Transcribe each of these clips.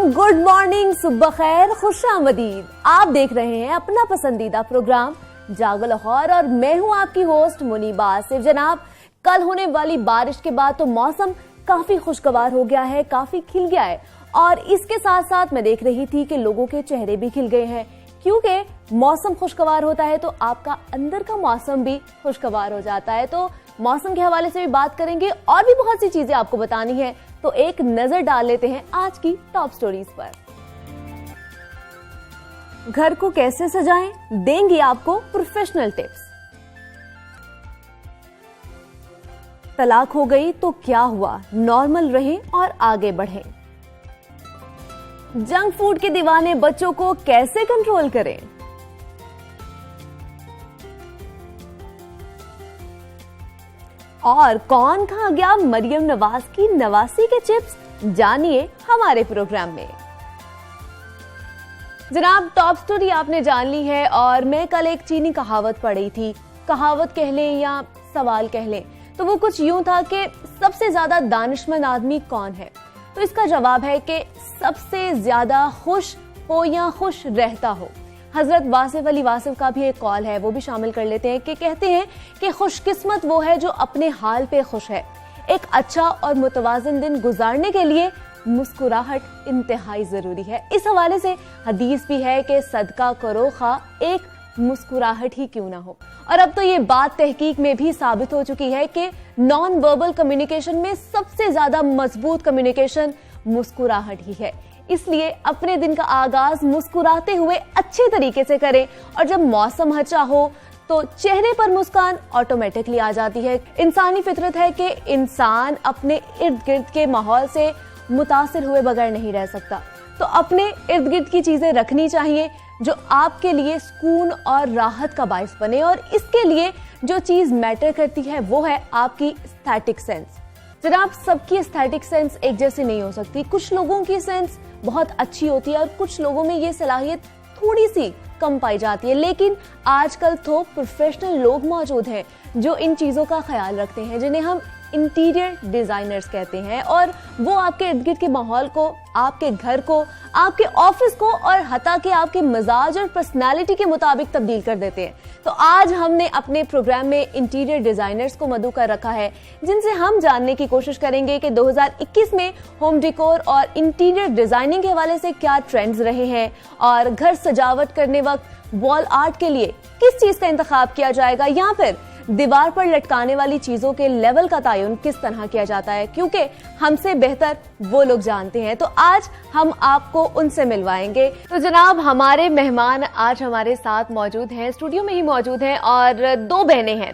Good morning, सुबह खैर, खुशामदीद। आप देख रहे हैं अपना पसंदीदा प्रोग्राम जागो लाहौर और मैं हूं आपकी होस्ट मुनीबा आसिफ। जनाब, कल होने वाली बारिश के बाद तो मौसम काफी खुशगवार हो गया है, काफी खिल गया है और इसके साथ साथ मैं देख रही थी कि लोगों के चेहरे भी खिल गए हैं, क्योंकि मौसम खुशगवार होता है तो आपका अंदर का मौसम भी खुशगवार हो जाता है। तो मौसम के हवाले से भी बात करेंगे और भी बहुत सी चीजें आपको बतानी है, तो एक नजर डाल लेते हैं आज की टॉप स्टोरीज पर। घर को कैसे सजाएं, देंगी आपको प्रोफेशनल टिप्स। तलाक हो गई तो क्या हुआ, नॉर्मल रहें और आगे बढ़ें। जंक फूड के दीवाने बच्चों को कैसे कंट्रोल करें। और कौन खा गया मरियम नवाज की नवासी के चिप्स, जानिए हमारे प्रोग्राम में। जनाब, टॉप स्टोरी आपने जान ली है और मैं कल एक चीनी कहावत पढ़ी थी। कहावत कह लें या सवाल कह लें तो वो कुछ यूं था कि सबसे ज्यादा दानिशमंद आदमी कौन है। तो इसका जवाब है कि सबसे ज्यादा खुश हो या खुश रहता हो। हजरत वासिफ अली वासिफ का भी एक कॉल है, वो भी शामिल कर लेते हैं कि कहते हैं कि खुशकिस्मत वो है जो अपने हाल पे खुश है। एक अच्छा और मुतवाज़िन दिन गुजारने के लिए मुस्कुराहट इंतहाई जरूरी है। इस हवाले से हदीस भी है कि सदका करो खा एक मुस्कुराहट ही क्यों ना हो। और अब तो ये बात तहकीक में भी साबित हो चुकी है कि नॉन वर्बल कम्युनिकेशन में सबसे ज्यादा मजबूत कम्युनिकेशन मुस्कुराहट ही है। इसलिए अपने दिन का आगाज मुस्कुराते हुए अच्छे तरीके से करें और जब मौसम अच्छा हो तो चेहरे पर मुस्कान ऑटोमेटिकली आ जाती है। इंसानी फितरत है कि इंसान अपने इर्द गिर्द के माहौल से मुतासिर हुए बगैर नहीं रह सकता। तो अपने इर्द गिर्द की चीजें रखनी चाहिए जो आपके लिए सुकून और राहत का बायस बने, और इसके लिए जो चीज मैटर करती है वो है आपकी एस्थेटिक सेंस। जनाब, सबकी एस्थेटिक सेंस एक जैसी नहीं हो सकती। कुछ लोगों की सेंस बहुत अच्छी होती है और कुछ लोगों में ये सलाहियत थोड़ी सी कम पाई जाती है। लेकिन आजकल तो प्रोफेशनल लोग मौजूद हैं जो इन चीजों का ख्याल रखते हैं, जिन्हें हम इंटीरियर डिजाइनर्स कहते हैं, और वो आपके इर्द गिर्द के माहौल को, आपके घर को, आपके ऑफिस को और हत्ता के आपके मिजाज और पर्सनालिटी के मुताबिक तब्दील कर देते हैं। तो आज हमने अपने प्रोग्राम में इंटीरियर डिजाइनर्स को मदऊ कर रखा है, जिनसे हम जानने की कोशिश करेंगे कि 2021 में होम डेकोर और इंटीरियर डिजाइनिंग के हवाले से क्या ट्रेंड्स रहे हैं और घर सजावट करने वक्त वॉल आर्ट के लिए किस चीज का इंतखाब किया जाएगा, या फिर दीवार पर लटकाने वाली चीजों के लेवल का तयन किस तरह किया जाता है, क्योंकि हमसे बेहतर वो लोग जानते हैं। तो आज हम आपको उनसे मिलवाएंगे। तो जनाब, हमारे मेहमान आज हमारे साथ मौजूद हैं, स्टूडियो में ही मौजूद हैं, और दो बहनें हैं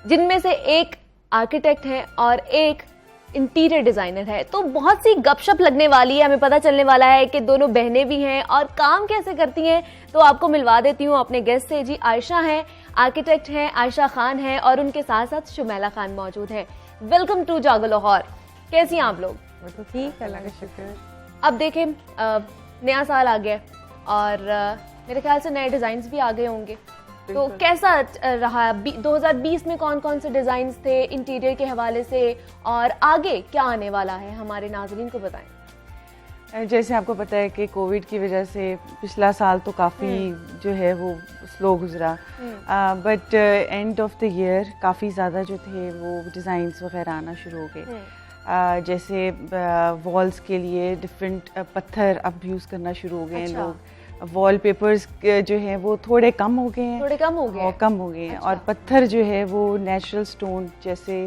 जिनमें से एक आर्किटेक्ट है और एक इंटीरियर डिजाइनर है। तो बहुत सी गपशप लगने वाली है, हमें पता चलने वाला है कि दोनों बहनें भी हैं और काम कैसे करती हैं। तो आपको मिलवा देती हूँ अपने गेस्ट से। जी, आयशा हैं, आर्किटेक्ट हैं, आयशा खान हैं, और उनके साथ साथ शुमैला खान मौजूद हैं। वेलकम टू जागो लाहौर। कैसी हैं आप लोग? तो ठीक, अल्लाह का शुक्र। अब देखें, नया साल आ गया और मेरे ख्याल से नए डिजाइन भी आ गए होंगे, तो कैसा रहा 2020 में? कौन कौन से डिजाइन थे इंटीरियर के हवाले से, और आगे क्या आने वाला है, हमारे नाज़रीन को बताएं। जैसे आपको पता है कि कोविड की वजह से पिछला साल तो काफ़ी जो है वो स्लो गुजरा, but end of the year काफ़ी ज़्यादा जो थे वो डिज़ाइंस वगैरह आना शुरू हो गए। जैसे वॉल्स के लिए डिफरेंट पत्थर अब यूज़ करना शुरू हो गए हैं लोग। वॉलपेपर्स जो हैं वो थोड़े कम हो गए हैं, कम हो गए हैं। और पत्थर जो है वो नेचुरल स्टोन, जैसे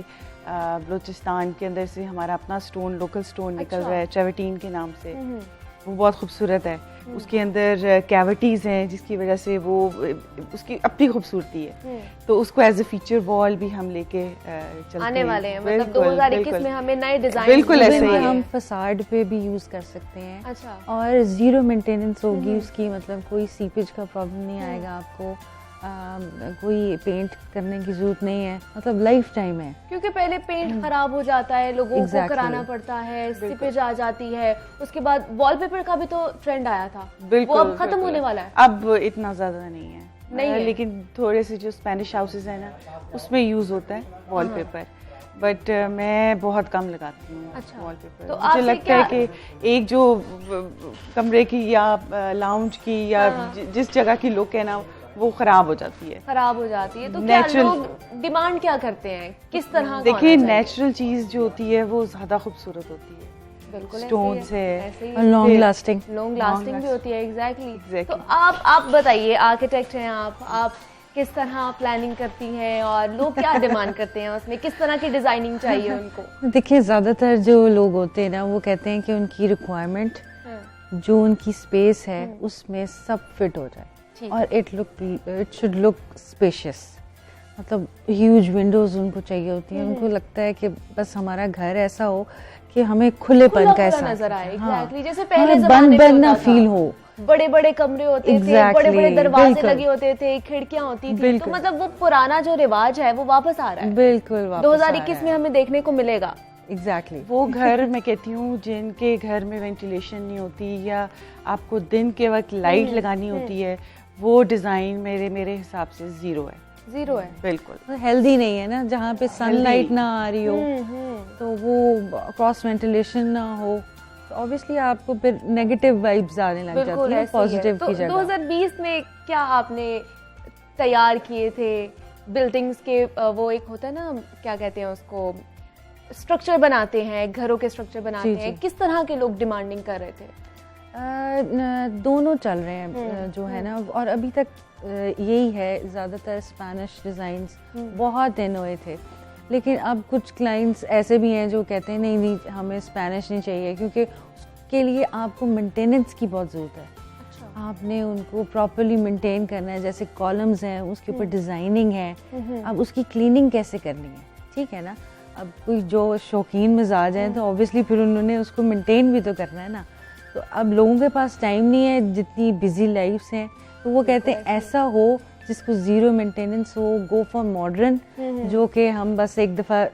बलूचिस्तान के अंदर से हमारा अपना स्टोन, लोकल स्टोन निकल रहा है ट्रेवर्टीन के नाम से, वो बहुत खूबसूरत है। उसके अंदर कैविटीज हैं जिसकी वजह से वो उसकी अपनी खूबसूरती है, तो उसको एज ए फीचर वॉल भी हम लेके चलते आने वाले हैं। मतलब 2021 में हमें नए डिजाइन बिल्कुल ऐसे ही हम फसाड पे भी यूज कर सकते हैं। अच्छा। और जीरो मेंटेनेंस होगी उसकी, मतलब कोई सीपेज का प्रॉब्लम नहीं आएगा आपको, कोई पेंट करने की जरूरत नहीं है, मतलब लाइफ टाइम है। क्योंकि पहले पेंट खराब हो जाता है, लोगों को कराना पड़ता है, सीपेज आ जाती है। उसके बाद वॉलपेपर का भी तो ट्रेंड आया था, वो अब खत्म होने वाला है। अब इतना ज्यादा नहीं है, लेकिन थोड़े से जो स्पेनिश हाउसेज है ना उसमें यूज होता है वॉलपेपर। बट मैं बहुत कम लगाती हूँ अच्छा। वॉलपेपर। तो मुझे आपसे लगता है क्या- कि एक जो कमरे की या लाउंज की या हाँ। जिस जगह की लुक है ना वो खराब हो जाती है। खराब हो जाती है। तो क्या Natural- लोग डिमांड क्या करते हैं, किस तरह का देखिए होना चाहिए? नेचुरल चीज जो होती है वो ज्यादा खूबसूरत होती है। बिल्कुल stones है, ऐसे ही और लॉन्ग लास्टिंग। लॉन्ग लास्टिंग भी होती है। एग्जैक्टली। Exactly. तो आप बताइए, आर्किटेक्ट हैं आप किस तरह प्लानिंग करती हैं और लोग क्या डिमांड करते हैं उसमें, किस तरह की डिजाइनिंग चाहिए उनको? देखिए ज़्यादातर जो लोग होते हैं ना वो कहते हैं कि उनकी रिक्वायरमेंट हाँ, जो उनकी स्पेस है उसमें सब फिट हो जाए ठीक और इट शुड लुक स्पेशियस। मतलब ह्यूज विंडोज उनको चाहिए होती हैं। उनको लगता है कि बस हमारा घर ऐसा हो कि हमें खुलेपन खुला का एहसास नजर आए। हाँ। एग्जैक्टली। जैसे पहले हमें जमाने में बंद ना होता था। फील हो। बड़े बड़े कमरे होते थे, Exactly, बड़े बड़े दरवाजे बिल्कुल। लगे होते थे, खिड़कियां होती थी। तो बिल्कुल। मतलब वो पुराना जो रिवाज है वो वापस आ रहा है। बिल्कुल वापस 2021 में हमें देखने को मिलेगा। एग्जैक्टली। वो घर मैं कहती हूँ जिनके घर में वेंटिलेशन नहीं होती या आपको दिन के वक्त लाइट लगानी होती है, वो डिजाइन मेरे हिसाब से जीरो है। जीरो है। बिल्कुल हेल्दी नहीं है ना, जहाँ पे सनलाइट ना आ रही हो हम्म। तो वो क्रॉस वेंटिलेशन ना हो तो ऑब्वियसली आपको फिर नेगेटिव वाइब्स आने लग जाती बिल्कुल है ऐसे ही है। पॉजिटिव तो की जगह। 2020 में क्या आपने तैयार किए थे बिल्डिंग्स के? वो एक होता है ना, क्या कहते हैं उसको, स्ट्रक्चर बनाते हैं, घरों के स्ट्रक्चर बनाते जी, हैं। जी। किस तरह के लोग डिमांडिंग कर रहे थे? दोनों चल रहे हैं जो है ना, और अभी तक यही है ज़्यादातर स्पेनिश डिज़ाइंस बहुत दिन हुए थे। लेकिन अब कुछ क्लाइंट्स ऐसे भी हैं जो कहते हैं नहीं नहीं हमें स्पेनिश नहीं चाहिए, क्योंकि उसके लिए आपको मेंटेनेंस की बहुत ज़रूरत है। अच्छा। आपने उनको प्रॉपरली मेंटेन करना है, जैसे कॉलम्स हैं उसके ऊपर डिज़ाइनिंग है, अब उसकी क्लीनिंग कैसे करनी है, ठीक है ना। अब कोई जो शौकीन मिजाज हैं तो ऑब्वियसली फिर उन्होंने उसको मेंटेन भी तो करना है ना। तो अब लोगों के पास टाइम नहीं है, जितनी बिजी लाइफ्स हैं, तो वो कहते हैं ऐसा हो जिसको ज़ीरो मेंटेनेंस हो, गो फॉर मॉडर्न, जो कि हम बस एक दफ़ा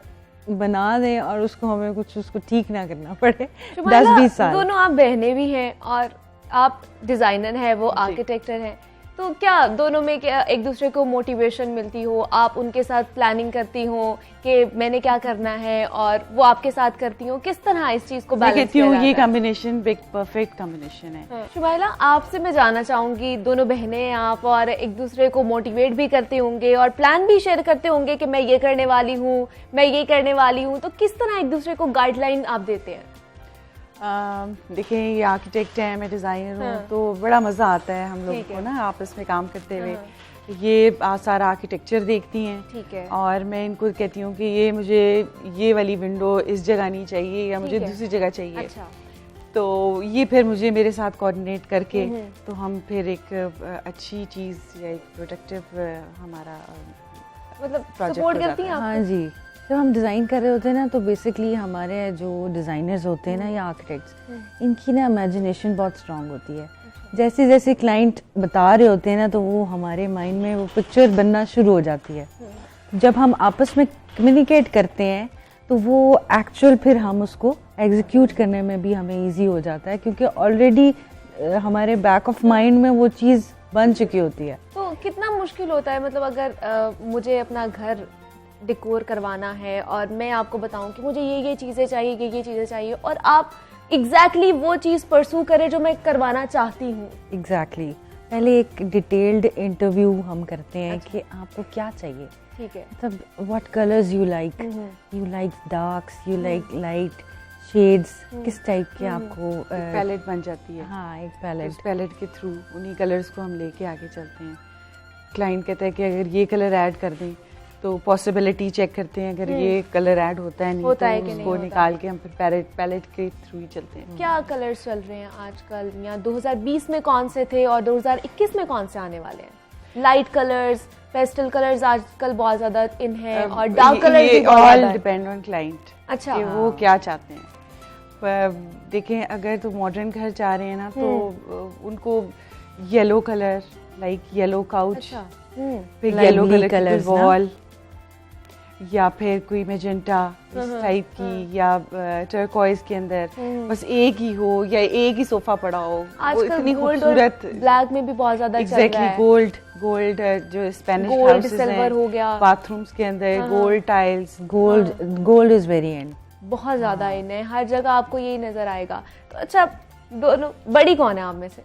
बना दें और उसको हमें कुछ उसको ठीक ना करना पड़े 10-20 साल। दोनों आप बहनें भी हैं और आप डिजाइनर हैं, वो आर्किटेक्टर हैं। तो क्या दोनों में क्या एक दूसरे को मोटिवेशन मिलती हो? आप उनके साथ प्लानिंग करती हो कि मैंने क्या करना है और वो आपके साथ करती हो? किस तरह इस चीज को मैं बैलेंस कहती किया हूँ जाता ये है? कॉम्बिनेशन एक परफेक्ट कॉम्बिनेशन है। शुमाइला, आपसे मैं जानना चाहूंगी, दोनों बहनें हैं आप और एक दूसरे को मोटिवेट भी करते होंगे और प्लान भी शेयर करते होंगे कि मैं ये करने वाली हूँ, मैं ये करने वाली हूँ। तो किस तरह एक दूसरे को गाइडलाइन आप देते हैं? देखिए ये आर्किटेक्ट है, मैं डिज़ाइनर हूँ, हाँ। तो बड़ा मज़ा आता है हम लोगों ठीक को है। ना आपस में काम करते हुए। हाँ। ये सारा आर्किटेक्चर देखती हैं, ठीक है। और मैं इनको कहती हूँ कि ये मुझे ये वाली विंडो इस जगह नहीं चाहिए या मुझे ठीक है। दूसरी जगह चाहिए। अच्छा। तो ये फिर मुझे मेरे साथ कोऑर्डिनेट करके तो हम फिर एक अच्छी चीज़ या एक प्रोडक्टिव हमारा मतलब Project सपोर्ट हो करती हैं जाता आप? हाँ जी, जब हम डिज़ाइन कर रहे होते हैं ना तो बेसिकली हमारे जो डिज़ाइनर्स होते हैं ना या आर्किटेक्ट्स, इनकी ना इमेजिनेशन बहुत स्ट्रांग होती है। जैसे जैसे क्लाइंट बता रहे होते हैं ना तो वो हमारे माइंड में वो पिक्चर बनना शुरू हो जाती है। जब हम आपस में कम्युनिकेट करते हैं तो वो एक्चुअल फिर हम उसको एग्जीक्यूट करने में भी हमें इजी हो जाता है, क्योंकि ऑलरेडी हमारे बैक ऑफ माइंड में वो चीज़ बन चुकी होती है। तो कितना मुश्किल होता है, मतलब अगर मुझे अपना घर डेकोर करवाना है और मैं आपको बताऊं कि मुझे ये चीज़ें चाहिए, ये चीज़ें चाहिए, और आप एग्जैक्टली वो चीज़ परसू करें जो मैं करवाना चाहती हूँ। एग्जैक्टली पहले एक डिटेल्ड इंटरव्यू हम करते हैं कि आपको क्या चाहिए। ठीक है। मतलब what colours you like darks, you like light shades, किस टाइप के आपको पैलेट बन जाती है। हाँ एक पैलेट। उस पैलेट के थ्रू उन्हीं कलर्स को हम लेके आगे चलते हैं। क्लाइंट कहता है कि अगर ये कलर ऐड कर दें तो पॉसिबिलिटी चेक करते हैं, अगर ये कलर ऐड होता है नहीं होता तो है कि नहीं उसको होता। निकाल के हम फिर पैलेट के थ्रू ही चलते हैं। क्या कलर्स चल रहे हैं आजकल, या 2020 में कौन से थे और 2021 में कौन से आने वाले हैं? लाइट कलर्स, पेस्टल कलर्स आजकल बहुत ज्यादा इन है, और डार्क कलर्स भी बहुत ऑल ज्यादा है। डिपेंड ऑन क्लाइंट अच्छा। कि वो क्या चाहते हैं। देखें अगर तो मॉडर्न घर चाह रहे हैं ना तो उनको yellow colour, like yellow couch, अच्छा। फिर Lively येलो कलर की colours ना? वॉल, या फिर कोई मेजेंटा इस टाइप की, या टर्कोइज के अंदर बस एक ही हो या एक ही सोफा पड़ा हो। वो आजकल इतनी गोल्ड और खूबसूरत ब्लैक में भी बहुत ज्यादा चल रहा एग्जैक्टली है। गोल्ड गोल्ड जो स्पेनिश Gold, हाउसेस silver हैं हो गया। बाथरूम्स के अंदर gold tiles, gold is very and. बहुत ज्यादा इन है, हर जगह आपको यही नजर आएगा। तो अच्छा, दोनों बड़ी कौन है आप में से?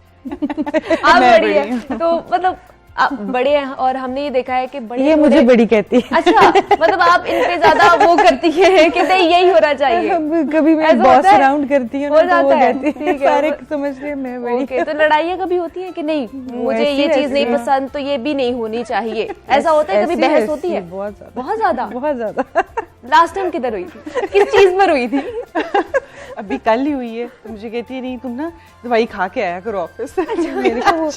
आप मैं बड़ी बड़ी है तो मतलब आप बड़े हैं, और हमने ये देखा है कि बड़े ये मुझे बड़ी कहती है। अच्छा, मतलब आप इन पे ज्यादा वो करती है कि नहीं यही होना चाहिए। कभी मैं ऐसा बॉस होता है? अराउंड करती हूँ हो ना, तो जाता वो है, कहती है ठीक है, सारे वो- समझ रहे हैं मैं बड़ी। ओके, तो लड़ाइयाँ कभी होती हैं कि नहीं मुझे ये ऐसी- चीज नहीं ऐसी- पसंद तो ये भी नहीं होनी चाहिए, ऐसा होता है? कभी ऐसी- बहस ऐसी, होती है? बहुत ज्यादा, बहुत ज्यादा। बहुत ज्यादा। लास्ट टाइम किधर हुई थी, किस चीज पर हुई थी? अभी कल ही हुई है। तो मुझे कहती है नहीं तुम ना दवाई खा के आया करो ऑफिस। मेरे को वो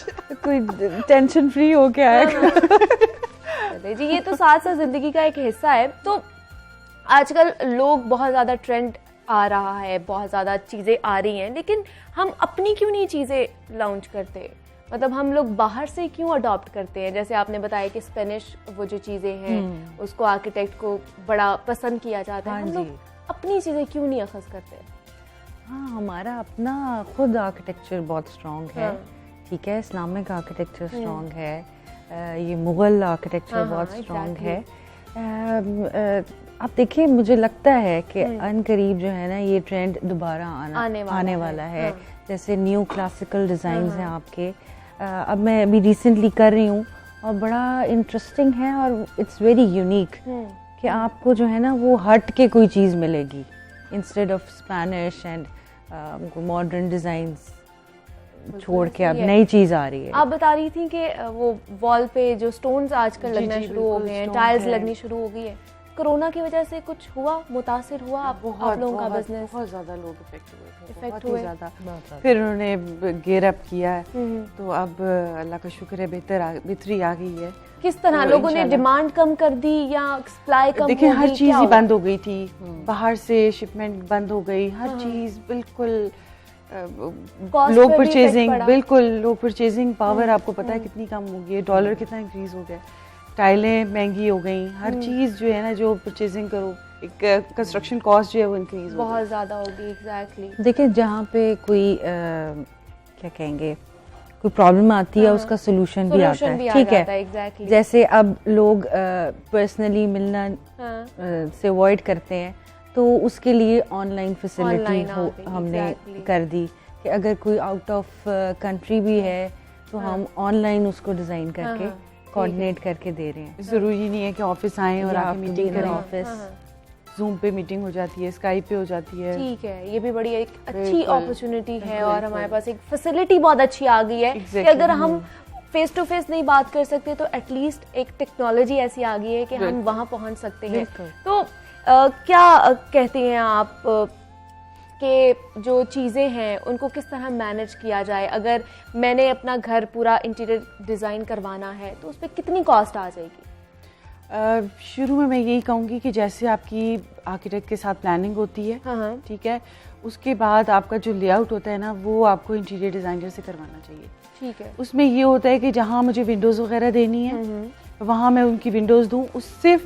कोई टेंशन फ्री हो के आया चलिए जी, ये तो साथ साथ जिंदगी का एक हिस्सा है। तो आजकल लोग बहुत ज्यादा ट्रेंड आ रहा है, बहुत ज्यादा चीजें आ रही हैं, लेकिन हम अपनी क्यों नहीं चीजें लॉन्च करते? मतलब हम लोग बाहर से क्यों अडॉप्ट करते हैं? जैसे आपने बताया कि स्पेनिश वो जो चीजें हैं उसको आर्किटेक्ट को बड़ा पसंद किया जाता है, हाँ हम जी। लोग अपनी चीजें क्यों नहीं अखज़ करते? हाँ, हमारा अपना खुद आर्किटेक्चर बहुत स्ट्रॉन्ग है। हाँ। ठीक है, इस्लामिक आर्किटेक्चर स्ट्रॉन्ग है, ये मुगल आर्किटेक्चर हाँ, बहुत हाँ, स्ट्रॉन्ग exactly. है। आप देखिए, मुझे लगता है कि अनकरीब जो है ना ये ट्रेंड दोबारा आने वाला है। हाँ। जैसे न्यू क्लासिकल डिज़ाइंस हैं आपके। अब मैं अभी रिसेंटली कर रही हूँ और बड़ा इंटरेस्टिंग है और इट्स वेरी यूनिक कि आपको जो है ना वो हट के कोई चीज़ मिलेगी instead of Spanish and modern designs छोड़ के अब सही है। नई चीज़ आ रही है। आप बता रही थी कि वो वॉल पे जो स्टोन्स आजकल जी, लगना जी, शुरू हो बिल्कुल, गए हैं, stone टाइल्स है। लगनी शुरू हो गई है। कोरोना की वजह से कुछ हुआ, मुतासिर हुआ आप लोगों का बिजनेस? बहुत ज्यादा लोग इफेक्ट हुए थे, Effect बहुत ही हुए। ज्यादा। बहुत ज़्यादा। फिर उन्होंने गियर अप किया है, तो अब अल्लाह का शुक्र है बेहतरी आ गई है। किस तरह तो लोगों ने इंशाल्लाह। डिमांड कम कर दी या सप्लाई कम देखिए हो हर गई, चीज क्या ही हुआ? बंद हो गई थी, बाहर से शिपमेंट बंद हो गई, हर चीज बिल्कुल Cost लोग पे भी परचेजिंग effect पड़ा। बिल्कुल लोग परचेजिंग पावर आपको पता है कितनी कम हो गई है, डॉलर कितना इंक्रीज हो गया, टाइलें महंगी हो गई, हर चीज जो है ना जो परचेजिंग करो, एक कंस्ट्रक्शन कॉस्ट जो है वो इंक्रीज हो बहुत ज्यादा होगी। एग्जैक्टली। देखिए, जहाँ पे कोई क्या कहेंगे, कोई प्रॉब्लम आती है उसका सोल्यूशन भी आता Solution भी है। आ ठीक जाता है, है, exactly. जैसे अब लोग पर्सनली मिलना हाँ। से अवॉइड करते हैं, तो उसके लिए ऑनलाइन फैसिलिटी Online आ गई, हमने exactly. कर दी कि अगर कोई आउट ऑफ कंट्री भी है तो हम ऑनलाइन उसको डिज़ाइन करके हाँ, कोऑर्डिनेट करके दे रहे हैं। जरूरी नहीं है कि ऑफिस आए और या आके आप मीटिंग भी करें, ऑफिस जूम पे मीटिंग हो जाती है, स्काइप पे हो जाती है। ठीक है, ये भी बड़ी एक अच्छी बिल्कुल, अपॉर्चुनिटी है बिल्कुल, और हमारे पास एक फैसिलिटी बहुत अच्छी आ गई है कि Exactly, अगर हम फेस टू फेस नहीं बात कर सकते तो एटलीस्ट एक टेक्नोलॉजी ऐसी आ गई है कि हम बिल्कुल। वहां पहुंच सकते हैं। बिल्कुल। तो क्या कहते हैं आप कि जो चीज़ें हैं उनको किस तरह मैनेज किया जाए? अगर मैंने अपना घर पूरा इंटीरियर डिज़ाइन करवाना है तो उस पर कितनी कॉस्ट आ जाएगी? शुरू में मैं यही कहूँगी कि जैसे आपकी आर्किटेक्ट के साथ प्लानिंग होती है, हाँ। ठीक है, उसके बाद आपका जो लेआउट होता है ना वो आपको इंटीरियर डिज़ाइनर से करवाना चाहिए। ठीक है। उसमें ये होता है कि जहाँ मुझे विंडोज़ वगैरह देनी है वहाँ मैं उनकी विंडोज़ दूँ, उससे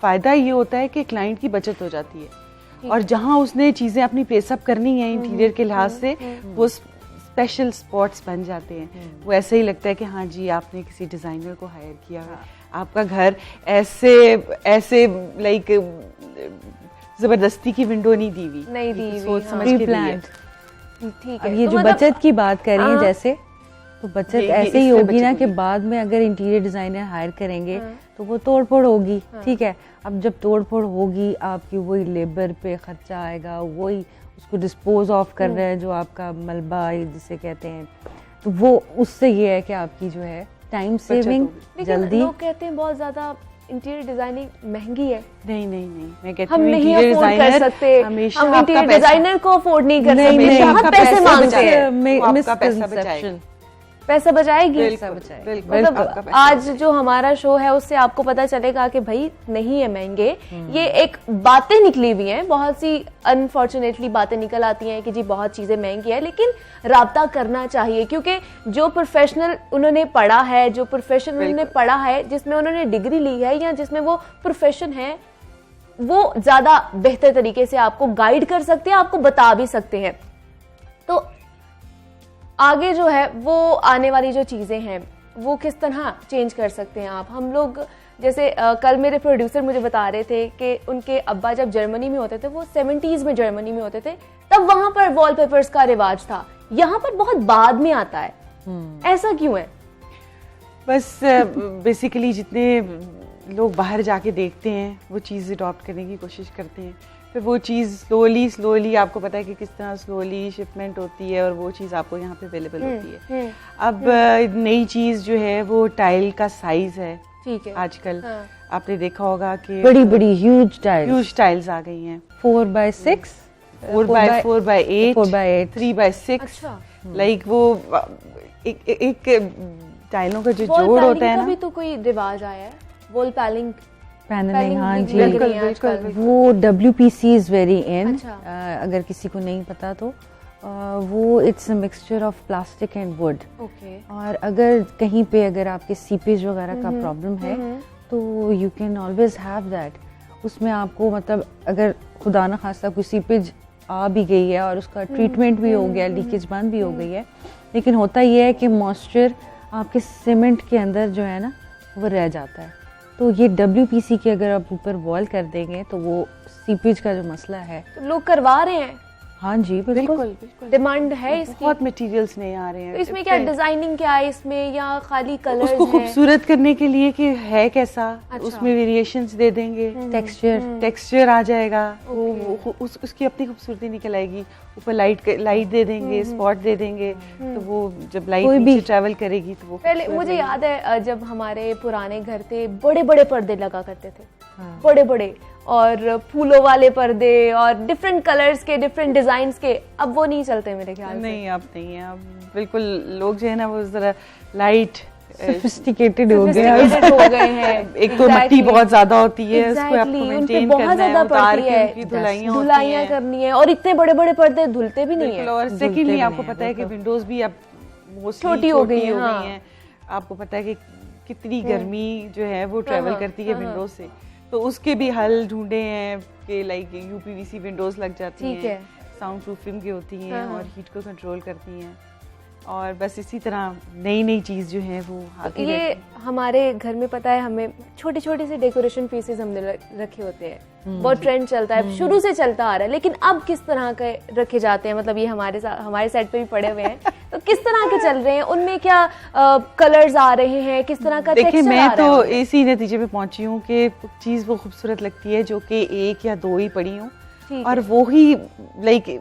फ़ायदा ये होता है कि क्लाइंट की बचत हो जाती है, और जहाँ उसने चीज़ें अपनी प्लेसअप करनी है इंटीरियर के लिहाज से वो स्पेशल स्पॉट्स बन जाते हैं। वो ऐसे ही लगता है कि हाँ जी आपने किसी डिज़ाइनर को हायर किया है, आपका घर ऐसे लाइक जबरदस्ती की विंडो नहीं दी हुई, नहीं दी हुई, सोच हाँ। समझ के दी है। प्री-प्लान्ड। ठीक अब है। ये तो जो मतलब- बचत की बात कर रही हैं हाँ। जैसे, तो बचत ये ऐसे ही इससे होगी ना बचत कि होगी। बाद में अगर इंटीरियर डिजाइनर हायर करेंगे तो वो तोड़ फोड़ होगी। ठीक है, अब जब तोड़ फोड़ होगी आपकी वही लेबर पे खर्चा आएगा, वही उसको डिस्पोज ऑफ कर रहे हैं जो आपका मलबा जिसे कहते हैं, तो वो उससे ये है कि आपकी जो है टाइम सेविंग लेकिन जल्दी। लोग कहते हैं बहुत ज्यादा इंटीरियर डिजाइनिंग महंगी है, नहीं नहीं नहीं, मैं कहती हम हूँ नहीं इंटीरियर अफोर्ड कर डिजाइनर सकते, हमेशा हम आपका इंटीरियर पैसा डिजाइनर को अफोर्ड नहीं कर नहीं, सकते, नहीं, बहुत आपका पैसे पैसा मांगते बचाए। हैं। वो आपका पैसा मिसकंसेप्शन। बचाएगा। पैसा बचाएगी। बिल्कुल, बचाएगा। बिल्कुल, मतलब आपका पैसा आज बचाएगा। जो हमारा शो है उससे आपको पता चलेगा कि भाई नहीं है महंगे, ये एक बातें निकली हुई हैं, बहुत सी अनफॉर्चुनेटली बातें निकल आती हैं कि जी बहुत चीजें महंगी है, लेकिन राब्ता करना चाहिए क्योंकि जो प्रोफेशनल उन्होंने पढ़ा है, जो प्रोफेशन उन्होंने पढ़ा है, जिसमें उन्होंने डिग्री ली है या जिसमें वो प्रोफेशन है, वो ज्यादा बेहतर तरीके से आपको गाइड कर सकते हैं, आपको बता भी सकते हैं। तो आगे जो है वो आने वाली जो चीजें हैं वो किस तरह चेंज कर सकते हैं आप? हम लोग जैसे कल मेरे प्रोड्यूसर मुझे बता रहे थे कि उनके अब्बा जब जर्मनी में होते थे, वो 70s में जर्मनी में होते थे, तब वहां पर वॉलपेपर्स का रिवाज था, यहाँ पर बहुत बाद में आता है। ऐसा क्यों है? बस बेसिकली जितने लोग बाहर जाके देखते हैं वो चीज़ अडॉप्ट करने की कोशिश करते हैं, फिर वो चीज़ स्लोली आपको पता है कि किस तरह स्लोली शिपमेंट होती है और वो चीज़ आपको यहाँ पे अवेलेबल होती है। अब नई चीज़ जो है वो टाइल का साइज है। ठीक है। आजकल आपने देखा होगा कि बड़ी बड़ी ह्यूज टाइल्स आ गई हैं, 4x6, 4x8, 4x8, 3x6। अच्छा। लाइक वो एक टाइलों का जो जोड़ होता है ना, भी तो कोई रिवाज आया है, वॉल पैनलिंग। हाँ जी, बिल्कुल बिल्कुल। वो WPC इज वेरी इन। अच्छा। अगर किसी को नहीं पता तो वो it's a mixture of plastic and would. Okay. और अगर कहीं पे अगर आपके सीपेज वगैरह का प्रॉब्लम है तो you can always have that. उसमें आपको मतलब अगर खुदा न खास्ता कोई सीपेज आ भी गई है और उसका ट्रीटमेंट भी हो गया, लीकेज बंद भी हो गई है, लेकिन होता ये है कि मॉइस्चर आपके सीमेंट के अंदर जो है ना वो रह जाता है। तो ये WPC के अगर आप ऊपर वॉल कर देंगे तो वो सीपेज का जो मसला है, तो लोग करवा रहे हैं। हाँ जी बिल्कुल, डिमांड है इसकी। बहुत मटेरियल्स नए आ रहे हैं। तो इसमें क्या डिजाइनिंग क्या है इसमें, या खाली कलर्स उसको खूबसूरत करने के लिए कि है कैसा, अच्छा। उसमें वेरिएशंस दे देंगे, टेक्सचर आ जाएगा, वो उसकी अपनी खूबसूरती निकल आएगी। ऊपर लाइट दे देंगे, स्पॉट दे देंगे, तो वो जब लाइट नीचे ट्रैवल करेगी तो वो पहले मुझे याद है जब हमारे पुराने घर थे, बड़े बड़े पर्दे लगा करते थे, बड़े बड़े, और फूलों वाले पर्दे और डिफरेंट कलर्स के, डिफरेंट डिजाइन्स के। अब वो नहीं चलते मेरे ख्याल से। नहीं, अब नहीं है। अब बिल्कुल लोग जो है ना वो जरा लाइट सोफिस्टिकेटेड हो गए हैं। एक तो मिट्टी बहुत ज्यादा होती है, उसको आपको मेंटेन करना है, उतार के उनकी धुलाइयां करनी है, और इतने बड़े बड़े पर्दे धुलते भी नहीं है। और सेकेंडली आपको पता है कि विंडोज भी अब छोटी हो गई हैं। आपको पता है कि कितनी गर्मी जो है वो ट्रेवल करती है विंडोज से, तो उसके भी हल ढूंढे हैं कि लाइक UPVC विंडोज लग जाती हैं, साउंड प्रूफिंग की होती हैं और हीट को कंट्रोल करती हैं। और बस इसी तरह नई चीज जो है वो आगे ये हमारे घर में पता है, हमें छोटे छोटे से डेकोरेशन पीसेस हमने रखे होते हैं। बहुत ट्रेंड चलता है, शुरू से चलता आ रहा है, लेकिन अब किस तरह के रखे जाते हैं? मतलब ये हमारे सेट पे भी पड़े हुए हैं, तो किस तरह के चल रहे हैं? उनमें क्या कलर्स आ रहे हैं, किस तरह का टेक्सचर आ रहा है? मैं तो इसी नतीजे पे पहुंची हूँ कि चीज वो खूबसूरत लगती है जो कि एक या दो ही पड़ी हूँ, और वो ही लाइक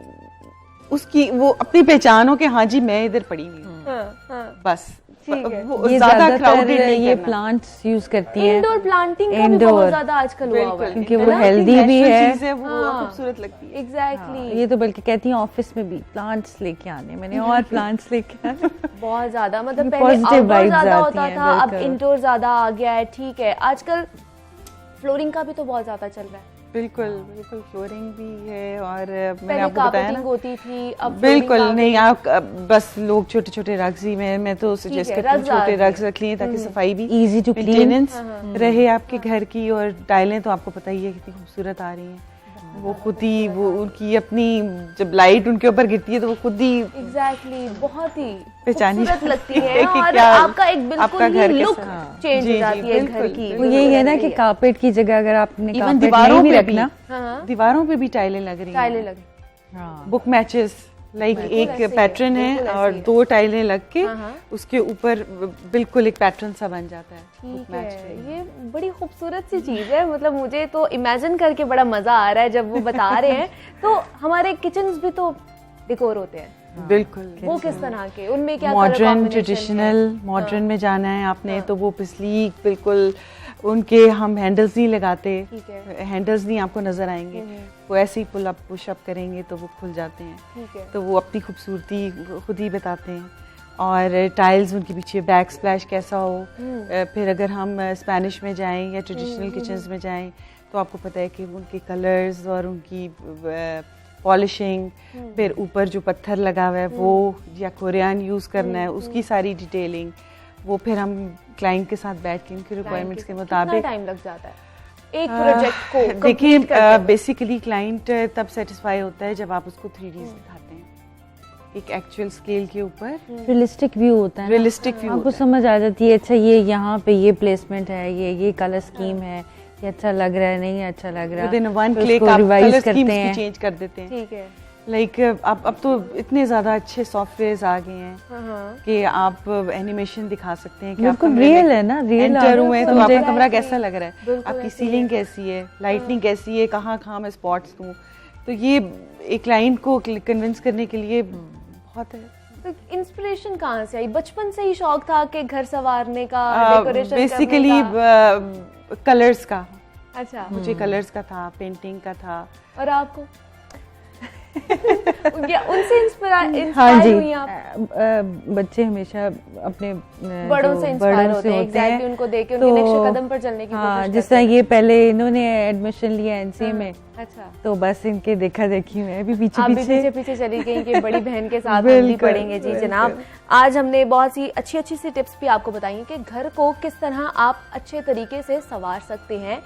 उसकी वो अपनी पहचान हो कि हाँ जी मैं इधर पड़ी हुई हूँ। बस ये ज्यादातर ये प्लांट्स यूज करती हैं। इंडोर प्लांटिंग का भी बहुत ज्यादा आजकल हुआ हुआ है, क्योंकि वो हेल्दी भी है, वो खूबसूरत लगती है। एग्जैक्टली। ये तो बल्कि कहती हैं ऑफिस में भी प्लांट्स लेके आने, मैंने और प्लांट्स लेके आने। बहुत ज्यादा, मतलब पहले आउटडोर ज्यादा होता था, अब इंडोर ज्यादा आ गया है। ठीक है, आजकल फ्लोरिंग का भी तो बहुत ज्यादा चल रहा है। बिल्कुल फ्लोरिंग भी है, और मैंने पहले आपको बताया ना होती थी, अब बिल्कुल नहीं। आप बस लोग छोटे छोटे रग्स ही, मैं तो सजेस्ट करती हूँ छोटे रग्स रख लिए ताकि सफाई भी, इजी टू मेंटेनेंस रहे आपके घर की। और टाइलें तो आपको पता ही है कितनी खूबसूरत आ रही हैं, वो खुद ही वो उनकी अपनी जब लाइट उनके ऊपर गिरती है तो वो खुद ही एग्जैक्टली बहुत ही पहचानी खूबसूरत लगती है, और आपका एक बिल्कुल ही लुक चेंज हो जाती है घर की। वो यही है ना कि कारपेट की जगह अगर आपने इवन दीवारों पे भी दीवारों पे भी टाइलें लग रही हैं, हाँ। बुक मैचेस लाइक एक पैटर्न है और दो टाइलें लग के उसके ऊपर बिल्कुल एक पैटर्न सा बन जाता है। ठीक है, ये बड़ी खूबसूरत सी चीज है। मतलब मुझे तो इमेजिन करके बड़ा मजा आ रहा है जब वो बता रहे हैं। तो हमारे किचन्स भी तो डेकोर होते हैं। बिल्कुल, वो किस तरह के, उनमें क्या मॉडर्न ट्रेडिशनल मॉडर्न में जाना है आपने तो वो पिछली बिल्कुल उनके हम हैंडल्स नहीं लगाते, हैंडल्स नहीं आपको नजर आएंगे, वो ऐसे ही पुल अप पुश अप करेंगे तो वो खुल जाते हैं। तो वो अपनी खूबसूरती खुद ही बताते हैं। और टाइल्स उनके पीछे बैक स्प्लैश कैसा हो। फिर अगर हम स्पेनिश में जाएं या ट्रेडिशनल किचन्स में जाएं तो आपको पता है कि उनके कलर्स और उनकी पॉलिशिंग, फिर ऊपर जो पत्थर लगा हुआ है वो या कोरियन यूज करना है, उसकी सारी डिटेलिंग, वो फिर हम क्लाइंट के साथ बैठ के उनकी रिक्वायरमेंट्स के मुताबिक टाइम लग जाता है एक प्रोजेक्ट को। देखिए बेसिकली क्लाइंट तब सेटिस्फाई होता है जब आप उसको 3D दिखाते हैं। एक एक्चुअल स्केल के ऊपर रियलिस्टिक व्यू होता है ना। रियलिस्टिक व्यू आपको समझ आ जाती है, अच्छा ये यहाँ पे ये प्लेसमेंट है, ये कलर स्कीम है, ये अच्छा लग रहा है, नहीं अच्छा लग रहा है, विदिन वन तो क्लिक उसको आप रिवाइज कलर करते स्कीम्स हैं। भी चेंज कर देते हैं। ठीक है। लाइक अब तो इतने ज्यादा अच्छे सॉफ्टवेयर्स आ गए हैं हाँ। कि आप एनिमेशन दिखा सकते हैं कि आप बिल्कुल कमरे रियल में है ना, रियल एंटर हुए हैं तो समझे। आपका कमरा कैसा लग रहा है, बिल्कुल आपकी ऐसे ही सीलिंग कैसी है, लाइटनिंग कैसी है, कहाँ मैं स्पॉट्स दूं। तो ये एक क्लाइंट को कन्विंस करने के लिए बहुत है। तो इंस्पिरेशन कहाँ से आई? बचपन से ही शौक था कि घर संवारने का, डेकोरेशन बेसिकली करने का? कलर्स का, अच्छा। मुझे कलर्स का था, पेंटिंग का था। और आपको? उनसे हाँ इंस्पायर जी, हुई आप? बच्चे हमेशा अपने बड़ों से इंस्पायर होते हैं, एग्जैक्टली उनको देख के उनके नक्शे कदम पर चलने की कोशिश जिस करते तरह हैं। ये पहले इन्होंने एडमिशन लिया एनसीए में, अच्छा। तो बस इनके देखा देखी में अभी आप भी पीछे पीछे चली गई कि बड़ी बहन के साथ हम भी बिल्कुल, पढ़ेंगे। जी जनाब, आज हमने बहुत सी अच्छी सी टिप्स भी आपको बताई हैं कि घर को किस तरह आप अच्छे तरीके से संवार सकते हैं।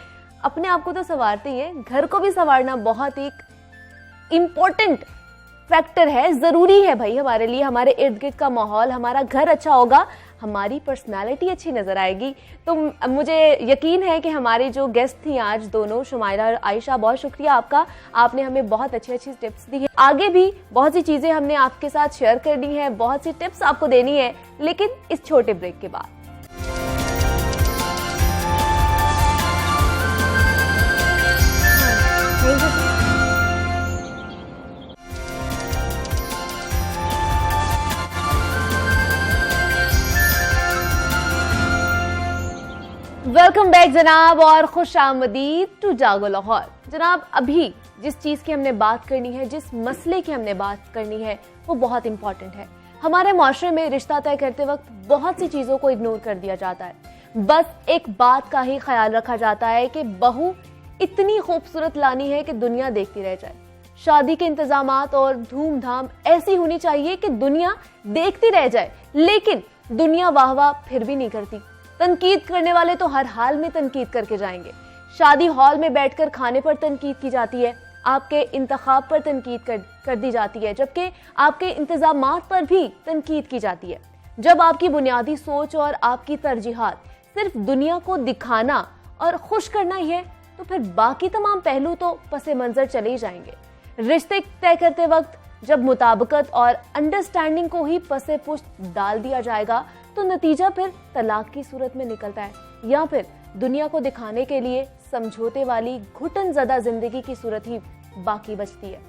अपने आप को तो संवारते ही हैं, घर को भी संवारना बहुत ही इम्पोर्टेंट फैक्टर है, जरूरी है भाई हमारे लिए। हमारे इर्द गिर्द का माहौल, हमारा घर अच्छा होगा, हमारी पर्सनालिटी अच्छी नजर आएगी। तो मुझे यकीन है कि हमारी जो गेस्ट थी आज दोनों, शुमाइला और आयशा, बहुत शुक्रिया आपका, आपने हमें बहुत अच्छी टिप्स दी है। आगे भी बहुत सी चीजें हमने आपके साथ शेयर करनी है, बहुत सी टिप्स आपको देनी है, लेकिन इस छोटे ब्रेक के बाद। वेलकम बैक जनाब और खुश आमदीद टू जागो लाहौर। जनाब, अभी जिस चीज की हमने बात करनी है, जिस मसले की हमने बात करनी है, वो बहुत इंपॉर्टेंट है। हमारे माशरे में रिश्ता तय करते वक्त बहुत सी चीजों को इग्नोर कर दिया जाता है। बस एक बात का ही ख्याल रखा जाता है कि बहू इतनी खूबसूरत लानी है कि दुनिया देखती रह जाए। शादी के इंतजामात और धूमधाम ऐसी होनी चाहिए कि दुनिया देखती रह जाए, लेकिन दुनिया वाह वाह फिर भी नहीं करती। तनकीद करने वाले तो हर हाल में तनकीद करके जाएंगे। शादी हॉल में बैठकर खाने पर तनकीद की जाती है, आपके इंतखाब पर तनकीद कर दी जाती है, जबकि आपके इंतजामात पर भी तनकीद की जाती है। जब आपकी बुनियादी सोच और आपकी तरजीहात सिर्फ दुनिया को दिखाना और खुश करना ही है, तो फिर बाकी तमाम पहलू तो पसे मंजर चले ही जाएंगे। रिश्ते तय करते वक्त जब मुताबिकत और अंडरस्टैंडिंग को ही पसे पुष्ट डाल दिया जाएगा, तो नतीजा फिर तलाक की सूरत में निकलता है, या फिर दुनिया को दिखाने के लिए समझौते वाली घुटन ज़दा जिंदगी की सूरत ही बाकी बचती है।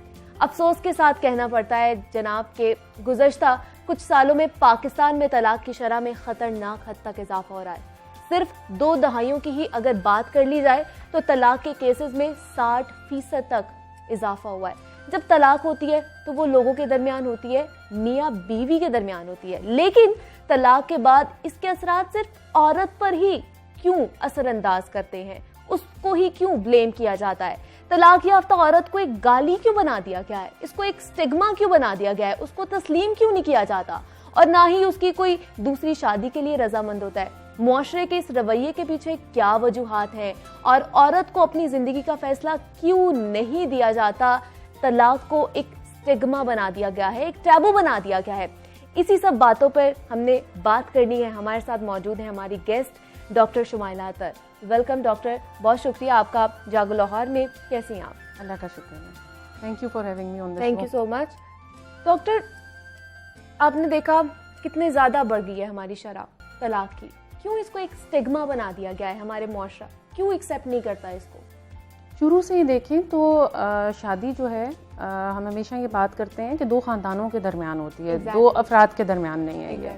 अफसोस के साथ कहना पड़ता है जनाब के गुज़श्ता कुछ सालों में पाकिस्तान में तलाक की शरह में खतरनाक हद तक इजाफा हो रहा है। सिर्फ 2 दहाइयों की ही अगर बात कर ली जाए तो तलाक के केसेस में 60% तक इजाफा हुआ है। जब तलाक होती है तो वो लोगों के दरमियान होती है, मियाँ बीवी के दरमियान होती है, लेकिन तलाक के बाद इसके असरात सिर्फ औरत पर ही क्यों असरअंदाज करते हैं, उसको ही क्यों ब्लेम किया जाता है? तलाक याफ्ता औरत को एक गाली क्यों बना दिया गया है, इसको एक स्टिग्मा क्यों बना दिया गया है, उसको तस्लीम क्यों नहीं किया जाता, और ना ही उसकी कोई दूसरी शादी के लिए रजामंद होता है। मुआशरे के इस रवैये के पीछे क्या वजूहात हैं और औरत को अपनी जिंदगी का फैसला क्यों नहीं दिया जाता? तलाक को एक स्टिग्मा बना दिया गया है, एक टैबू बना दिया गया है। इसी सब बातों पर हमने बात करनी है। हमारे साथ मौजूद है हमारी गेस्ट डॉक्टर शुमाइला अतर। वेलकम डॉक्टर, बहुत शुक्रिया आपका जागो लाहौर में। कैसी हैं आप? अल्लाह का शुक्र है। Thank you for having me on this. Thank you so much. Doctor, आपने देखा कितने ज्यादा बढ़ गई है हमारी शरह तलाक की, क्यों इसको एक स्टिग्मा बना दिया गया है? हमारे मुआशरा क्यों एक्सेप्ट नहीं करता इसको? शुरू से ही देखें तो शादी जो है हम हमेशा ये बात करते हैं कि 2 खानदानों के दरमियान होती है, 2 अफराद के दरमियान नहीं है ये,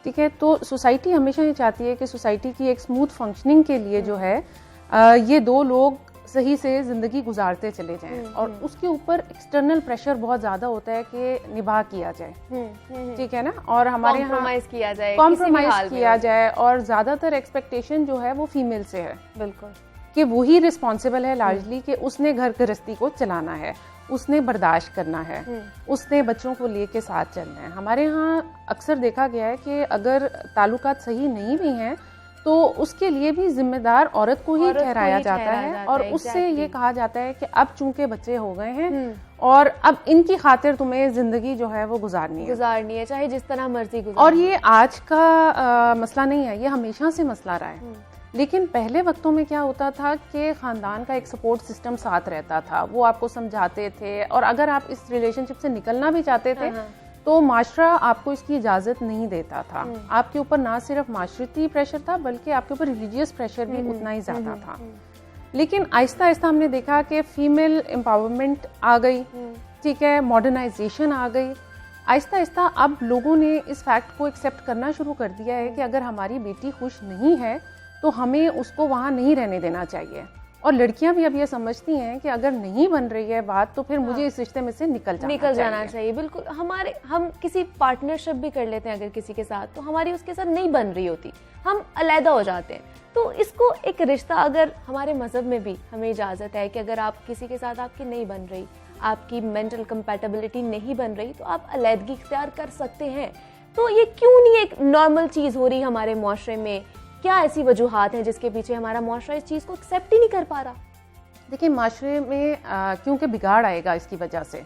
ठीक है। तो सोसाइटी हमेशा ये चाहती है कि सोसाइटी की एक स्मूथ फंक्शनिंग के लिए जो है ये 2 लोग सही से ज़िंदगी गुजारते चले जाएं, और उसके ऊपर एक्सटर्नल प्रेशर बहुत ज़्यादा होता है कि निभा किया जाए, ठीक है ना, और हमारे यहाँ कॉम्प्रोमाइज किया जाए, कॉम्प्रोमाइज किया जाए, और ज़्यादातर एक्सपेक्टेशन जो है वो फीमेल से है, बिल्कुल, कि वही रिस्पॉन्सिबल है लार्जली कि उसने घर गृहस्थी को चलाना है, उसने बर्दाश्त करना है, उसने बच्चों को लेके साथ चलना है। हमारे यहाँ अक्सर देखा गया है कि अगर ताल्लुकात सही नहीं भी हैं तो उसके लिए भी जिम्मेदार औरत को ही औरत को ठहराया ही जाता ठहराया है जाता और है, उससे exactly. ये कहा जाता है कि अब चूंकि बच्चे हो गए हैं और अब इनकी खातिर तुम्हें जिंदगी जो है वो गुजारनी है, चाहे जिस तरह मर्जी गुजारनी। और ये आज का मसला नहीं है, ये हमेशा से मसला रहा है। लेकिन पहले वक्तों में क्या होता था कि ख़ानदान का एक सपोर्ट सिस्टम साथ रहता था, वो आपको समझाते थे, और अगर आप इस रिलेशनशिप से निकलना भी चाहते थे तो माशरा आपको इसकी इजाज़त नहीं देता था। आपके ऊपर ना सिर्फ माशरती प्रेशर था बल्कि आपके ऊपर रिलीजियस प्रेशर भी उतना ही ज़्यादा था। लेकिन आहिस्ता आहिस्ता हमने देखा कि फीमेल एम्पावरमेंट आ गई, ठीक है, मॉडर्नाइजेशन आ गई। आहिस्ता आहिस्ता अब लोगों ने इस फैक्ट को एक्सेप्ट करना शुरू कर दिया है कि अगर हमारी बेटी खुश नहीं है तो हमें उसको वहाँ नहीं रहने देना चाहिए। और लड़कियां भी अब ये समझती हैं कि अगर नहीं बन रही है बात तो फिर मुझे इस रिश्ते में से निकल जाना चाहिए। बिल्कुल, हम किसी पार्टनरशिप भी कर लेते हैं अगर किसी के साथ, तो हमारी उसके साथ नहीं बन रही होती, हम अलहदा हो जाते हैं। तो इसको एक रिश्ता, अगर हमारे मजहब में भी हमें इजाज़त है कि अगर आप किसी के साथ आपकी नहीं बन रही, आपकी मेंटल कंपैटिबिलिटी नहीं बन रही, तो आप अलहदगी इख्तियार कर सकते हैं। तो ये क्यों नहीं एक नॉर्मल चीज़ हो रही हमारे मुआशरे में? क्या ऐसी वजूहात है जिसके पीछे हमारा मुआशरा इस चीज़ को एक्सेप्ट ही नहीं कर पा रहा? देखिए, माशरे में क्योंकि बिगाड़ आएगा इसकी वजह से,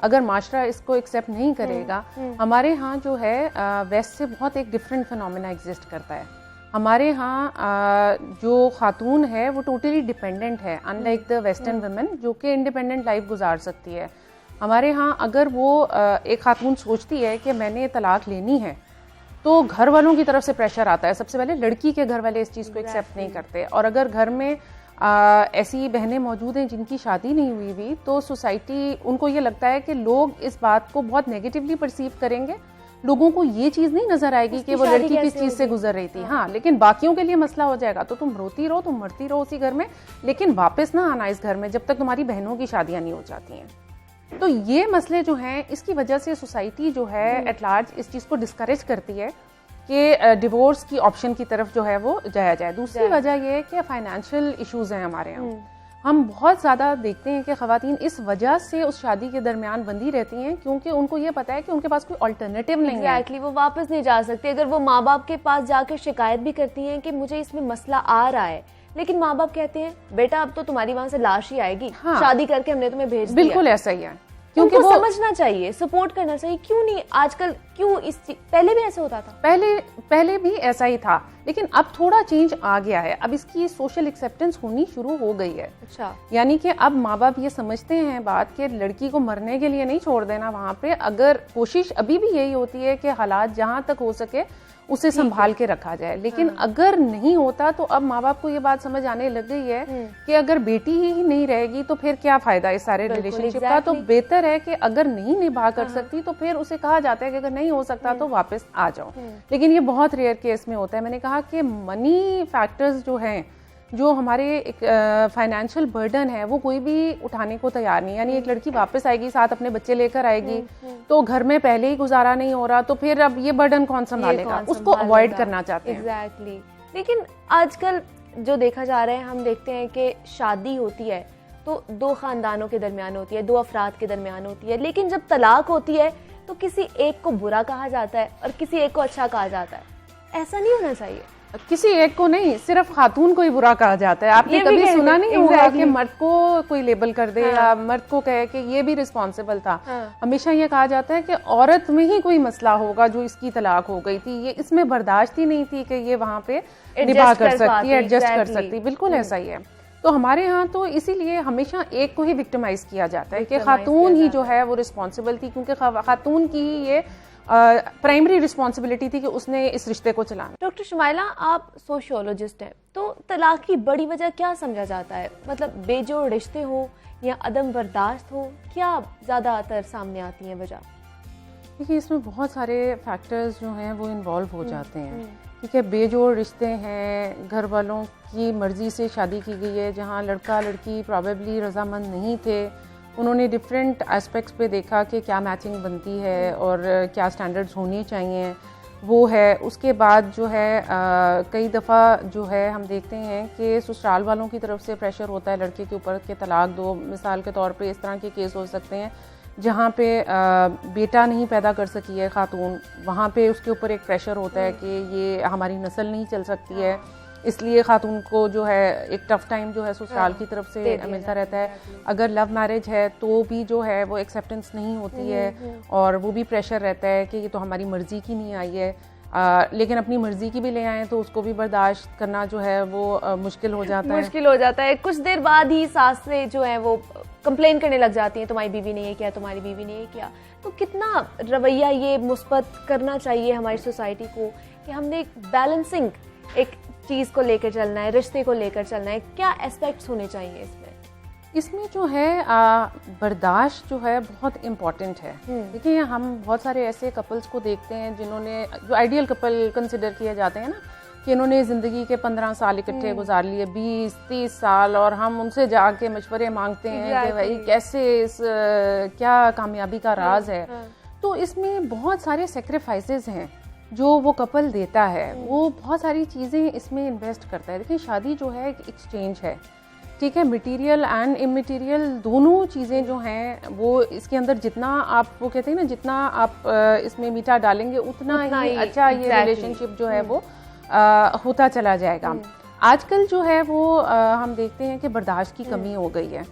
अगर माशरा इसको एक्सेप्ट नहीं करेगा। हमारे यहाँ जो है वेस्ट से बहुत एक डिफरेंट फिनोमेना एग्जिस्ट करता है। हमारे यहाँ जो खातून है वो टोटली डिपेंडेंट है, अनलाइक द वेस्टर्न वुमेन जो कि इंडिपेंडेंट लाइफ गुजार सकती है। हमारे यहाँ अगर वो एक खातून सोचती है कि मैंने तलाक लेनी है तो घर वालों की तरफ से प्रेशर आता है। सबसे पहले लड़की के घर वाले इस चीज़ को एक्सेप्ट नहीं करते, और अगर घर में ऐसी बहनें मौजूद हैं जिनकी शादी नहीं हुई हुई, तो सोसाइटी, उनको ये लगता है कि लोग इस बात को बहुत नेगेटिवली परसीव करेंगे। लोगों को ये चीज़ नहीं नजर आएगी कि वो लड़की किस चीज़ से गुजर रही थी। हाँ, लेकिन बाकियों के लिए मसला हो जाएगा। तो तुम रोती रहो, तुम मरती रहो उसी घर में, लेकिन वापस ना आना इस घर में जब तक तुम्हारी बहनों की शादियाँ नहीं हो जाती हैं। तो ये मसले जो हैं, इसकी वजह से सोसाइटी जो है एट लार्ज इस चीज़ को डिस्करेज करती है कि डिवोर्स की ऑप्शन की तरफ जो है वो जाया जाए। दूसरी वजह ये है कि फाइनेंशियल इश्यूज हैं हमारे यहाँ। हम बहुत ज़्यादा देखते हैं कि ख़वातीन इस वजह से उस शादी के दरमियान बंदी रहती हैं क्योंकि उनको ये पता है कि उनके पास कोई अल्टरनेटिव नहीं है। एग्जैक्टली, वो वापस नहीं जा सकती। अगर वो माँ बाप के पास जाकर शिकायत भी करती हैं कि मुझे इसमें मसला आ रहा है, लेकिन माँ बाप कहते हैं बेटा अब तो तुम्हारी वहाँ से लाश ही आएगी, शादी करके हमने तुम्हें भेज दिया। बिल्कुल ऐसा ही है, क्योंकि वो समझना चाहिए, सपोर्ट करना चाहिए। क्यों नहीं आजकल, क्यों पहले भी ऐसा होता था? पहले भी ऐसा ही था, लेकिन अब थोड़ा चेंज आ गया है। अब इसकी सोशल एक्सेप्टेंस होनी शुरू हो गई है। अच्छा, यानी कि अब माँ बाप ये समझते हैं बात कि लड़की को मरने के लिए नहीं छोड़ देना वहाँ पे। अगर कोशिश अभी भी यही होती है कि हालात जहाँ तक हो सके उसे संभाल के रखा जाए, लेकिन अगर नहीं होता तो अब माँ बाप को ये बात समझ आने लग गई है कि अगर beटी ही नहीं रहेगी तो फिर क्या फायदा इस सारे रिलेशनशिप का। तो बेहतर है कि अगर नहीं निभा कर सकती तो फिर उसे कहा जाता है कि अगर नहीं हो सकता तो वापस आ जाओ। लेकिन ये बहुत रेयर केस में होता है। मैंने कहा कि मनी फैक्टर्स जो हैं, जो हमारे एक फाइनेंशियल बर्डन है, वो कोई भी उठाने को तैयार नहीं। यानी एक लड़की वापस आएगी, साथ अपने बच्चे लेकर आएगी, तो घर में पहले ही गुजारा नहीं हो रहा, तो फिर अब ये बर्डन कौन संभालेगा? उसको अवॉइड करना चाहते हैं। एग्जैक्टली। लेकिन आजकल जो देखा जा रहा है, हम देखते हैं कि शादी होती है तो दो खानदानों के दरमियान होती है, दो अफराद के दरमियान होती है, लेकिन जब तलाक होती है तो किसी एक को बुरा कहा जाता है और किसी एक को अच्छा कहा जाता है। ऐसा नहीं होना चाहिए। किसी एक को नहीं, सिर्फ खातून को ही बुरा कहा जाता है। आपने कभी सुना नहीं होगा कि मर्द को कोई लेबल कर दे या मर्द को कहे कि ये भी रिस्पॉन्सिबल था। हमेशा ये कहा जाता है कि औरत में ही कोई मसला होगा जो इसकी तलाक हो गई थी, ये इसमें बर्दाश्त ही नहीं थी कि ये वहाँ पे निभा कर सकती है, एडजस्ट कर सकती। बिल्कुल ऐसा ही है। तो हमारे यहाँ तो इसीलिए हमेशा एक को ही विक्टिमाइज किया जाता है कि खातून ही जो है वो रिस्पॉन्सिबल थी, क्योंकि खातून की ही ये प्राइमरी रिस्पॉन्सिबिलिटी थी कि उसने इस रिश्ते को चलाना। डॉक्टर शुमाइला, आप सोशियोलॉजिस्ट हैं, तो तलाक की बड़ी वजह क्या समझा जाता है? मतलब बेजोड़ रिश्ते हो या अदम बर्दाश्त हो, क्या ज़्यादातर सामने आती हैं वजह? देखिए, इसमें बहुत सारे फैक्टर्स जो हैं वो इन्वॉल्व हो जाते हैं। ठीक है, बेजोड़ रिश्ते हैं, घर वालों की मर्जी से शादी की गई है, जहाँ लड़का लड़की प्रॉबेबली रजामंद नहीं थे। उन्होंने डिफरेंट एस्पेक्ट्स पे देखा कि क्या मैचिंग बनती है और क्या स्टैंडर्ड्स होने चाहिए, वो है। उसके बाद जो है कई दफ़ा जो है हम देखते हैं कि ससुराल वालों की तरफ से प्रेशर होता है लड़के के ऊपर कि तलाक दो। मिसाल के तौर पे इस तरह के केस हो सकते हैं जहाँ पे बेटा नहीं पैदा कर सकी है खातून, वहाँ पे उसके ऊपर एक प्रेशर होता है कि ये हमारी नस्ल नहीं चल सकती है, इसलिए खातून को जो है एक टफ टाइम जो है ससुराल की तरफ से मिलता रहता है। अगर लव मैरिज है तो भी जो है वो एक्सेप्टेंस नहीं होती है और वो भी प्रेशर रहता है कि ये तो हमारी मर्जी की नहीं आई है, लेकिन अपनी मर्जी की भी ले आए तो उसको भी बर्दाश्त करना जो है वो मुश्किल हो जाता है। कुछ देर बाद ही सासें जो है वो कंप्लेन करने लग जाती हैं, तुम्हारी बीवी ने ये किया, तुम्हारी बीवी ने ये किया। तो कितना रवैया ये मुस्बत करना चाहिए हमारी सोसाइटी को कि हमने एक बैलेंसिंग एक चीज को लेकर चलना है, रिश्ते को लेकर चलना है, क्या एस्पेक्ट्स होने चाहिए इसमें जो है बर्दाश्त जो है बहुत इम्पॉर्टेंट है। देखिए हम बहुत सारे ऐसे कपल्स को देखते हैं जिन्होंने, जो आइडियल कपल कंसिडर किए जाते हैं ना, कि इन्होंने ज़िंदगी के 15 साल इकट्ठे गुजार लिए, 20-30 साल, और हम उनसे जाके मशवरे मांगते हैं कि भाई कैसे क्या कामयाबी का राज है। तो इसमें बहुत सारे सेक्रीफाइसेस हैं जो वो कपल देता है, वो बहुत सारी चीज़ें इसमें इन्वेस्ट करता है। देखिए शादी जो है एक एक्सचेंज है, ठीक है, मटेरियल एंड इमटेरियल दोनों चीज़ें जो हैं वो इसके अंदर जितना आप, वो कहते हैं ना, जितना आप इसमें मीठा डालेंगे उतना ही अच्छा ये रिलेशनशिप जो है वो होता चला जाएगा। आजकल जो है वो हम देखते हैं कि बर्दाश्त की कमी हो गई है,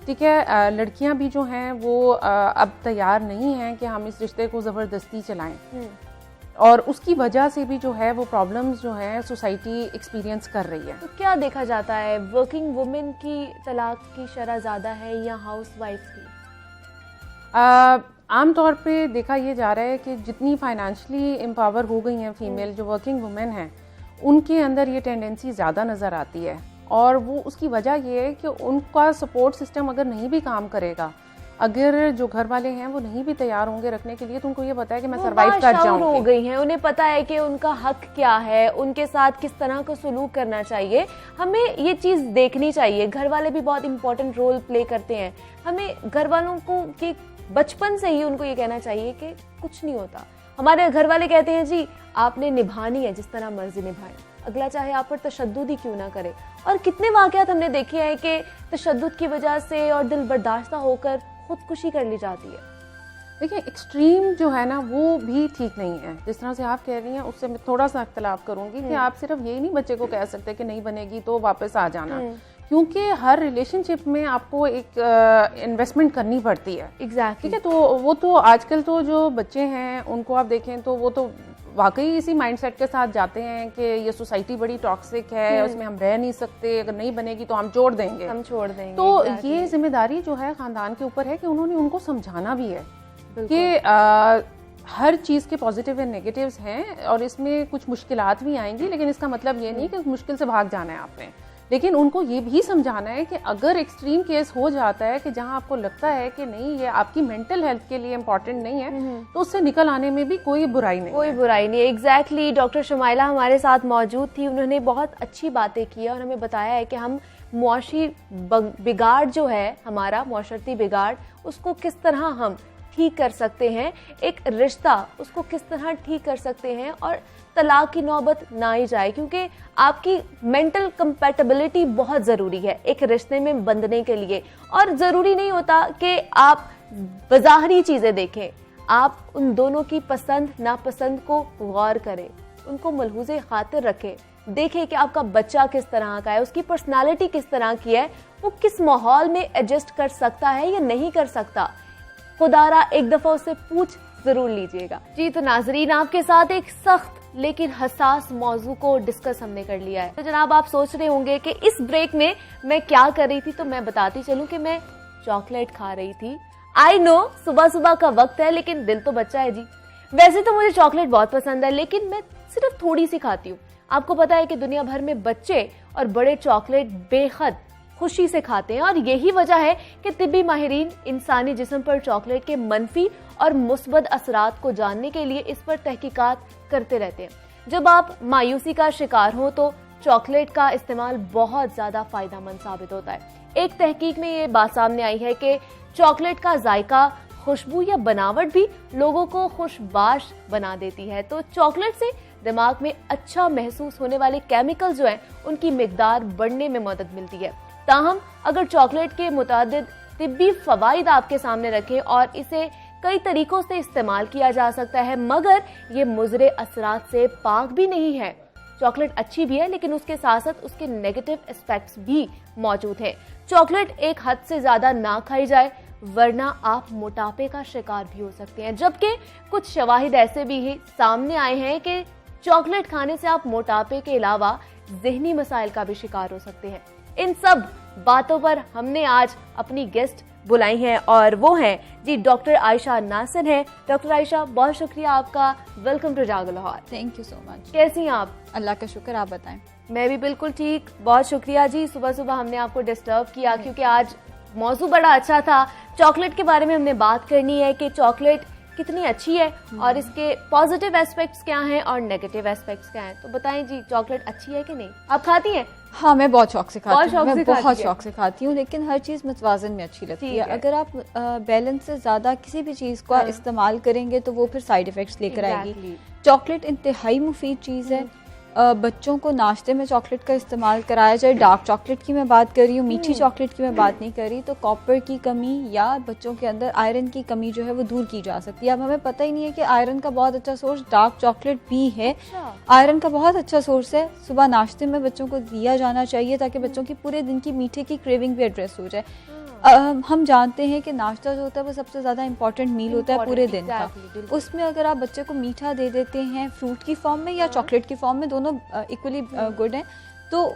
ठीक है। लड़कियां भी जो हैं वो अब तैयार नहीं हैं कि हम इस रिश्ते को ज़बरदस्ती चलाएं, और उसकी वजह से भी जो है वो प्रॉब्लम्स जो है सोसाइटी एक्सपीरियंस कर रही है। तो क्या देखा जाता है, वर्किंग वुमेन की तलाक की शरह ज़्यादा है या हाउस वाइफ की? आम तौर पे देखा ये जा रहा है कि जितनी फाइनेंशियली एम्पावर हो गई हैं फीमेल जो वर्किंग वुमेन हैं, उनके अंदर ये टेंडेंसी ज़्यादा नज़र आती है, और वो उसकी वजह ये है कि उनका सपोर्ट सिस्टम अगर नहीं भी काम करेगा, अगर जो घर वाले हैं वो नहीं भी तैयार होंगे रखने के लिए, तो उनको ये पता है कि मैं सरवाइव कर जाऊंगी। हो गई हैं, उन्हें पता है कि उनका हक क्या है, उनके साथ किस तरह का सलूक करना चाहिए। हमें ये चीज देखनी चाहिए। घर वाले भी बहुत इंपॉर्टेंट रोल प्ले करते हैं। हमें घर वालों को कि बचपन से ही उनको ये कहना चाहिए कि कुछ नहीं होता। हमारे घर वाले कहते हैं जी आपने निभानी है जिस तरह मर्जी निभाए, अगला चाहे आप पर तशद्दुद ही क्यों ना करे। और कितने वाकयात हमने देखे हैं कि तशद्दुद की वजह से और दिल बर्दाश्ता होकर खुदकुशी कर ली जाती है। देखिए एक्सट्रीम जो है ना वो भी ठीक नहीं है। जिस तरह से आप कह रही हैं उससे मैं थोड़ा सा इख्तलाफ करूंगी कि आप सिर्फ यही नहीं बच्चे को कह सकते कि नहीं बनेगी तो वापस आ जाना, क्योंकि हर रिलेशनशिप में आपको एक इन्वेस्टमेंट करनी पड़ती है। एग्जैक्टली। ठीक है, तो वो तो आजकल तो जो बच्चे हैं उनको आप देखें तो वो तो वाकई इसी माइंडसेट के साथ जाते हैं कि ये सोसाइटी बड़ी टॉक्सिक है, उसमें हम रह नहीं सकते, अगर नहीं बनेगी तो हम छोड़ देंगे। तो ये जिम्मेदारी जो है खानदान के ऊपर है कि उन्होंने उनको समझाना भी है कि हर चीज़ के पॉजिटिव एंड नेगेटिव्स हैं, और इसमें कुछ मुश्किलात भी आएंगी, लेकिन इसका मतलब ये नहीं कि उस मुश्किल से भाग जाना है आपने। लेकिन उनको ये भी समझाना है कि अगर एक्सट्रीम केस हो जाता है कि जहां आपको लगता है कि नहीं ये आपकी मेंटल हेल्थ के लिए इम्पोर्टेंट नहीं है, तो उससे निकल आने में भी कोई बुराई नहीं है। एग्जैक्टली। डॉक्टर शुमाइला हमारे साथ मौजूद थी, उन्होंने बहुत अच्छी बातें की और हमें बताया है कि हम मुआशी बिगाड़ जो है हमारा मुआशरती बिगाड़, उसको किस तरह हम ठीक कर सकते हैं, एक रिश्ता उसको किस तरह ठीक कर सकते हैं और तलाक की नौबत ना ही जाए, क्योंकि आपकी मेंटल कंपैटिबिलिटी बहुत ज़रूरी है एक रिश्ते में बंधने के लिए। और ज़रूरी नहीं होता कि आप बज़ाहरी चीज़ें देखें, आप उन दोनों की पसंद नापसंद को गौर करें, उनको मलहूज़े खातिर रखें, देखें कि आपका बच्चा किस तरह का है, उसकी पर्सनालिटी किस तरह की है, वो किस माहौल में एडजस्ट कर सकता है या नहीं कर सकता। खुदारा एक दफ़ा उससे पूछ ज़रूर लीजिएगा। जी तो नाजरीन, आपके साथ एक सख्त लेकिन हसास मौजू को डिस्कस हमने कर लिया है। तो जनाब आप सोच रहे होंगे कि इस ब्रेक में मैं क्या कर रही थी, तो मैं बताती चलूं कि मैं चॉकलेट खा रही थी। आई नो सुबह सुबह का वक्त है, लेकिन दिल तो बच्चा है जी। वैसे तो मुझे चॉकलेट बहुत पसंद है, लेकिन मैं सिर्फ थोड़ी सी खाती हूँ। आपको पता है कि दुनिया भर में बच्चे और बड़े चॉकलेट बेहद खुशी से खाते हैं, और यही वजह है कि तिब्बी माहिरीन इंसानी जिस्म पर चॉकलेट के मनफी और मुस्बत असरात को जानने के लिए इस पर तहकीकात करते रहते हैं। जब आप मायूसी का शिकार हो तो चॉकलेट का इस्तेमाल बहुत ज्यादा फायदेमंद साबित होता है। एक तहकीक में ये बात सामने आई है कि चॉकलेट का जायका, खुशबू या बनावट भी लोगों को खुशबाश बना देती है। तो चॉकलेट से दिमाग में अच्छा महसूस होने वाले केमिकल जो हैं उनकी मिकदार बढ़ने में मदद मिलती है। ताहम अगर चॉकलेट के मुतादिद तिब्बी फवाइद आपके सामने रखे और इसे कई तरीकों से इस्तेमाल किया जा सकता है, मगर ये मुजरे असरात से पाक भी नहीं है। चॉकलेट अच्छी भी है, लेकिन उसके साथ साथ उसके नेगेटिव एस्पेक्ट्स भी मौजूद हैं। चॉकलेट एक हद से ज्यादा ना खाई जाए, वरना आप मोटापे का शिकार भी हो सकते हैं। जबकि कुछ शवाहिद ऐसे भी सामने आए हैं कि चॉकलेट खाने से आप मोटापे के अलावा ज़हनी मसाइल का भी शिकार हो सकते हैं। इन सब बातों पर हमने आज अपनी गेस्ट बुलाई हैं और वो हैं जी डॉक्टर आयशा नासिर हैं। डॉक्टर आयशा, बहुत शुक्रिया आपका, वेलकम टू जागो Lahore. Thank you so much. कैसी हैं आप? अल्लाह का शुक्र, आप बताएं। मैं भी बिल्कुल ठीक, बहुत शुक्रिया जी। सुबह सुबह हमने आपको डिस्टर्ब किया क्योंकि आज मौजू बड़ा अच्छा था। चॉकलेट के बारे में हमने बात करनी है कि चॉकलेट कितनी अच्छी है और इसके पॉजिटिव एस्पेक्ट्स क्या हैं और नेगेटिव एस्पेक्ट्स क्या हैं। तो बताएं जी, चॉकलेट अच्छी है कि नहीं? आप खाती हैं? हाँ, मैं बहुत शौक से खाती हूँ, मैं बहुत खाती शौक से खाती हूँ, लेकिन हर चीज़ मतवाजन में अच्छी लगती है। अगर आप बैलेंस से ज़्यादा किसी भी चीज़ का इस्तेमाल करेंगे तो वो फिर साइड इफ़ेक्ट्स लेकर आएगी। चॉकलेट इंतहाई मुफीद चीज़ है। बच्चों को नाश्ते में चॉकलेट का इस्तेमाल कराया जाए। डार्क चॉकलेट की मैं बात कर रही हूँ, मीठी चॉकलेट की मैं बात नहीं कर रही। तो कॉपर की कमी या बच्चों के अंदर आयरन की कमी जो है वो दूर की जा सकती है। अब हमें पता ही नहीं है कि आयरन का बहुत अच्छा सोर्स डार्क चॉकलेट भी है। आयरन का बहुत अच्छा सोर्स है, सुबह नाश्ते में बच्चों को दिया जाना चाहिए ताकि बच्चों की पूरे दिन की मीठे की क्रेविंग भी एड्रेस हो जाए। हम जानते हैं कि नाश्ता जो होता है वो सबसे ज़्यादा इंपॉर्टेंट मील होता है पूरे दिन का। उसमें अगर आप बच्चे को मीठा दे देते हैं फ्रूट की फॉर्म में या चॉकलेट की फॉर्म में, दोनों इक्वली गुड हैं, तो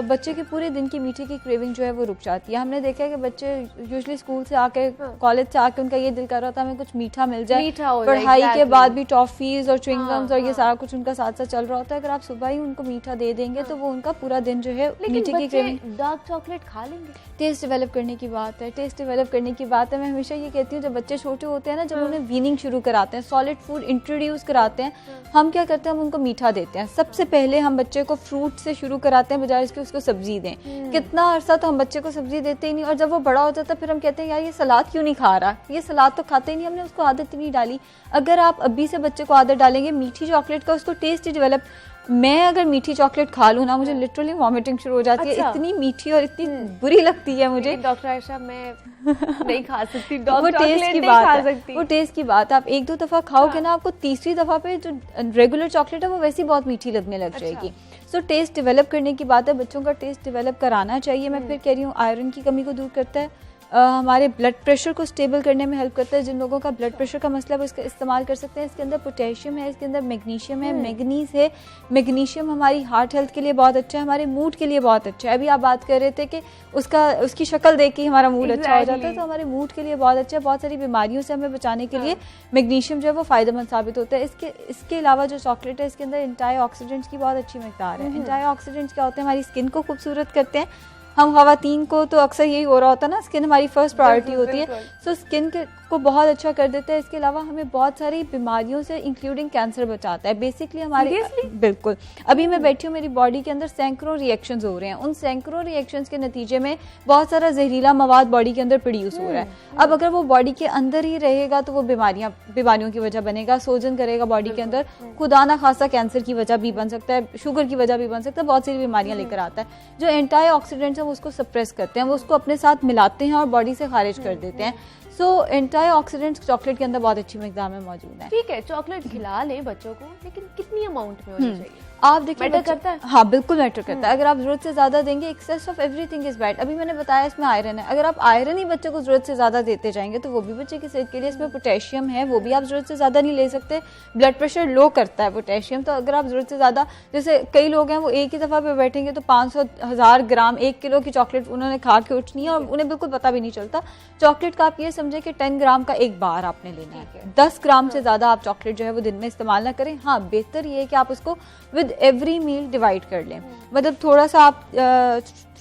बच्चे के पूरे दिन की मीठे की क्रेविंग जो है वो रुक जाती है। हमने देखा है कि बच्चे यूजुअली स्कूल से आके कॉलेज से आके उनका ये दिल कर रहा था हमें कुछ मीठा मिल जाए, पढ़ाई के बाद भी टॉफीज और च्युइंगम्स और ये सारा कुछ उनका साथ साथ चल रहा होता है। अगर आप सुबह ही उनको मीठा दे देंगे तो वो उनका पूरा दिन जो है मीठे की क्रेविंग। डार्क चॉकलेट खा लेंगे? टेस्ट डेवलप करने की बात है, टेस्ट डेवलप करने की बात है। मैं हमेशा ये कहती हूँ जब बच्चे छोटे होते हैं ना, जब उन्हें वीनिंग शुरू कराते हैं, सॉलिड फूड इंट्रोड्यूस कराते हैं, हम क्या करते हैं, हम उनको मीठा देते हैं। सबसे पहले हम बच्चे को फ्रूट से शुरू कराते हैं बजाय इसके उसको सब्जी दें। कितना अरसा तो हम बच्चे को सब्जी देते ही नहीं, और जब वो बड़ा हो जाता है फिर हम कहते हैं यार ये सलाद क्यों नहीं खा रहा, ये सलाद तो खाते ही नहीं, हमने उसको आदत ही नहीं डाली। अगर आप अभी से बच्चे को आदत डालेंगे मीठी चॉकलेट का, उसको टेस्ट ही डेवलप। मैं अगर मीठी चॉकलेट खा लूँ ना, मुझे लिटरली वॉमिटिंग शुरू हो जाती है, इतनी मीठी और इतनी बुरी लगती है मुझे। डॉक्टर आयशा, मैं नहीं खा सकती वो टेस्ट की बात है, वो टेस्ट की बात। आप एक दो दफा खाओगे ना, आपको तीसरी दफा पे जो रेगुलर चॉकलेट है वो वैसी बहुत मीठी लगने लग जाएगी। सो टेस्ट डेवलप करने की बात है, बच्चों का टेस्ट डेवलप कराना चाहिए। मैं फिर कह रही हूँ आयरन की कमी को दूर करता है, हमारे ब्लड प्रेशर को स्टेबल करने में हेल्प करता है। जिन लोगों का ब्लड प्रेशर का मसला है वो इसका इस्तेमाल कर सकते हैं। इसके अंदर पोटेशियम है, इसके अंदर मैग्नीशियम है, मैग्नीज है। मैग्नीशियम हमारी हार्ट हेल्थ के लिए बहुत अच्छा है, हमारे मूड के लिए बहुत अच्छा है। अभी आप बात कर रहे थे कि उसकी शक्ल देख के हमारा मूड अच्छा हो जाता है, तो हमारे मूड के लिए बहुत अच्छा है। बहुत सारी बीमारियों से हमें बचाने के लिए मैग्नीशियम जो है वो फ़ायदेमंद साबित होता है। इसके अलावा जो चॉकलेट है इसके अंदर एंटीऑक्सीडेंट्स की बहुत अच्छी मकदार है। एंटीऑक्सीडेंट्स क्या होते हैं, हमारी स्किन को खूबसूरत करते हैं। हम ख़वातीन को तो अक्सर यही हो रहा होता है ना, स्किन हमारी फर्स्ट प्रायोरिटी होती है, सो स्किन को बहुत अच्छा कर देता है। इसके अलावा हमें बहुत सारी बीमारियों से इंक्लूडिंग कैंसर बचाता है। बेसिकली हमारे बिल्कुल, अभी मैं बैठी हूँ, मेरी बॉडी के अंदर सैकड़ों रिएक्शंस हो रहे हैं। उन सैकड़ों रिएक्शंस के नतीजे में बहुत सारा जहरीला मवाद बॉडी के अंदर प्रोड्यूस हो रहा है। अब अगर वो बॉडी के अंदर ही रहेगा तो वो बीमारियों की वजह बनेगा, सोजन करेगा बॉडी के अंदर, खुदा ना खासा कैंसर की वजह भी बन सकता है, शुगर की वजह भी बन सकता है, बहुत सारी बीमारियां लेकर आता है। जो एंटीऑक्सीडेंट्स हैं वो उसको सप्रेस करते हैं, वो उसको अपने साथ मिलाते हैं और बॉडी से खारिज कर देते हैं। सो एंटीऑक्सीडेंट्स चॉकलेट के अंदर बहुत अच्छी मिकदार में मौजूद है। ठीक है, चॉकलेट खिला लें बच्चों को, लेकिन कितनी अमाउंट में होनी चाहिए? आप देखिए मैटर करता है। हाँ बिल्कुल मैटर करता है। अगर आप जरूरत से ज्यादा देंगे, excess of everything is bad. अभी मैंने बताया इसमें आयरन है, अगर आप आयरन ही बच्चे को जरूरत से ज्यादा देते जाएंगे तो वो भी बच्चे की सेहत के लिए। इसमें पोटेशियम है, वो भी आप जरूरत से ज्यादा नहीं ले सकते, ब्लड प्रेशर लो करता है पोटेशियम। तो अगर आप जरूरत से ज्यादा, जैसे कई लोग हैं वो एक ही दफा पे बैठेंगे तो 500,000 ग्राम 1 किलो की चॉकलेट उन्होंने खा के उठनी है और उन्हें बिल्कुल पता भी नहीं चलता। चॉकलेट का आप ये समझे कि 10 ग्राम का एक बार आपने लेना है, 10 ग्राम से ज्यादा आप चॉकलेट जो है वो दिन में इस्तेमाल ना करें। हाँ, बेहतर ये है कि आप उसको विद एवरी मील डिवाइड कर लें। मतलब थोड़ा सा आप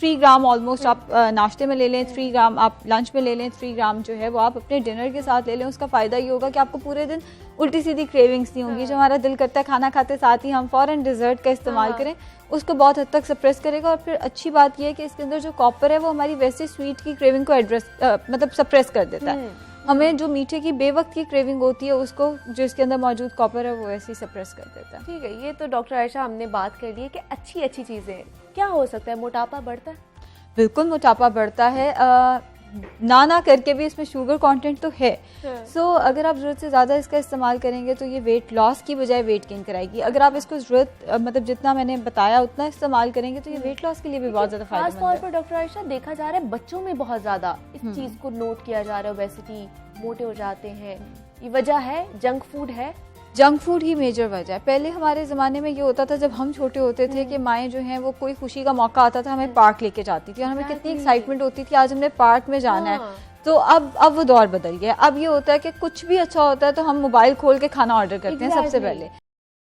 3 ग्राम ऑलमोस्ट आप नाश्ते में ले लें, 3 ग्राम आप लंच में ले लें, 3 ग्राम जो है वो आप अपने डिनर के साथ ले लें। उसका फ़ायदा ये होगा कि आपको पूरे दिन उल्टी सीधी क्रेविंग्स नहीं होंगी। जो हमारा दिल करता है खाना खाते साथ ही हम फ़ौरन डिज़र्ट का इस्तेमाल करें, उसको बहुत हद तक सप्रेस करेगा। और फिर अच्छी बात यह है कि इसके अंदर जो कॉपर है वो हमारी वैसे स्वीट की क्रेविंग को मतलब सप्रेस कर देता है। हमें जो मीठे की बेवक्त की क्रेविंग होती है उसको जो इसके अंदर मौजूद कॉपर है वो ऐसे ही सप्रेस कर देता है। ठीक है, ये तो डॉक्टर आयशा हमने बात कर ली है कि अच्छी चीज़ें। क्या हो सकता है, मोटापा बढ़ता है? बिल्कुल मोटापा बढ़ता है। ना करके भी इसमें शुगर कंटेंट तो है। सो अगर आप ज़रूरत से ज़्यादा इसका इस्तेमाल करेंगे तो ये वेट लॉस की बजाय वेट गेन कराएगी। अगर आप इसको मतलब जितना मैंने बताया उतना इस्तेमाल करेंगे तो ये वेट लॉस के लिए भी बहुत ज़्यादा खास फायदेमंद तौर है। पर डॉक्टर आयशा देखा जा रहा है बच्चों में बहुत ज्यादा इस चीज को नोट किया जा रहा है, ओबेसिटी, मोटे हो जाते हैं, ये वजह है जंक फूड है। जंक फूड ही मेजर वजह है। पहले हमारे ज़माने में ये होता था जब हम छोटे होते थे कि माएँ जो हैं वो कोई खुशी का मौका आता था हमें पार्क लेके जाती थी और हमें कितनी एक्साइटमेंट होती थी आज हमने पार्क में जाना है। तो अब वो दौर बदल गया। अब ये होता है कि कुछ भी अच्छा होता है तो हम मोबाइल खोल के खाना ऑर्डर करते हैं सबसे पहले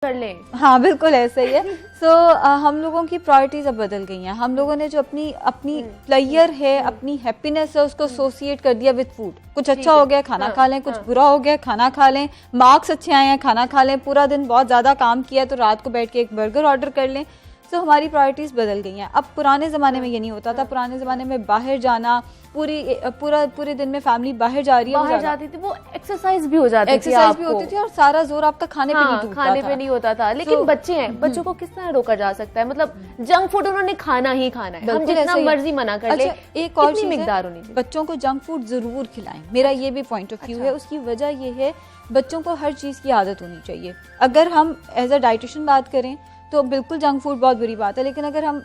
कर लें। हाँ बिल्कुल ऐसा ही है। सो हम लोगों की प्रायोरिटीज अब बदल गई हैं। हम लोगों ने जो अपनी प्लेयर है, अपनी हैप्पीनेस है, उसको एसोसिएट कर दिया विद फूड। कुछ अच्छा हो गया खाना खा लें, कुछ बुरा हो गया खाना खा लें, मार्क्स अच्छे आए हैं खाना खा लें, पूरा दिन बहुत ज़्यादा काम किया तो रात को बैठ के एक बर्गर ऑर्डर कर लें। तो हमारी प्रायोरिटीज़ बदल गई हैं। अब पुराने ज़माने में ये नहीं होता था। पुराने ज़माने में बाहर जाना, पूरे दिन में फैमिली बाहर जा रही है, बाहर जाती थी, वो एक्सरसाइज भी हो जाती थी, एक्सरसाइज भी होती थी और सारा जोर आपका खाने पे नहीं टूटता था। खाने पे नहीं होता था। लेकिन बच्चे हैं, बच्चों को किस तरह रोका जा सकता है? मतलब जंक फूड उन्होंने खाना ही खाना है, हम जितना मर्जी मना कर ले। एक और कितनी मिकदार होनी चाहिए? बच्चों को जंक फूड जरूर खिलाएं, मेरा ये भी पॉइंट ऑफ व्यू है। उसकी वजह ये है बच्चों को हर चीज की आदत होनी चाहिए। अगर हम एज अ डाइटिशियन बात करें तो बिल्कुल जंक फूड बहुत बुरी बात है, लेकिन अगर हम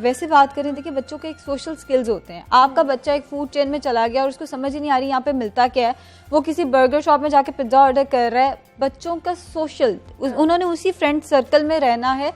वैसे बात करें, देखिए बच्चों के एक सोशल स्किल्स होते हैं। आपका बच्चा एक फूड चेन में चला गया और उसको समझ ही नहीं आ रही यहाँ पे मिलता क्या है, वो किसी बर्गर शॉप में जाके पिज्जा ऑर्डर कर रहा है। बच्चों का सोशल, उन्होंने उसी फ्रेंड सर्कल में रहना है,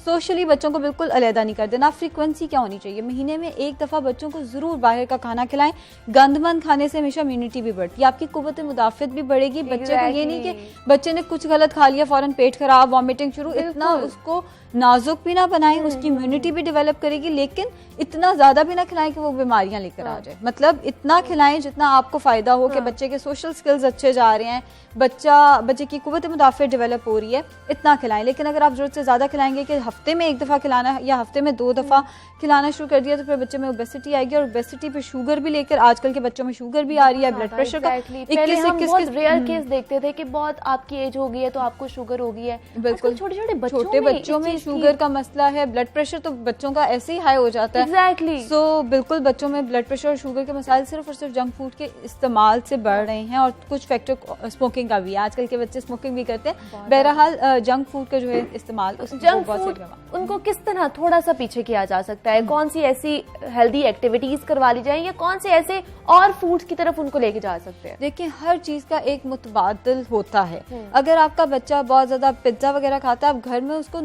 सोशली बच्चों को बिल्कुल अलहदा नहीं कर देना। फ्रीक्वेंसी क्या होनी चाहिए, महीने में एक दफा बच्चों को जरूर बाहर का खाना खिलाएं। गंदमंद खाने से हमेशा इम्यूनिटी भी बढ़ती है, आपकी कुव्वत मुदाफियत भी बढ़ेगी। बच्चे को ये नहीं कि बच्चे ने कुछ गलत खा लिया फौरन पेट खराब, वॉमिटिंग शुरू, इतना उसको नाजुक भी ना बनाएं, उसकी इम्यूनिटी भी डेवलप करेगी। लेकिन इतना ज्यादा भी ना खिलाएं कि वो बीमारियां लेकर आ जाए। मतलब इतना खिलाएं जितना आपको फायदा हो कि बच्चे के सोशल स्किल्स अच्छे जा रहे हैं, बच्चे की कुव्वत मुदाफियत डेवलप हो रही है, इतना खिलाएं। लेकिन अगर आप जरूरत से ज्यादा खिलाएंगे कि हफ्ते में एक दफा खिलाना है या हफ्ते में 2 दफा खिलाना शुरू कर दिया तो फिर बच्चे में ओबेसिटी आएगी। और ओबेसिटी पे शुगर भी लेकर, आजकल के बच्चों में शुगर भी आ रही है, ब्लड प्रेशर का 21 रेयर केस देखते थे कि बहुत आपकी एज हो गई है तो आपको शुगर हो गई है। बिल्कुल छोटे बच्चों में शुगर का मसला है, ब्लड प्रेशर तो बच्चों का ऐसे ही हाई हो जाता है। एग्जैक्टली। सो बिल्कुल बच्चों में ब्लड प्रेशर और शुगर के मसाइल सिर्फ और सिर्फ जंक फूड के इस्तेमाल से बढ़ रहे हैं। और कुछ फैक्टर स्मोकिंग का भी है, आजकल के बच्चे स्मोकिंग भी करते हैं। बहरहाल जंक फूड का जो है इस्तेमाल, जंक फूड उनको किस तरह थोड़ा सा पीछे किया जा सकता है? कौन सी ऐसी हेल्दी एक्टिविटीज करवा ली जाए या कौन से ऐसे और फूड्स की तरफ उनको लेके जा सकते हैं? देखिए हर चीज का एक मुतबादिल होता है। अगर आपका बच्चा बहुत ज्यादा पिज्जा वगैरह खाता है, आप घर में उसको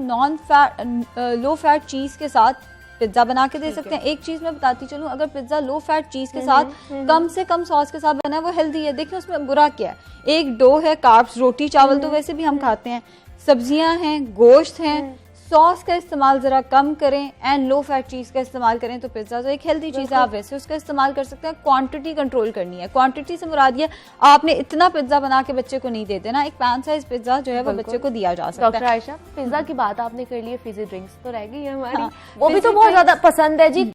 लो फैट चीज के साथ पिज्जा बना के दे सकते हैं। एक चीज मैं बताती चलूं, अगर पिज्जा लो फैट चीज के साथ कम से कम सॉस के साथ बना है, वो हेल्दी है। देखिए उसमें बुरा क्या है, एक डो है, कार्ब्स, रोटी चावल तो वैसे भी हम खाते हैं, सब्जियां हैं, गोश्त हैं, सॉस का इस्तेमाल जरा कम करें एंड लो फैट चीज का इस्तेमाल करें तो पिज्जा तो एक हेल्दी चीज है, आप वैसे उसका इस्तेमाल कर सकते हैं। क्वांटिटी कंट्रोल करनी है। क्वांटिटी से मुराद ये आपने इतना पिज्जा बना के बच्चे को नहीं दे देना, एक पैन साइज पिज्जा जो है वो बच्चे को दिया जा सकता है। डॉक्टर आयशा, पिज्जा की बात आपने कर ली है, फिजी ड्रिंक्स तो रह गई है हमारी, वो भी तो बहुत ज्यादा पसंद है जी,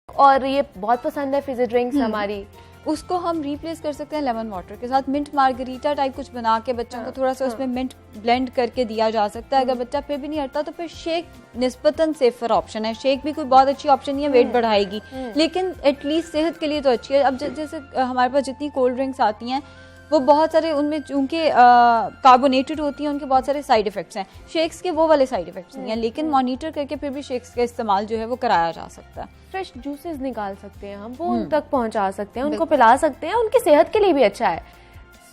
और ये बहुत पसंद है फिजी ड्रिंक्स हमारी। उसको हम रिप्लेस कर सकते हैं लेमन वाटर के साथ। मिंट मार्गरीटा टाइप कुछ बना के बच्चों को थोड़ा सा उसमें मिंट ब्लेंड करके दिया जा सकता है। अगर बच्चा फिर भी नहीं हटता तो फिर शेक निस्बतन सेफर ऑप्शन है। शेक भी कोई बहुत अच्छी ऑप्शन नहीं है, वेट बढ़ाएगी, लेकिन एटलीस्ट सेहत के लिए तो अच्छी है। अब जैसे हमारे पास जितनी कोल्ड ड्रिंक्स आती हैं वो बहुत सारे उनमें चूंकि कार्बोनेटेड होती हैं, उनके बहुत सारे साइड इफेक्ट्स हैं। शेक्स के वो वाले साइड इफेक्ट्स नहीं है, लेकिन मॉनिटर करके फिर भी शेक्स का इस्तेमाल जो है वो कराया जा सकता है। फ्रेश जूसेस निकाल सकते हैं हम, वो उन तक पहुंचा सकते हैं, उनको पिला सकते हैं, उनकी सेहत के लिए भी अच्छा है।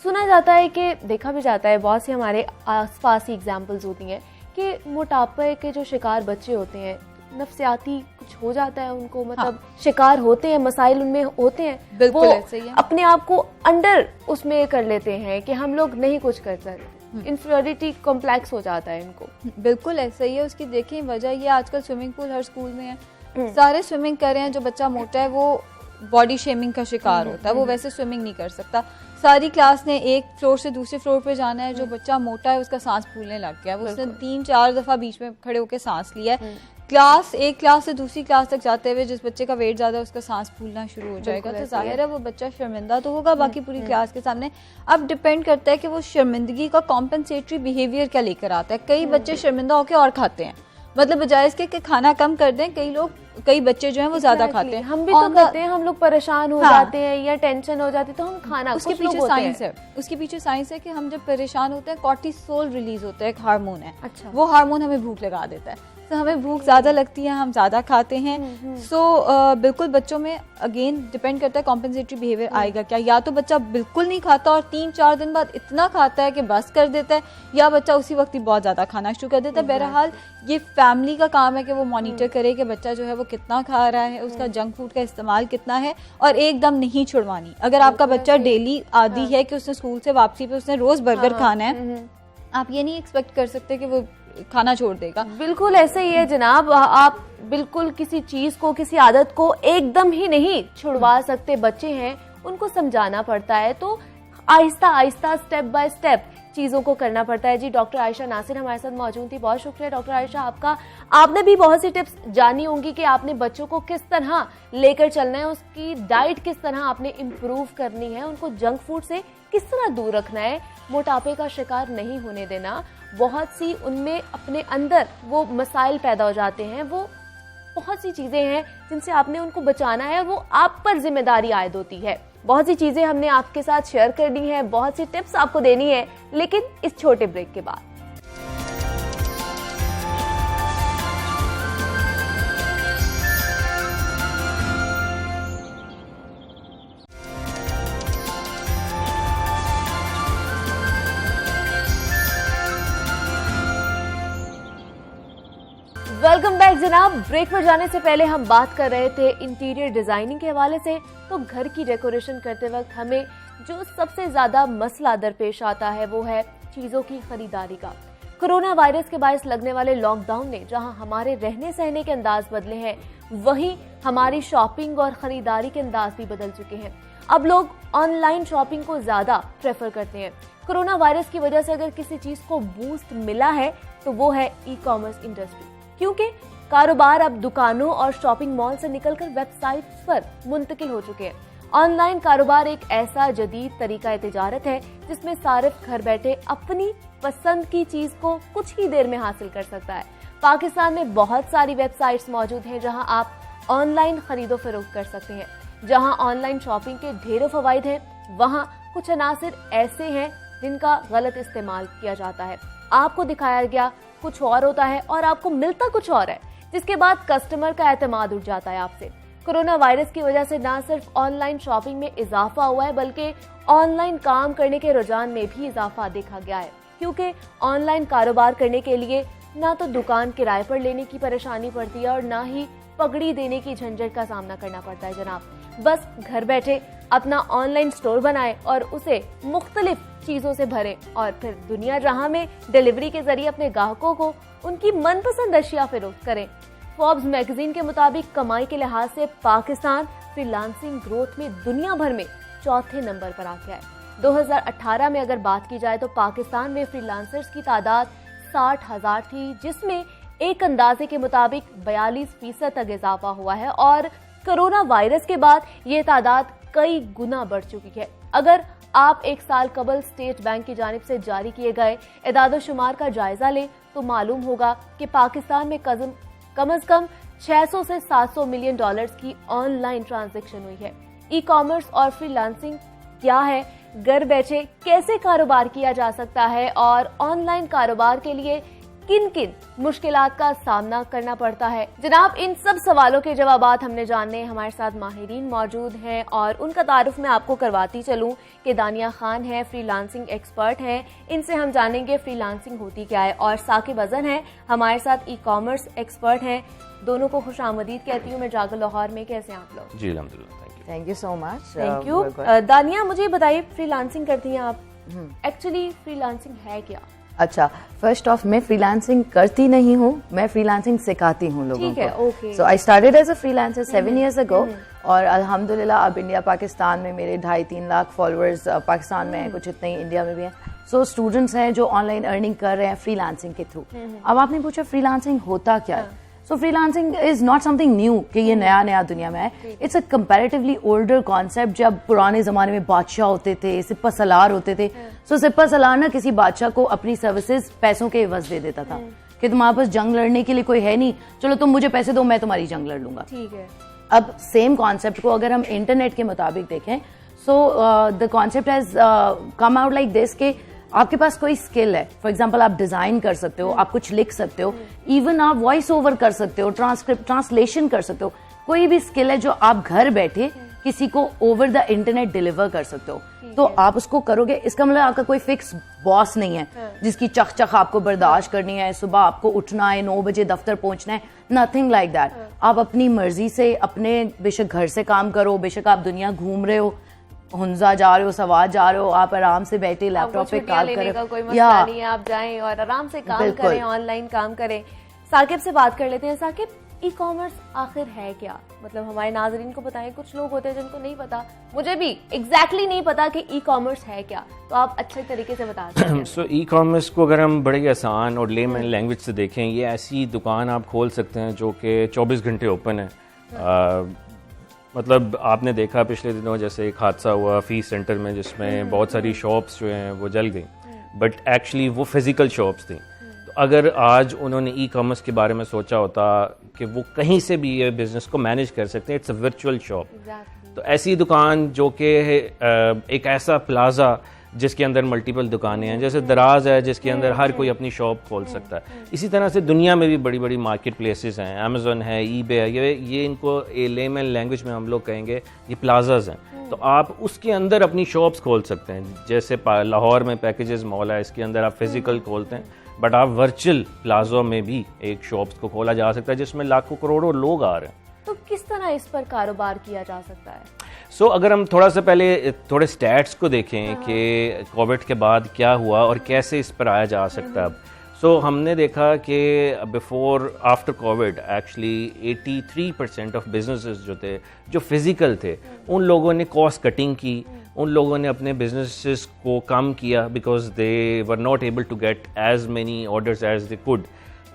सुना जाता है कि, देखा भी जाता है, बहुत सी हमारे आसपास ही एग्जाम्पल्स होती हैं कि मोटापे के जो शिकार बच्चे होते हैं, नफ्सियाती कुछ हो जाता है उनको, मतलब शिकार होते हैं, मसाइल उनमें होते हैं, बिल्कुल वो ऐसे ही है। अपने आप को अंडर उसमें कर लेते हैं कि हम लोग नहीं कुछ कर सकते, इंफीरियरिटी कॉम्प्लेक्स हो जाता है इनको। बिल्कुल ऐसा ही है। उसकी देखें वजह ये आजकल स्विमिंग पूल हर स्कूल में है, सारे स्विमिंग कर रहे हैं। जो बच्चा मोटा है वो बॉडी शेमिंग का शिकार होता है, वो वैसे स्विमिंग नहीं कर सकता। सारी क्लास ने एक फ्लोर से दूसरे फ्लोर पे जाना है, जो बच्चा मोटा है उसका सांस फूलने लग गया, उसने 3-4 दफा बीच में खड़े होकर सांस लिया है। एक क्लास से दूसरी क्लास तक जाते हुए जिस बच्चे का वेट ज्यादा है उसका सांस फूलना शुरू हो जाएगा, तो जाहिर है वो बच्चा शर्मिंदा तो होगा बाकी पूरी क्लास के सामने। अब डिपेंड करता है कि वो शर्मिंदगी का कॉम्पेंसेटरी बिहेवियर क्या लेकर आता है। कई बच्चे शर्मिंदा होकर और खाते हैं, मतलब बजाय इसके कि खाना कम कर दें, कई लोग कई बच्चे जो हैं वो ज्यादा खाते हैं। हम भी तो खाते हैं, हम लोग परेशान हो जाते हैं या टेंशन हो जाती है तो हम खाना, उसके पीछे साइंस है, उसके पीछे साइंस है कि हम जब परेशान होते हैं कॉर्टिसोल रिलीज होता है, एक हार्मोन है। अच्छा। वो हार्मोन हमें भूख लगा देता है, तो हमें भूख ज्यादा लगती है, हम ज्यादा खाते हैं। सो बिल्कुल बच्चों में अगेन डिपेंड करता है कॉम्पेंसेटरी बिहेवियर आएगा क्या। या तो बच्चा बिल्कुल नहीं खाता और 3-4 दिन बाद इतना खाता है कि बस कर देता है, या बच्चा उसी वक्त ही बहुत ज्यादा खाना शुरू कर देता है। बहरहाल ये फैमिली का काम है कि वो मॉनिटर करे कि बच्चा जो है वो कितना खा रहा है, उसका जंक फूड का इस्तेमाल कितना है, और एकदम नहीं छुड़वानी। अगर आपका बच्चा डेली आदी है कि उसने स्कूल से वापसी पे उसने रोज बर्गर खाना है, आप ये नहीं एक्सपेक्ट कर सकते कि वो खाना छोड़ देगा। बिल्कुल ऐसे ही है जनाब, आप बिल्कुल किसी चीज को, किसी आदत को एकदम ही नहीं छुड़वा सकते। बच्चे हैं, उनको समझाना पड़ता है, तो Aahista Aahista step by step चीजों को करना पड़ता है। जी डॉक्टर आयशा नासिर हमारे साथ मौजूद थी, बहुत शुक्रिया डॉक्टर आयशा आपका। आपने भी बहुत सी टिप्स जानी होंगी कि आपने बच्चों को किस तरह लेकर चलना है, उसकी डाइट किस तरह आपने इम्प्रूव करनी है, उनको जंक फूड से किस तरह दूर रखना है, मोटापे का शिकार नहीं होने देना। बहुत सी उनमें अपने अंदर वो मसाइल पैदा हो जाते हैं, वो बहुत सी चीजें हैं जिनसे आपने उनको बचाना है, वो आप पर जिम्मेदारी आयद होती है। बहुत सी चीजें हमने आपके साथ शेयर करनी है, बहुत सी टिप्स आपको देनी है, लेकिन इस छोटे ब्रेक के बाद। वेलकम बैक जनाब। ब्रेक पर जाने से पहले हम बात कर रहे थे इंटीरियर डिजाइनिंग के हवाले से। तो घर की डेकोरेशन करते वक्त हमें जो सबसे ज्यादा मसला दरपेश आता है वो है चीजों की खरीदारी का। कोरोना वायरस के बायस लगने वाले लॉकडाउन ने जहां हमारे रहने सहने के अंदाज बदले हैं, वहीं हमारी शॉपिंग और खरीदारी के अंदाज भी बदल चुके हैं। अब लोग ऑनलाइन शॉपिंग को ज्यादा प्रेफर करते हैं। कोरोना वायरस की वजह से अगर किसी चीज को बूस्ट मिला है तो वो है ई कॉमर्स इंडस्ट्री, क्योंकि कारोबार अब दुकानों और शॉपिंग मॉल से निकलकर वेबसाइट्स पर मुंतकिल हो चुके हैं। ऑनलाइन कारोबार एक ऐसा जदीद तरीका तिजारत है जिसमें सारिफ घर बैठे अपनी पसंद की चीज को कुछ ही देर में हासिल कर सकता है। पाकिस्तान में बहुत सारी वेबसाइट्स मौजूद हैं जहां आप ऑनलाइन खरीदो फरोख्त कर सकते हैं। जहां ऑनलाइन शॉपिंग के ढेरों फवाइद हैं, वहां कुछ अनासिर ऐसे हैं जिनका गलत इस्तेमाल किया जाता है। आपको दिखाया गया कुछ और होता है और आपको मिलता कुछ और है, जिसके बाद कस्टमर का एतमाद उठ जाता है आपसे। कोरोना वायरस की वजह से न सिर्फ ऑनलाइन शॉपिंग में इजाफा हुआ है, बल्कि ऑनलाइन काम करने के रुझान में भी इजाफा देखा गया है, क्योंकि ऑनलाइन कारोबार करने के लिए ना तो दुकान किराए पर लेने की परेशानी पड़ती है और ना ही पगड़ी देने की झंझट का सामना करना पड़ता है जनाब। बस घर बैठे अपना ऑनलाइन स्टोर बनाए और उसे मुख्तलिफ चीजों से भरे और फिर दुनिया जहां में डिलीवरी के जरिए अपने ग्राहकों को उनकी मनपसंद अशिया फरोख्त करें। फोर्ब्स मैगजीन के मुताबिक कमाई के लिहाज से पाकिस्तान फ्रीलांसिंग ग्रोथ में दुनिया भर में चौथे नंबर पर आ गया है। 2018 में अगर बात की जाए तो पाकिस्तान में फ्रीलांसर्स की तादाद 60,000 थी, जिसमें एक अंदाजे के मुताबिक 42% तक इजाफा हुआ है और कोरोना वायरस के बाद ये तादाद कई गुना बढ़ चुकी है। अगर आप एक साल कबल स्टेट बैंक की जानिब से जारी किए गए एदाद-ओ-शुमार का जायजा लें तो मालूम होगा कि पाकिस्तान में कम अज कम 600 से 700 मिलियन डॉलर्स की ऑनलाइन ट्रांजैक्शन हुई है। ई कॉमर्स और फ्रीलांसिंग क्या है, घर बैठे कैसे कारोबार किया जा सकता है और ऑनलाइन कारोबार के लिए किन किन मुश्किलात का सामना करना पड़ता है। जनाब, इन सब सवालों के जवाबात हमने जानने हमारे साथ माहिरीन मौजूद हैं और उनका तारुफ मैं आपको करवाती चलूं कि दानिया खान है, फ्रीलांसिंग एक्सपर्ट हैं। इनसे हम जानेंगे फ्रीलांसिंग होती क्या है। और साकिब अज़न है हमारे साथ, ई कॉमर्स एक्सपर्ट हैं। दोनों को खुशामदीद कहती हूँ मैं जागर लाहौर में। कैसे हैं आप लोग? जी अल्हम्दुलिल्लाह, thank you so much. Thank you. दानिया, मुझे बताइए फ्रीलांसिंग करती हैं आप, एक्चुअली फ्रीलांसिंग है क्या? अच्छा, फर्स्ट ऑफ मैं फ्रीलांसिंग करती नहीं हूँ, मैं फ्रीलांसिंग सिखाती हूँ लोगों को। So I started as a freelancer 7 years ago और अल्हम्दुलिल्लाह अब इंडिया पाकिस्तान में मेरे 2.5-3 लाख फॉलोअर्स पाकिस्तान में हैं, कुछ इतने ही इंडिया में भी हैं। सो स्टूडेंट्स हैं जो ऑनलाइन अर्निंग कर रहे हैं फ्रीलांसिंग के थ्रू। अब आपने पूछा फ्रीलांसिंग होता क्या है। So freelancing is not something new कि ये नया नया दुनिया में है। It's a comparatively older concept. जब पुराने जमाने में बादशाह होते थे, सिपा सलार होते थे, सो सिपा सलार ना किसी बादशाह को अपनी सर्विसेज पैसों के एवज दे देता था। कि तुम्हारे पास जंग लड़ने के लिए कोई है नहीं, चलो तुम मुझे पैसे दो, मैं तुम्हारी जंग लड़ लूंगा। ठीक है। अब सेम कॉन्सेप्ट को अगर हम इंटरनेट के मुताबिक देखें, so the concept has come out like this कि आपके पास कोई स्किल है, फॉर एग्जाम्पल आप डिजाइन कर सकते हो, आप कुछ लिख सकते हो, इवन आप वॉइस ओवर कर सकते हो, ट्रांसलेशन कर सकते हो, कोई भी स्किल है जो आप घर बैठे किसी को ओवर द इंटरनेट डिलीवर कर सकते हो, तो आप उसको करोगे। इसका मतलब आपका कोई फिक्स बॉस नहीं है जिसकी चक आपको बर्दाश्त करनी है, सुबह आपको उठना है, 9 बजे दफ्तर पहुंचना है, नथिंग लाइक दैट। आप अपनी मर्जी से अपने बेशक घर से काम करो, बेशक आप दुनिया घूम रहे हो, हुंजा जा रहे हो, सवाद जा रहे हो, आप आराम से बैठे लैपटॉप पे काम करें, कोई मसला नहीं है, आप जाएं और आराम से काम करें, ऑनलाइन काम करें। साकिब से बात कर लेते हैं। साकिब, ई कॉमर्स आखिर है क्या? मतलब हमारे नाजरीन को बताएं, कुछ लोग होते हैं जिनको नहीं पता, मुझे भी एग्जैक्टली नहीं पता कि ई कॉमर्स है क्या, तो आप अच्छे तरीके से बता सकते हैं। सो ई कॉमर्स को अगर हम बड़े आसान और लेमन लैंग्वेज से देखें, ये ऐसी दुकान आप खोल सकते हैं जो कि 24 घंटे ओपन है। मतलब आपने देखा पिछले दिनों जैसे एक हादसा हुआ फीस सेंटर में जिसमें बहुत सारी शॉप्स जो हैं वो जल गई, बट एक्चुअली वो फिज़िकल शॉप्स थी। तो अगर आज उन्होंने ई कॉमर्स के बारे में सोचा होता कि वो कहीं से भी ये बिज़नेस को मैनेज कर सकते हैं, इट्स अ वर्चुअल शॉप। तो ऐसी दुकान जो कि एक ऐसा प्लाजा जिसके अंदर मल्टीपल दुकानें हैं, जैसे दराज है जिसके अंदर हर कोई अपनी शॉप खोल सकता है, इसी तरह से दुनिया में भी बड़ी बड़ी मार्केट प्लेसेस हैं, अमेज़न है, ईबे है, ये इनको लेमन लैंग्वेज में हम लोग कहेंगे ये प्लाजाज हैं। तो आप उसके अंदर अपनी शॉप्स खोल सकते हैं। जैसे लाहौर में पैकेजेस मॉल है, इसके अंदर आप फिजिकल खोलते हैं, बट आप वर्चुअल प्लाजो में भी एक शॉप्स को खोला जा सकता है जिसमें लाखों करोड़ों लोग आ रहे हैं। तो किस तरह इस पर कारोबार किया जा सकता है? सो अगर हम थोड़ा सा पहले थोड़े स्टैट्स को देखें कि कोविड के बाद क्या हुआ और कैसे इस पर आया जा सकता है अब। सो हमने देखा कि before after Covid actually 83% of businesses जो थे जो फिज़िकल थे, उन लोगों ने कॉस्ट कटिंग की, उन लोगों ने अपने बिजनेसेस को कम किया because they were not able to get as many orders as they could.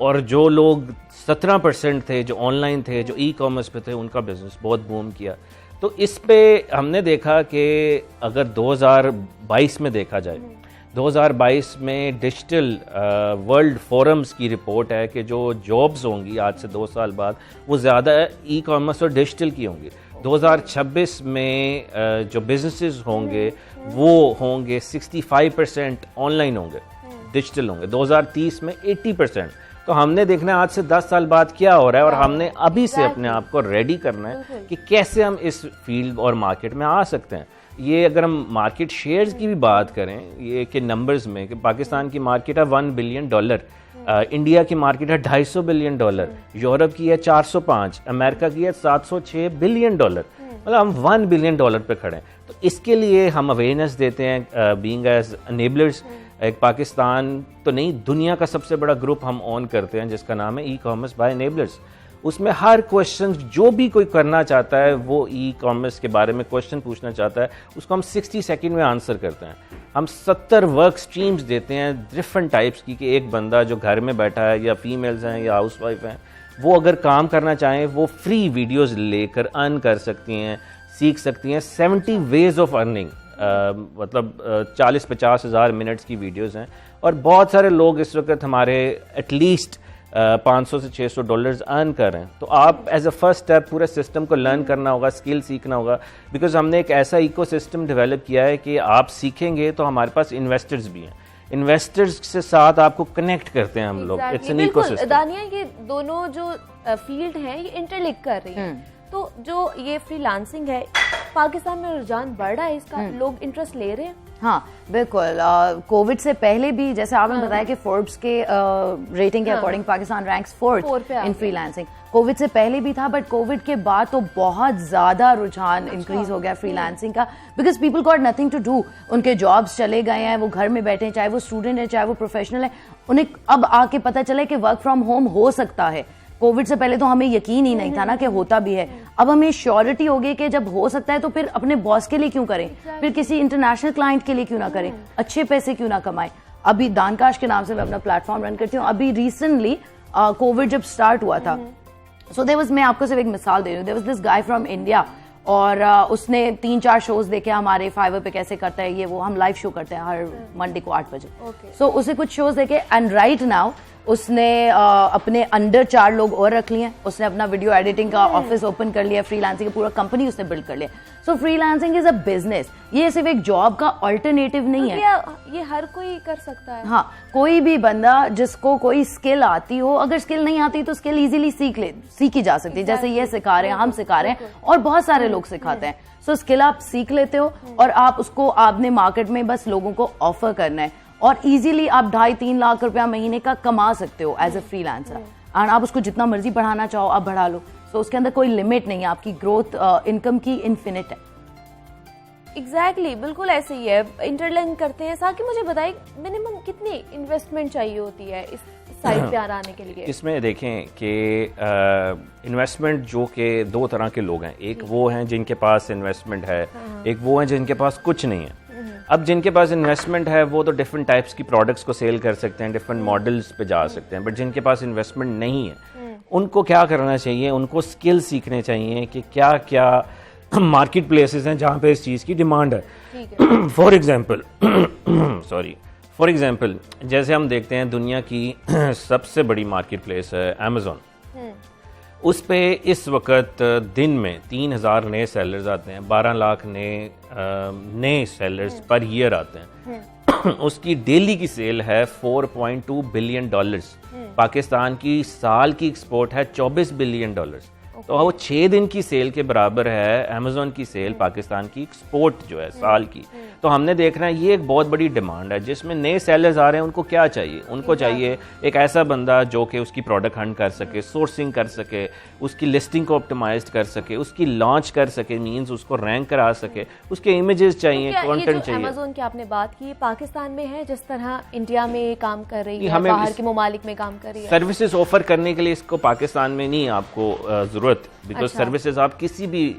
और जो लोग 17% थे जो ऑनलाइन थे, जो ई कॉमर्स पे थे, उनका बिजनेस बहुत बूम किया। तो इस पे हमने देखा कि अगर 2022 में देखा जाए, 2022 में डिजिटल वर्ल्ड फोरम्स की रिपोर्ट है कि जो जॉब्स होंगी आज से 2 साल बाद वो ज़्यादा ई कॉमर्स और डिजिटल की होंगी। 2026 में जो बिजनेसेस होंगे वो होंगे 65% ऑनलाइन होंगे, डिजिटल होंगे। 2030 में 80%। तो हमने देखना है आज से 10 साल बाद क्या हो रहा है और हमने अभी से अपने आप को रेडी करना है कि कैसे हम इस फील्ड और मार्केट में आ सकते हैं। ये अगर हम मार्केट शेयर्स की भी बात करें, ये के नंबर्स में कि पाकिस्तान की मार्केट है $1 बिलियन, इंडिया की मार्केट है $250 बिलियन, यूरोप की है 405, अमेरिका की है $706 बिलियन। मतलब हम $1 बिलियन पे खड़े हैं। तो इसके लिए हम अवेयरनेस देते हैं बीइंग एज एनेबलर्स। एक पाकिस्तान तो नहीं, दुनिया का सबसे बड़ा ग्रुप हम ऑन करते हैं जिसका नाम है ई कॉमर्स बाय एनेबलर्स। उसमें हर क्वेश्चन जो भी कोई करना चाहता है, वो ई कॉमर्स के बारे में क्वेश्चन पूछना चाहता है, उसको हम 60 सेकंड में आंसर करते हैं। हम 70 वर्क स्ट्रीम्स देते हैं डिफरेंट टाइप्स की कि एक बंदा जो घर में बैठा है या फीमेल्स हैं या हाउसवाइफ हैं, वो अगर काम करना चाहें वो फ्री वीडियोस लेकर अर्न कर सकती हैं, सीख सकती हैं। 70 वेज ऑफ अर्निंग, मतलब 40-50 हज़ार मिनट्स की वीडियोस हैं। और बहुत सारे लोग इस वक्त हमारे एटलीस्ट $500 से $600 अर्न कर रहे हैं। तो आप एज अ फर्स्ट स्टेप पूरे सिस्टम को लर्न करना होगा, स्किल सीखना होगा, बिकॉज हमने एक ऐसा इकोसिस्टम डेवलप किया है कि आप सीखेंगे तो हमारे पास इन्वेस्टर्स भी हैं। इन्वेस्टर्स के साथ आपको कनेक्ट करते हैं हम लोग। It's an ecosystem. दानिया, ये दोनों जो फील्ड हैं ये इंटरलिंक कर रही हैं। तो जो ये फ्रीलांसिंग है, पाकिस्तान में रुझान बढ़ रहा है इसका, लोग इंटरेस्ट ले रहे हैं? हाँ बिल्कुल। कोविड से पहले भी जैसे आपने बताया कि फोर्ब्स के रेटिंग के अकॉर्डिंग पाकिस्तान रैंक्स 4th इन फ्रीलांसिंग। कोविड से पहले भी था, बट कोविड के बाद तो बहुत ज्यादा रुझान इंक्रीज हो गया फ्रीलांसिंग का, because people got nothing to do. उनके जॉब्स चले गए हैं, वो घर में बैठे हैं, चाहे वो स्टूडेंट है चाहे वो प्रोफेशनल है। उन्हें अब आके पता चला कि वर्क फ्रॉम होम हो सकता है। कोविड से पहले तो हमें यकीन ही नहीं था ना कि होता भी है। अब हमें श्योरिटी हो गई कि जब हो सकता है तो फिर अपने बॉस के लिए क्यों करें, फिर किसी इंटरनेशनल क्लाइंट के लिए क्यों ना करें, अच्छे पैसे क्यों ना कमाएं। अभी दानकाश के नाम से मैं अपना प्लेटफॉर्म रन करती हूँ। अभी रिसेंटली कोविड जब स्टार्ट हुआ था, सो देयर वाज, मैं आपको सिर्फ एक मिसाल दे रही हूँ, there was this guy from India और उसने 3-4 शोज देखे हमारे फाइवर पे कैसे करता है ये वो। हम लाइव शो करते हैं हर मंडे को 8 बजे। सो उसे कुछ शोज देखे एंड राइट नाउ उसने अपने अंडर 4 लोग और रख लिए, उसने अपना वीडियो एडिटिंग का ऑफिस ओपन कर लिया, फ्रीलांसिंग का पूरा कंपनी उसने बिल्ड कर लिया। सो फ्रीलांसिंग इज अ बिजनेस, ये सिर्फ एक जॉब का अल्टरनेटिव नहीं है। ये हर कोई कर सकता है। हाँ, कोई भी बंदा जिसको कोई स्किल आती हो, अगर स्किल नहीं आती तो स्किल इजीली सीखी जा सकती है। जैसे ये सिखा रहे हैं, हम सिखा रहे हैं और बहुत सारे लोग सिखाते हैं। सो स्किल आप सीख लेते हो और आप उसको आपने मार्केट में बस लोगों को ऑफर करना है और इजीली आप 2.5-3 लाख रुपया महीने का कमा सकते हो एज ए फ्रीलांसर। और आप उसको जितना मर्जी बढ़ाना चाहो आप बढ़ा लो। तो उसके अंदर कोई लिमिट नहीं है, आपकी ग्रोथ इनकम की इन्फिनिट है। एग्जैक्टली बिल्कुल ऐसे ही है। इंटरलिंक करते हैं। साथ ही मुझे बताइए मिनिमम कितनी इन्वेस्टमेंट चाहिए होती है इस साइट पे आने के लिए? इसमें देखें कि इन्वेस्टमेंट जो कि 2 तरह के लोग हैं, एक वो हैं जिनके पास इन्वेस्टमेंट है, एक वो हैं जिनके पास कुछ नहीं है। अब जिनके पास इन्वेस्टमेंट है वो तो डिफरेंट टाइप्स की प्रोडक्ट्स को सेल कर सकते हैं, डिफरेंट मॉडल्स पे जा सकते हैं। बट जिनके पास इन्वेस्टमेंट नहीं है उनको क्या करना चाहिए? उनको स्किल सीखने चाहिए कि क्या क्या मार्केट प्लेसेस हैं जहाँ पे इस चीज़ की डिमांड है। फॉर एग्जाम्पल जैसे हम देखते हैं दुनिया की सबसे बड़ी मार्केट प्लेस है अमेज़ॉन। उस पे इस वक्त दिन में 3000 नए सेलर्स आते हैं, 12 लाख नए सेलर्स पर ईयर आते हैं। उसकी डेली की सेल है $4.2 बिलियन। पाकिस्तान की साल की एक्सपोर्ट है $24 बिलियन। तो वो 6 दिन की सेल के बराबर है अमेज़ॉन की सेल पाकिस्तान की एक्सपोर्ट जो है साल की। तो हमने देखना है ये एक बहुत बड़ी डिमांड है जिसमें नए सेलर्स आ रहे हैं। उनको क्या चाहिए? उनको चाहिए एक ऐसा बंदा जो कि उसकी प्रोडक्ट हंट कर सके, सोर्सिंग कर सके, उसकी लिस्टिंग को ऑप्टिमाइज कर सके, उसकी लॉन्च कर सके, मींस उसको रैंक करा सके, उसके इमेजेस चाहिए, कंटेंट चाहिए। अमेज़ॉन की आपने बात की, पाकिस्तान में है जिस तरह इंडिया में काम कर रही है, बाहर के ममालिक में काम कर रही है। सर्विसेज ऑफर करने के लिए इसको पाकिस्तान में नहीं आपको जरूरत, बिकॉज सर्विसेज आप किसी भी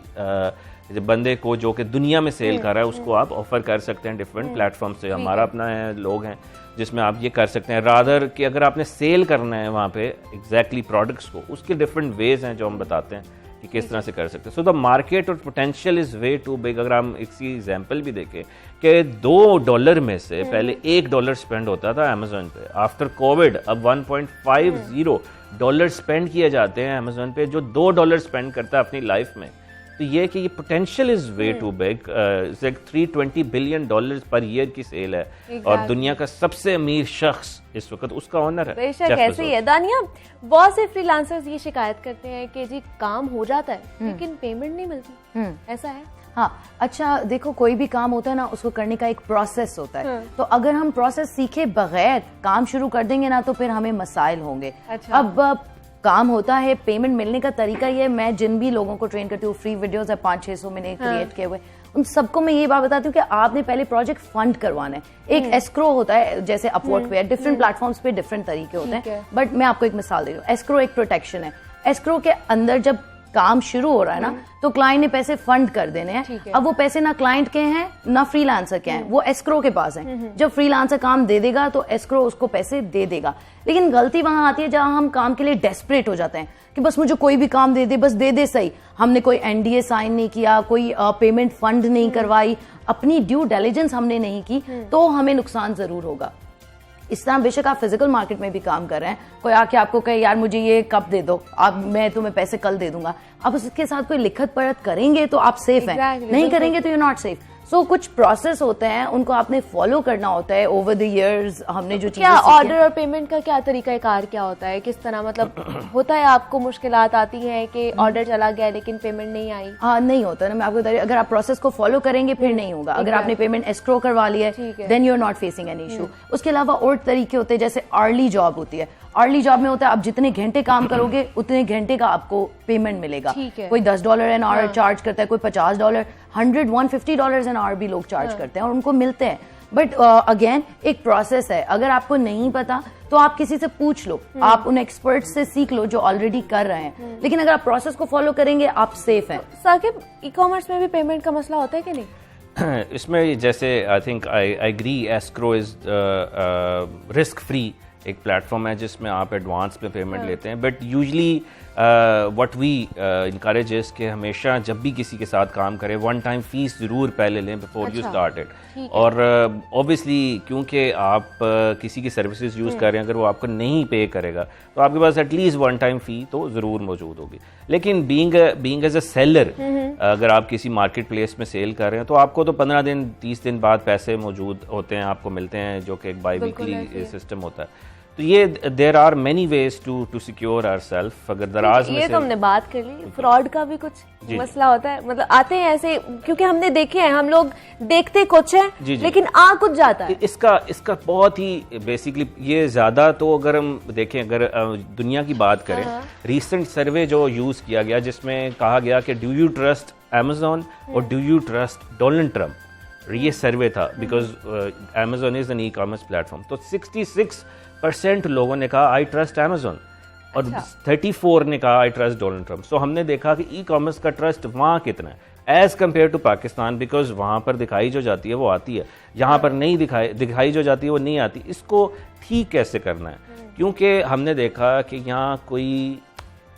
बंदे को जो कि दुनिया में सेल कर रहा है उसको आप ऑफर कर सकते हैं डिफरेंट प्लेटफॉर्म से। हमारा अपना है, लोग हैं जिसमें आप ये कर सकते हैं। रादर कि अगर आपने सेल करना है वहाँ पे एग्जैक्टली प्रोडक्ट्स को, उसके डिफरेंट वेज हैं जो हम बताते हैं कि किस तरह से कर सकते हैं। सो द मार्केट और potential is way too big. अगर हम इसी एग्जांपल भी देखें कि $2 में से पहले $1 स्पेंड होता था अमेज़ॉन पे, आफ्टर कोविड अब $1.50 स्पेंड किए जाते हैं अमेज़ॉन पे, जो $2 स्पेंड करता है अपनी लाइफ में। तो ये कि ये potential is way too big. 320 billion dollar per year की सेल है और दुनिया का सबसे अमीर शख्स इस वक्त उसका ओनर है। बेशक ऐसे ही है दानिया। बहुत से फ्रीलांसर्स ये शिकायत करते हैं कि जी काम हो जाता है लेकिन पेमेंट नहीं मिलती, ऐसा है? हाँ, अच्छा देखो, कोई भी काम होता है ना उसको करने का एक प्रोसेस होता है। तो अगर हम प्रोसेस सीखे बगैर काम शुरू कर देंगे ना तो फिर हमें मसाइल होंगे। अच्छा। अब काम होता है, पेमेंट मिलने का तरीका ये, मैं जिन भी लोगों को ट्रेन करती हूँ, फ्री वीडियोस है 500-600 मैंने क्रिएट किए हुए, उन सबको मैं ये बात बताती हूँ कि आपने पहले प्रोजेक्ट फंड करवाना है। एक एस्क्रो होता है, जैसे अपवर्क पे, डिफरेंट प्लेटफॉर्म्स पे डिफरेंट तरीके होते हैं, बट मैं आपको एक मिसाल दे रही हूँ। एस्क्रो एक प्रोटेक्शन है। एस्क्रो के अंदर जब काम शुरू हो रहा है ना तो क्लाइंट ने पैसे फंड कर देने हैं। अब वो पैसे ना क्लाइंट के हैं ना फ्रीलांसर के हैं, वो एस्क्रो के पास हैं। जब फ्रीलांसर काम दे देगा तो एस्क्रो उसको पैसे दे देगा। लेकिन गलती वहां आती है जहां हम काम के लिए डेस्परेट हो जाते हैं कि बस मुझे कोई भी काम दे दे, बस दे दे सही। हमने कोई एनडीए साइन नहीं किया, कोई पेमेंट फंड नहीं करवाई, अपनी ड्यू डिलिजेंस हमने नहीं की, तो हमें नुकसान जरूर होगा। इस तरह बेशक आप फिजिकल मार्केट में भी काम कर रहे हैं, कोई आके आपको कहे यार मुझे ये कप दे दो, आप मैं तुम्हें पैसे कल दे दूंगा, आप उसके साथ कोई लिखत पढ़त करेंगे तो आप सेफ हैं, नहीं करेंगे तो यू नॉट सेफ। सो कुछ प्रोसेस होते हैं, उनको आपने फॉलो करना होता है ओवर द इयर्स। हमने जो क्या ऑर्डर और पेमेंट का क्या तरीका कार क्या होता है, किस तरह मतलब होता है? आपको मुश्किलात आती हैं कि ऑर्डर चला गया लेकिन पेमेंट नहीं आई? हाँ, नहीं होता ना, मैं आपको बता रही हूँ, अगर आप प्रोसेस को फॉलो करेंगे फिर नहीं होगा। अगर आपने पेमेंट एस्क्रो करवा लिया है then you are not facing any issue. उसके अलावा और तरीके होते हैं, जैसे अर्ली जॉब होती है। अर्ली जॉब में होता है आप जितने घंटे काम करोगे उतने घंटे का आपको पेमेंट मिलेगा। कोई $10 एन आवर चार्ज करता है, कोई $50, $100-150 एन आवर भी लोग चार्ज करते हैं और उनको मिलते हैं। बट अगेन एक प्रोसेस है, अगर आपको नहीं पता तो आप किसी से पूछ लो, आप उन एक्सपर्ट से सीख लो जो ऑलरेडी कर रहे हैं। लेकिन अगर आप प्रोसेस को फॉलो करेंगे आप सेफ हैं। साकिब, ई कॉमर्स में भी पेमेंट का मसला होता है कि नहीं? इसमें जैसे I think I agree escrow is risk free एक प्लेटफॉर्म है जिसमें आप एडवांस में पेमेंट लेते हैं, but usually what we encourage is कि हमेशा जब भी किसी के साथ काम करें वन टाइम फीस ज़रूर पहले लें बिफोर यू स्टार्ट इट। और ऑब्वियसली क्योंकि आप किसी की सर्विसेज यूज़ कर रहे हैं, अगर वो आपको नहीं पे करेगा तो आपके पास एटलीस्ट वन टाइम फ़ी तो ज़रूर मौजूद होगी। लेकिन बीइंग एज अ सेलर, अगर आप किसी मार्केट प्लेस में सेल कर रहे हैं तो आपको तो 15 दिन 30 दिन बाद पैसे मौजूद होते हैं, आपको मिलते हैं, जो कि एक बाई वीकली सिस्टम होता है। तो ये there are many ways to secure ourselves. अगर दराज में ये तो हमने बात कर ली, फ्रॉड का भी कुछ मसला होता है, मतलब आते हैं ऐसे, क्योंकि हमने देखे हैं, हम लोग देखते कुछ है लेकिन आ कुछ जाता है। इसका बहुत ही बेसिकली ये ज्यादा, तो अगर हम देखें, अगर दुनिया की बात करें, रिसेंट सर्वे जो यूज किया गया जिसमें कहा गया कि डू यू ट्रस्ट Amazon और do you trust Donald Trump, ये सर्वे था, because Amazon is an e-commerce platform. तो 66% लोगों ने कहा आई ट्रस्ट Amazon और 34 ने कहा I trust Donald Trump. So हमने देखा कि ई-कॉमर्स का ट्रस्ट वहाँ कितना है as compare to Pakistan, because वहाँ पर दिखाई जो जाती है वो आती है, यहाँ पर नहीं दिखाई जो जाती है वो नहीं आती। इसको ठीक कैसे करना है, क्योंकि हमने देखा कि यहाँ कोई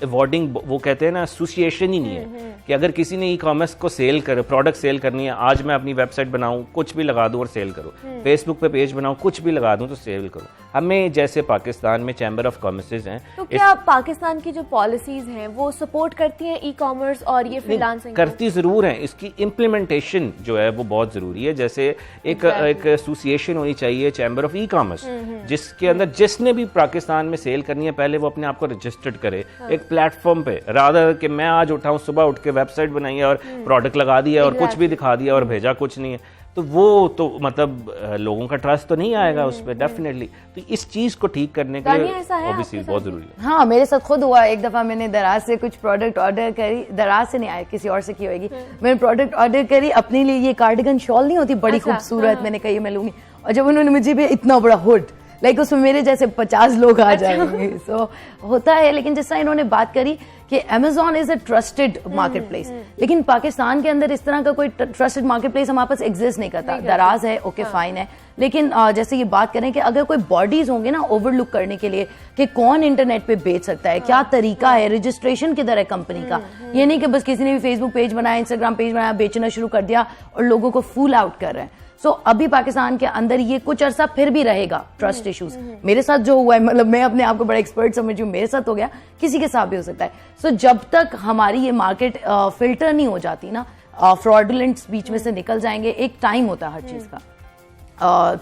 अवॉर्डिंग, वो कहते हैं ना, एसोसिएशन ही नहीं है कि अगर किसी ने ई कॉमर्स को सेल कर, प्रोडक्ट सेल करनी है, आज मैं अपनी वेबसाइट बनाऊं, कुछ भी लगा दूं और सेल करूं, फेसबुक पे पेज बनाऊं, कुछ भी लगा दूं तो सेल करूं। हमें जैसे पाकिस्तान में चैम्बर ऑफ कॉमर्सेज हैं, तो क्या पाकिस्तान की जो पॉलिसीज हैं वो सपोर्ट करती हैं ई कॉमर्स और ये फ्रीलांसिंग? करती जरूर हैं, इसकी इम्प्लीमेंटेशन जो है वो बहुत जरूरी है। जैसे एक एसोसिएशन होनी चाहिए, चैम्बर ऑफ ई कॉमर्स, जिसके अंदर जिसने भी पाकिस्तान में सेल करनी है पहले वो अपने आप को रजिस्टर्ड करे एक प्लेटफॉर्म पे, रादर कि मैं आज उठाऊं, सुबह उठ के वेबसाइट बनाई है और प्रोडक्ट लगा दिया और कुछ भी दिखा दिया और भेजा कुछ नहीं है, तो वो तो मतलब लोगों का ट्रस्ट तो नहीं आएगा उस पर डेफिनेटली। तो इस चीज को ठीक करने के लिए ऑब्वियसली बहुत जरूरी है। हाँ, मेरे साथ खुद हुआ, एक दफा मैंने दराज से कुछ प्रोडक्ट ऑर्डर करी, दराज से नहीं आया, किसी और से की होगी, मैंने प्रोडक्ट ऑर्डर करी अपने लिए, ये कार्डिगन शॉल नहीं होती बड़ी खूबसूरत, मैंने कही मैं लूंगी, और जब उन्होंने मुझे भी इतना बड़ा हुड, लाइक उसमें मेरे जैसे 50 लोग आ जाएंगे। सो होता है, लेकिन जिस तरह इन्होंने बात करी कि Amazon is a trusted market place, लेकिन पाकिस्तान के अंदर इस तरह का कोई ट्रस्टेड मार्केट प्लेस हमारे पास एग्जिस्ट नहीं करता। दराज है, ओके फाइन है, लेकिन जैसे ये बात करें कि अगर कोई बॉडीज होंगे ना ओवरलुक करने के लिए कि कौन इंटरनेट पे बेच सकता है, क्या तरीका है, रजिस्ट्रेशन किधर है कंपनी का, ये नहीं कि बस किसी ने भी फेसबुक पेज बनाया, इंस्टाग्राम पेज बनाया, बेचना शुरू कर दिया और लोगों को फूल आउट कर रहे हैं। सो अभी पाकिस्तान के अंदर ये कुछ अरसा फिर भी रहेगा ट्रस्ट इश्यूज। मेरे साथ जो हुआ है, मतलब मैं अपने आप को बड़ा एक्सपर्ट समझ हूँ, मेरे साथ हो गया, किसी के साथ भी हो सकता है। सो जब तक हमारी ये मार्केट फिल्टर नहीं हो जाती ना, फ्रॉडुलेंट्स बीच में से निकल जाएंगे, एक टाइम होता है हर चीज का,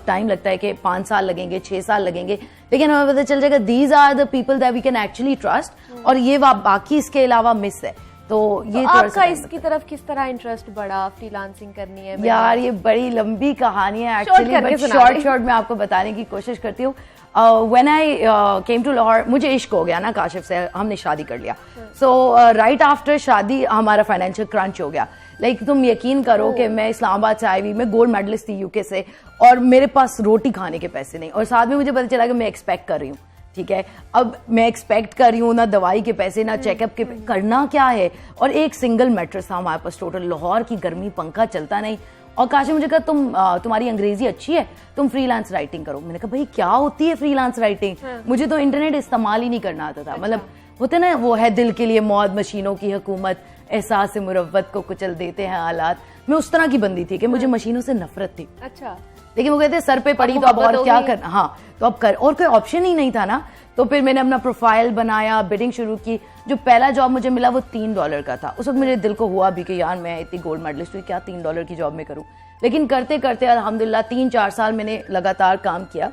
टाइम लगता है कि 5 साल लगेंगे, 6 साल लगेंगे, लेकिन हमें पता चल जाएगा these are the people that we can actually trust, और ये बाकी इसके अलावा मिस है। तो ये तो आपका इसकी तरफ किस तरह इंटरेस्ट बढ़ा, फ्रीलांसिंग करनी है? यार ये बड़ी लंबी कहानी है एक्चुअली, बट शॉर्ट में आपको बताने की कोशिश करती हूँ। When I came to Lahore, मुझे इश्क हो गया ना काशिफ से, हमने शादी कर लिया। सो राइट आफ्टर शादी हमारा फाइनेंशियल क्रंच हो गया। लाइक तुम यकीन करो कि मैं इस्लामाबाद से आई हुई, मैं गोल्ड मेडलिस्ट थी यूके से, और मेरे पास रोटी खाने के पैसे नहीं, और साथ में मुझे पता चला कि मैं एक्सपेक्ट कर रही हूँ, ठीक है, अब मैं एक्सपेक्ट कर रही हूँ, ना दवाई के पैसे, ना चेकअप के करना क्या है, और एक सिंगल मैट्रेस था हमारे पास टोटल, लाहौर की गर्मी, पंखा चलता नहीं। और काशी मुझे कहा तुम्हारी अंग्रेजी अच्छी है, तुम फ्रीलांस राइटिंग करो। मैंने कहा भाई क्या होती है फ्रीलांस राइटिंग? मुझे तो इंटरनेट इस्तेमाल ही नहीं करना आता था। मतलब होते ना, वो है दिल के लिए मौत, मशीनों की हुकूमत, एहसास मुरव्वत को कुचल देते हैं हालात। मैं उस तरह की बंदी थी कि मुझे मशीनों से नफरत थी। अच्छा, लेकिन वो कहते सर पे पड़ी तो अब और क्या करना, हाँ तो अब कर, और कोई ऑप्शन ही नहीं था ना। तो फिर मैंने अपना प्रोफाइल बनाया, बिडिंग शुरू की। जो पहला जॉब मुझे मिला वो $3 का था। उस वक्त मेरे दिल को हुआ भी कि यार मैं इतनी गोल्ड मेडलिस्ट हुई, क्या $3 की जॉब में करूं। लेकिन करते करते अल्हम्दुलिल्लाह 3-4 साल मैंने लगातार काम किया।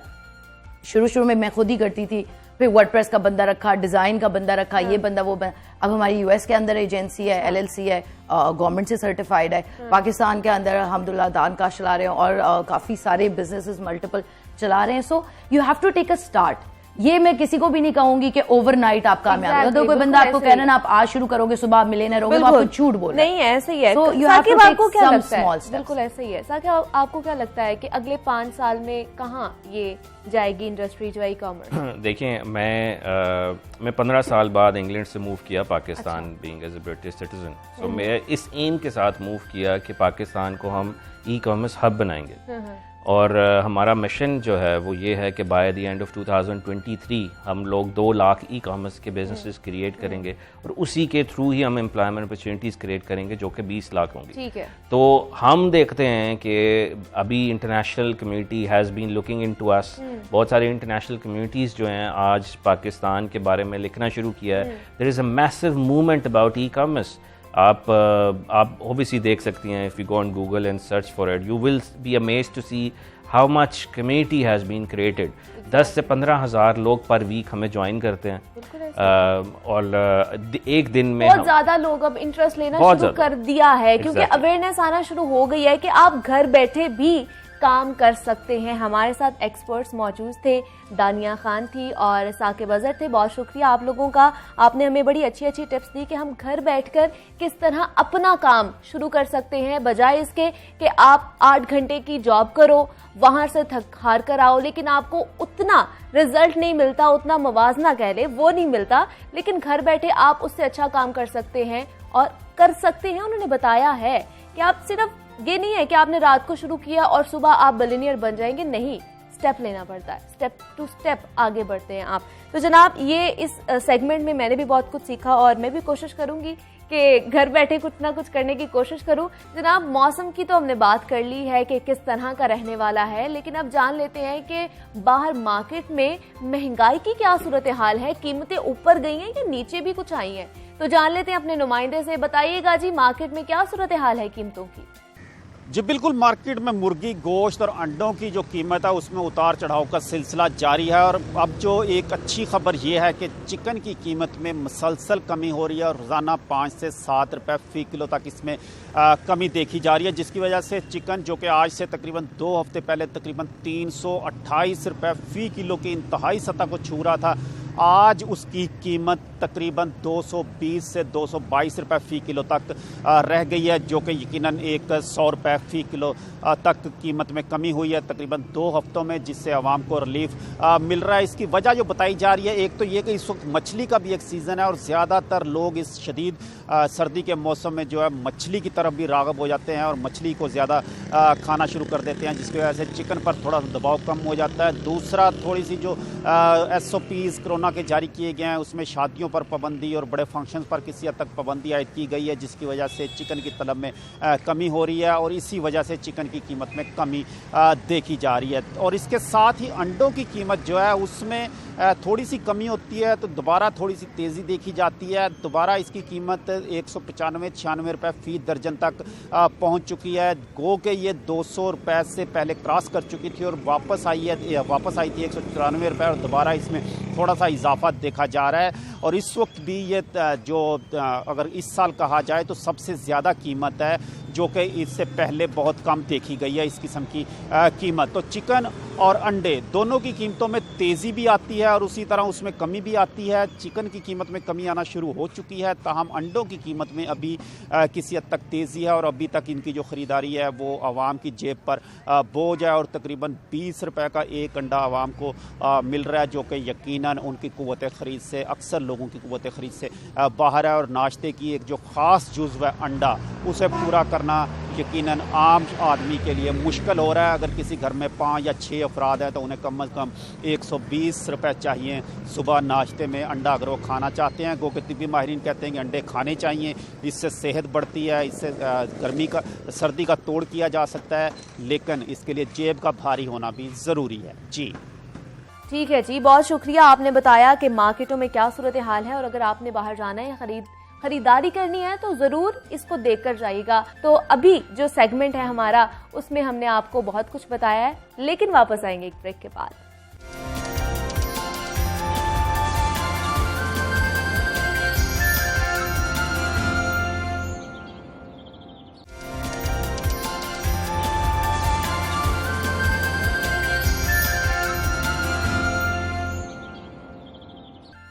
शुरू में मैं खुद ही करती थी, फिर वर्डप्रेस का बंदा रखा, डिजाइन का बंदा रखा, ये बंदा वो बंदा। अब हमारी यूएस के अंदर एजेंसी है, LLC है, गवर्नमेंट से सर्टिफाइड है। पाकिस्तान के अंदर अल्हम्दुलिल्लाह दानकाश चला रहे हैं और काफी सारे बिजनेसेस मल्टीपल चला रहे हैं। So you have to take a start. ये मैं किसी को भी नहीं कहूंगी कि ओवरनाइट आप कामयाब हो। तो कोई बंदा आपको कहना ना आप आज शुरू करोगे सुबह आप मिलियनर होगे, आपको झूठ बोल नहीं, ऐसे ही है। So you have to take आपको क्या some लगता है? small steps. बिल्कुल ऐसे ही है। साकिब, आपको क्या लगता है कि अगले 5 साल में कहाँ ये जाएगी इंडस्ट्री जो ई कॉमर्स? देखिए, मैं 15 साल बाद इंग्लैंड से मूव किया Pakistan, being as a British citizen. So मैं इस एम के साथ मूव किया कि पाकिस्तान को हम ई कॉमर्स हब बनाएंगे। और हमारा मिशन जो है वो ये है कि बाय द एंड ऑफ 2023 हम लोग 2 लाख ई कॉमर्स के बिजनेसेस क्रिएट करेंगे और उसी के थ्रू ही हम एम्प्लॉयमेंट अपॉर्चुनिटीज़ क्रिएट करेंगे जो कि 20 लाख होंगी। ठीक है। तो हम देखते हैं कि अभी international community has been looking into us. बहुत सारी इंटरनेशनल कम्युनिटीज़ जो हैं आज पाकिस्तान के बारे में लिखना शुरू किया है। There is a massive movement about e-commerce. आप ऑब्वियसली देख सकती हैं, if you go on Google and search for it you will be amazed to see how much community has been created. 10 से 15 हज़ार लोग पर वीक हमें join करते हैं और एक दिन में बहुत ज्यादा लोग अब इंटरेस्ट लेना शुरू कर दिया है क्योंकि अवेयरनेस आना शुरू हो गई है कि आप घर बैठे भी काम कर सकते हैं। हमारे साथ एक्सपर्ट्स मौजूद थे, दानिया खान थी और साकिब अजहर थे। बहुत शुक्रिया आप लोगों का, आपने हमें बड़ी अच्छी अच्छी टिप्स दी कि हम घर बैठकर किस तरह अपना काम शुरू कर सकते हैं, बजाय इसके कि आप 8 घंटे की जॉब करो, वहां से थक हार कर आओ, लेकिन आपको उतना रिजल्ट नहीं मिलता, उतना मुवाजना कह ले वो नहीं मिलता, लेकिन घर बैठे आप उससे अच्छा काम कर सकते हैं और कर सकते हैं। उन्होंने बताया है कि आप सिर्फ ये नहीं है कि आपने रात को शुरू किया और सुबह आप बिलियनियर बन जाएंगे, नहीं, स्टेप लेना पड़ता है, स्टेप टू स्टेप आगे बढ़ते हैं आप। तो जनाब ये इस सेगमेंट में मैंने भी बहुत कुछ सीखा और मैं भी कोशिश करूंगी कि घर बैठे कुछ ना कुछ करने की कोशिश करूं। जनाब मौसम की तो हमने बात कर ली है कि किस तरह का रहने वाला है, लेकिन अब जान लेते हैं कि बाहर मार्केट में महंगाई की क्या सूरत हाल है, कीमतें ऊपर गई हैं या नीचे भी कुछ आई हैं। तो जान लेते हैं अपने नुमाइंदे से। बताइएगा जी, मार्केट में क्या सूरत हाल है कीमतों की? जी बिल्कुल, मार्केट में मुर्गी गोश्त और अंडों की जो कीमत है उसमें उतार चढ़ाव का सिलसिला जारी है। और अब जो एक अच्छी खबर ये है कि चिकन की कीमत में मुसलसल कमी हो रही है और रोज़ाना 5 से 7 रुपए फ़ी किलो तक इसमें कमी देखी जा रही है, जिसकी वजह से चिकन जो कि आज से तकरीबन 2 हफ्ते पहले तकरीबन 328 रुपए फ़ी किलो की इंतहाई सतह को छू रहा था, आज उसकी कीमत तकरीबन 220 से 222 रुपए फ़ी किलो तक रह गई है, जो कि यकीनन एक 100 रुपए फ़ी किलो तक कीमत में कमी हुई है तकरीबन 2 हफ्तों में, जिससे आवाम को रिलीफ मिल रहा है। इसकी वजह जो बताई जा रही है, एक तो ये कि इस वक्त मछली का भी एक सीज़न है और ज़्यादातर लोग इस शदीद सर्दी के मौसम में जो है मछली की तरफ भी राग़ब हो जाते हैं और मछली को ज़्यादा खाना शुरू कर देते हैं, जिसकी वजह से चिकन पर थोड़ा दबाव कम हो जाता है। दूसरा, थोड़ी सी जो SOPs कोरोना के जारी किए गए हैं उसमें शादियों पर पाबंदी और बड़े फंक्शंस पर किसी हद तक पाबंदी आयद की गई है, जिसकी वजह से चिकन की तलब में कमी हो रही है और इसी वजह से चिकन की कीमत में कमी देखी जा रही है। और इसके साथ ही अंडों की कीमत जो है उसमें थोड़ी सी कमी होती है तो दोबारा थोड़ी सी तेज़ी देखी जाती है। दोबारा इसकी कीमत 195-96 रुपये फ़ी दर्जन तक पहुंच चुकी है। गो के ये 200 रुपये से पहले क्रॉस कर चुकी थी और वापस आई थी 194 रुपये और दोबारा इसमें थोड़ा सा इजाफा देखा जा रहा है। और इस वक्त भी ये जो अगर इस साल कहा जाए तो सबसे ज़्यादा कीमत है, जो कि इससे पहले बहुत कम देखी गई है इस किस्म की कीमत। तो चिकन और अंडे दोनों की कीमतों में तेज़ी भी आती है और उसी तरह उसमें कमी भी आती है। चिकन की कीमत में कमी आना शुरू हो चुकी है, ताहम अंडों की कीमत में अभी किसी हद तक तेज़ी है और अभी तक इनकी जो ख़रीदारी है वो आवाम की जेब पर बोझ है और तकरीबन 20 रुपये का एक अंडा आवाम को मिल रहा है, जो कि यकीनन उनकी क़ुव्वत ख़रीद से, अक्सर लोगों की क़ुव्वत ख़रीद से बाहर है। और नाश्ते की एक जो ख़ास जुज़्व है अंडा, उसे पूरा करना यकीनन आम आदमी के लिए मुश्किल हो रहा है। अगर किसी घर में 5 या 6 अफराद हैं तो उन्हें कम से कम 120 रुपये चाहिए सुबह नाश्ते में अंडा अगर वो खाना चाहते हैं। गो के तिब्बी माहिरीन कहते हैं कि अंडे खाने चाहिए, इससे सेहत बढ़ती है, इससे सर्दी का तोड़ किया जा सकता है, लेकिन इसके लिए जेब का भारी होना भी ज़रूरी है। जी ठीक है जी, बहुत शुक्रिया, आपने बताया कि मार्केटों में क्या सूरत हाल है और अगर आपने बाहर जाना है, खरीदारी करनी है तो जरूर इसको देखकर जाइएगा। तो अभी जो सेगमेंट है हमारा उसमें हमने आपको बहुत कुछ बताया है, लेकिन वापस आएंगे एक ब्रेक के बाद।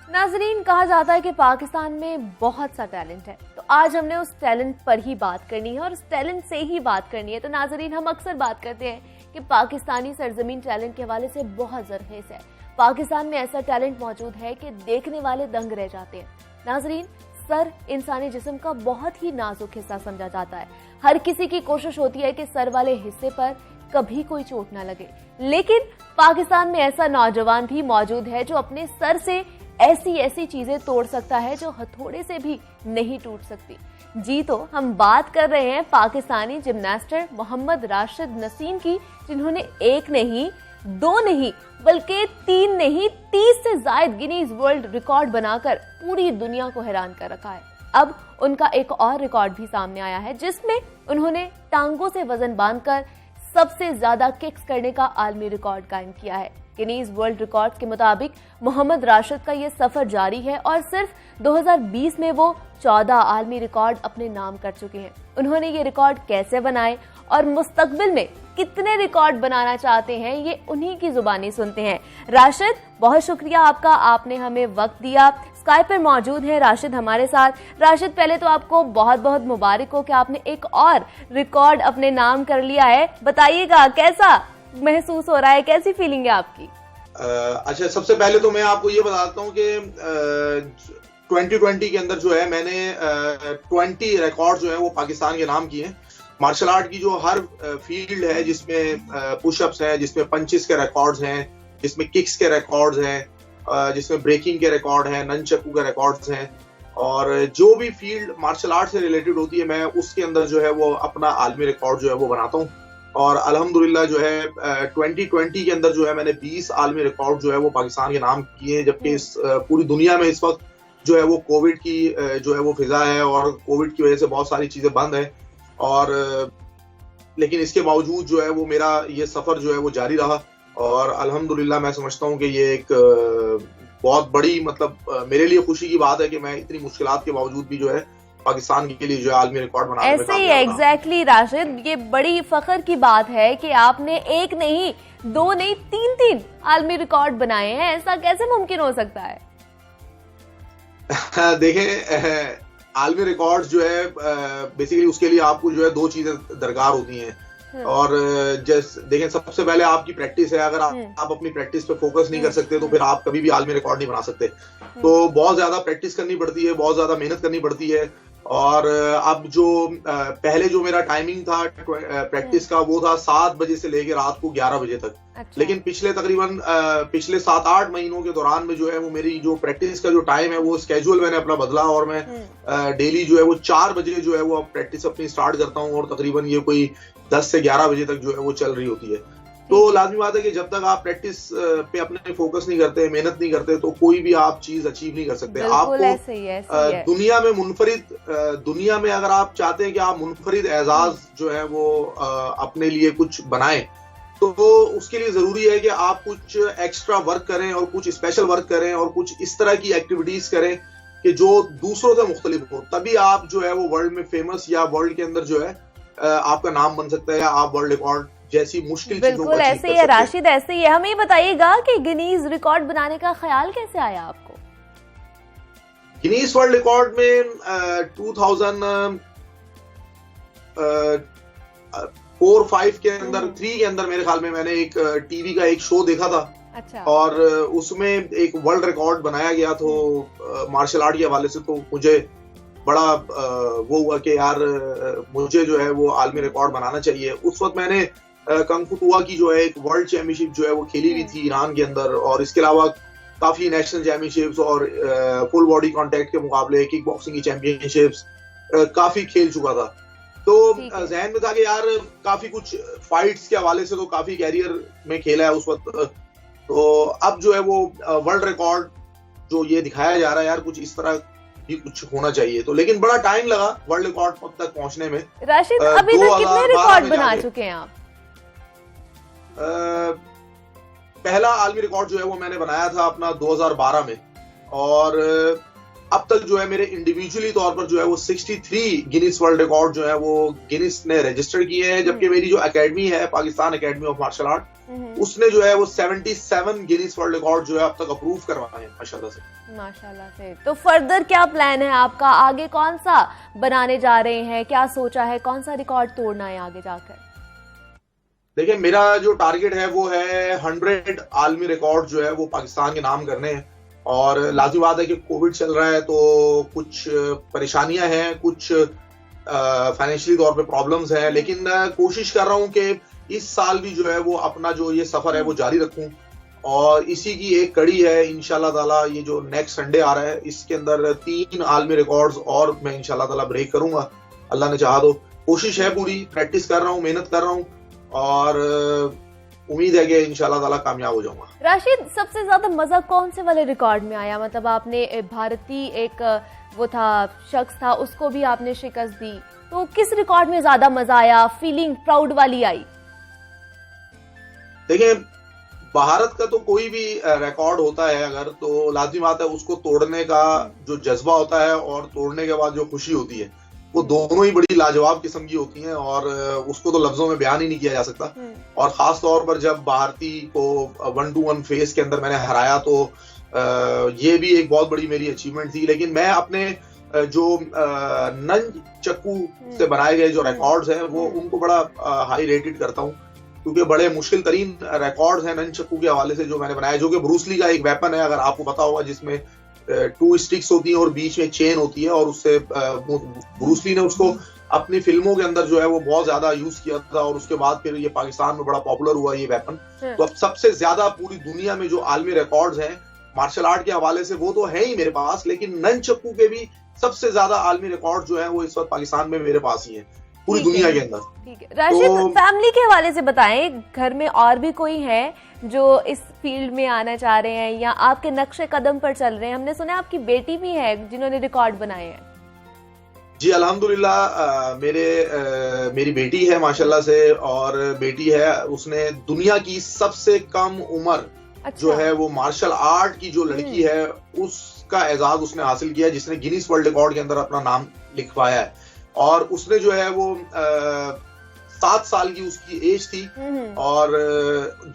नाज़रीन, कहा जाता है कि पाकिस्तान में बहुत सा टैलेंट है, तो आज हमने उस टैलेंट पर ही बात करनी है और उस टैलेंट से ही बात करनी है। तो नाज़रीन, हम अक्सर बात करते हैं कि पाकिस्तानी सरजमीन टैलेंट के हवाले से बहुत ज़रखेज़ है। पाकिस्तान में ऐसा टैलेंट मौजूद है कि देखने वाले दंग रह जाते हैं। नाज़रीन, सर इंसानी जिस्म का बहुत ही नाजुक हिस्सा समझा जाता है। हर किसी की कोशिश होती है कि सर वाले हिस्से पर कभी कोई चोट ना लगे। लेकिन पाकिस्तान में ऐसा नौजवान भी मौजूद है जो अपने सर से ऐसी ऐसी चीजें तोड़ सकता है जो हथौड़े से भी नहीं टूट सकती। जी तो हम बात कर रहे हैं पाकिस्तानी जिम्नास्टर मोहम्मद राशिद नसीम की, जिन्होंने एक नहीं, दो नहीं, बल्कि 3 नहीं 30 से ज्यादा गिनीज वर्ल्ड रिकॉर्ड बनाकर पूरी दुनिया को हैरान कर रखा है। अब उनका एक और रिकॉर्ड भी सामने आया है, जिसमें उन्होंने टांगों से वजन बांधकर सबसे ज्यादा किक्स करने का आलमी रिकॉर्ड कायम किया है। गिनीज वर्ल्ड रिकॉर्ड्स के मुताबिक मोहम्मद राशिद का ये सफर जारी है और सिर्फ 2020 में वो 14 आलमी रिकॉर्ड अपने नाम कर चुके हैं। उन्होंने ये रिकॉर्ड कैसे बनाए और मुस्तकबिल में कितने रिकॉर्ड बनाना चाहते हैं, ये उन्हीं की जुबानी सुनते हैं। राशिद, बहुत शुक्रिया आपका, आपने हमें वक्त दिया। स्काइप पर मौजूद है राशिद हमारे साथ। राशिद, पहले तो आपको बहुत बहुत मुबारक हो कि आपने एक और रिकॉर्ड अपने नाम कर लिया है। बताइएगा कैसा महसूस हो रहा है, कैसी फीलिंग है आपकी? अच्छा, सबसे पहले तो मैं आपको ये बताता हूँ कि 2020 के अंदर जो है मैंने 20 रिकॉर्ड जो है वो पाकिस्तान के नाम किए हैं। मार्शल आर्ट की जो हर फील्ड है, जिसमें पुशअप्स हैं, जिसमें पंचेस के रिकॉर्ड्स हैं, जिसमें किक्स के रिकॉर्ड्स हैं, जिसमें ब्रेकिंग के रिकॉर्ड हैं, ननचक्कू के रिकॉर्ड्स हैं, और जो भी फील्ड मार्शल आर्ट से रिलेटेड होती है मैं उसके अंदर जो है वो अपना आलमी रिकॉर्ड जो है वो बनाता हूँ। और अल्हम्दुलिल्लाह जो है 2020 के अंदर जो है मैंने 20 आलमी रिकॉर्ड जो है वो पाकिस्तान के नाम किए हैं, जबकि इस पूरी दुनिया में इस वक्त जो है वो कोविड की जो है वो फिजा है और कोविड की वजह से बहुत सारी चीजें बंद है। और लेकिन इसके बावजूद जो है वो मेरा ये सफर जो है वो जारी रहा और अल्हम्दुलिल्लाह मैं समझता हूँ कि ये एक बहुत बड़ी मतलब मेरे लिए खुशी की बात है कि मैं इतनी मुश्किलात के बावजूद भी जो है पाकिस्तान के लिए जो है आलमी रिकॉर्ड बनाने में ऐसे ही एग्जैक्टली राशिद, ये बड़ी फख्र की बात है कि आपने एक नहीं, दो नहीं, 3 आलमी रिकॉर्ड बनाए हैं। ऐसा कैसे मुमकिन हो सकता है? देखें, आलमी रिकॉर्ड्स जो है बेसिकली उसके लिए आपको जो है 2 चीजें दरकार होती हैं। और जैसे देखें, सबसे पहले आपकी प्रैक्टिस है। अगर आप अपनी प्रैक्टिस पे फोकस नहीं कर सकते तो फिर आप कभी भी आलमी रिकॉर्ड नहीं बना सकते। तो बहुत ज्यादा प्रैक्टिस करनी पड़ती है, बहुत ज्यादा मेहनत करनी पड़ती है। और अब जो पहले जो मेरा टाइमिंग था प्रैक्टिस का वो था 7 बजे से लेकर रात को 11 बजे तक। अच्छा। लेकिन पिछले 7-8 महीनों के दौरान में जो है वो मेरी जो प्रैक्टिस का जो टाइम है वो स्केड्यूल मैंने अपना बदला और मैं डेली जो है वो 4 बजे जो है वो प्रैक्टिस अपनी स्टार्ट करता हूँ और तकरीबन ये कोई 10 से 11 बजे तक जो है वो चल रही होती है। तो लाजमी बात है कि जब तक आप प्रैक्टिस पे अपने फोकस नहीं करते, मेहनत नहीं करते, तो कोई भी आप चीज अचीव नहीं कर सकते। आपको ऐसे ही दुनिया में मुनफरिद दुनिया में अगर आप चाहते हैं कि आप मुनफरिद एजाज जो है वो अपने लिए कुछ बनाएं, तो उसके लिए जरूरी है कि आप कुछ एक्स्ट्रा वर्क करें और कुछ स्पेशल वर्क करें और कुछ इस तरह की एक्टिविटीज करें कि जो दूसरों से मुख्तलिफ हो। तभी आप जो है वो वर्ल्ड में फेमस या वर्ल्ड के अंदर जो है आपका नाम बन सकता है या आप वर्ल्ड रिकॉर्ड जैसी मुश्किल चीजों को बिल्कुल ऐसे ही है राशिद, ऐसे ही है। हमें बताइएगा कि गिनीज रिकॉर्ड बनाने का ख्याल कैसे आया आपको? गिनीज वर्ल्ड रिकॉर्ड में 2004-5 के अंदर 3 के अंदर मेरे ख्याल में मैंने एक टीवी का एक शो देखा था। अच्छा। और उसमें एक वर्ल्ड रिकॉर्ड बनाया गया तो मार्शल आर्ट के हवाले से, तो मुझे बड़ा वो हुआ कि यार मुझे जो है वो आलमी रिकॉर्ड बनाना चाहिए। उस वक्त मैंने कंग फू तुआ की जो है एक वर्ल्ड चैंपियनशिप जो है वो खेली हुई थी ईरान के अंदर, और इसके अलावा काफी नेशनल चैंपियनशिप्स और फुल बॉडी कांटेक्ट के मुकाबले, किक बॉक्सिंग की चैंपियनशिप्स काफी खेल चुका था। तो जहन में था कि यार काफी कुछ फाइट्स के हवाले से तो काफी कैरियर में खेला है उस वक्त, तो अब जो है वो वर्ल्ड रिकॉर्ड जो ये दिखाया जा रहा है यार कुछ इस तरह भी कुछ होना चाहिए। तो लेकिन बड़ा टाइम लगा वर्ल्ड रिकॉर्ड तक पहुंचने में। राशिद, अभी तक कितने रिकॉर्ड बना चुके हैं आप? पहला आलमी रिकॉर्ड जो है वो मैंने बनाया था अपना 2012 में, और अब तक जो है मेरे इंडिविजुअली तौर पर जो है वो 63 गिनीज वर्ल्ड रिकॉर्ड जो है वो गिनीज ने रजिस्टर किए हैं, जबकि मेरी जो एकेडमी है Pakistan academy of martial art, उसने जो है वो 77 गिनीज वर्ल्ड रिकॉर्ड जो है अब तक अप्रूव करवाए हैं माशाल्लाह से। तो फर्दर क्या प्लान है आपका? आगे कौन सा बनाने जा रहे हैं? क्या सोचा है? कौन सा रिकॉर्ड तोड़ना है आगे जाकर? देखिए, मेरा जो टारगेट है वो है 100 आलमी रिकॉर्ड जो है वो पाकिस्तान के नाम करने हैं। और लाजमी बात है कि कोविड चल रहा है तो कुछ परेशानियां हैं, कुछ फाइनेंशियली तौर पे प्रॉब्लम्स हैं, लेकिन कोशिश कर रहा हूं कि इस साल भी जो है वो अपना जो ये सफर है वो जारी रखूं, और इसी की एक कड़ी है इंशाल्लाह ताला ये जो नेक्स्ट संडे आ रहा है इसके अंदर 3 आलमी रिकॉर्ड्स और मैं इंशाल्लाह ताला ब्रेक करूंगा, अल्लाह ने चाहा तो। कोशिश है पूरी, प्रैक्टिस कर रहा हूँ, मेहनत कर रहा हूँ, और उम्मीद है कि इंशाल्लाह ताला कामयाब हो जाऊंगा। राशिद, सबसे ज्यादा मजा कौन से वाले रिकॉर्ड में आया? मतलब आपने भारतीय एक वो था शख्स था, उसको भी आपने शिकस्त दी, तो किस रिकॉर्ड में ज्यादा मजा आया, फीलिंग प्राउड वाली आई? देखिए, भारत का तो कोई भी रिकॉर्ड होता है अगर, तो लाजिमी बात है उसको तोड़ने का जो जज्बा होता है और तोड़ने के बाद जो खुशी होती है वो दोनों ही बड़ी लाजवाब किस्म की होती हैं, और उसको तो लफ्जों में बयान ही नहीं किया जा सकता। और खास तौर पर जब भारती को 1-to-1 फेस के अंदर मैंने हराया तो ये भी एक बहुत बड़ी मेरी अचीवमेंट थी। लेकिन मैं अपने जो नंज चक्कू से बनाए गए जो रिकॉर्ड्स हैं वो उनको बड़ा हाई रेटेड करता हूँ, क्योंकि बड़े मुश्किल तरीन रिकॉर्ड्स हैं नंज चक्कू के हवाले से जो मैंने बनाया, जो कि ब्रूस ली का एक वेपन है, अगर आपको पता होगा, जिसमें 2 स्टिक्स होती हैं और बीच में चेन होती है, और उससे ब्रूस ली ने उसको अपनी फिल्मों के अंदर जो है वो बहुत ज्यादा यूज किया था, और उसके बाद फिर ये पाकिस्तान में बड़ा पॉपुलर हुआ ये वेपन। तो अब सबसे ज्यादा पूरी दुनिया में जो आलमी रिकॉर्ड्स हैं मार्शल आर्ट के हवाले से वो तो है ही मेरे पास, लेकिन नंज चक्कू के भी सबसे ज्यादा आलमी रिकॉर्ड जो है वो इस वक्त पाकिस्तान में मेरे पास ही है पूरी दुनिया के अंदर। ठीक है राशिद, फैमिली के हवाले से बताएं, घर में और भी कोई है जो इस फील्ड में आना चाह रहे हैं या आपके नक्शे कदम पर चल रहे हैं? हमने सुना आपकी बेटी भी है जिन्होंने रिकॉर्ड बनाए हैं। जी अल्हम्दुलिल्लाह, मेरी बेटी है माशाल्लाह से, और बेटी है उसने दुनिया की सबसे कम उम्र जो है वो मार्शल आर्ट की जो लड़की है उसका एजाज उसने हासिल किया, जिसने गिनीज वर्ल्ड रिकॉर्ड के अंदर अपना नाम लिखवाया है। और उसने जो है वो 7 साल की उसकी एज थी, और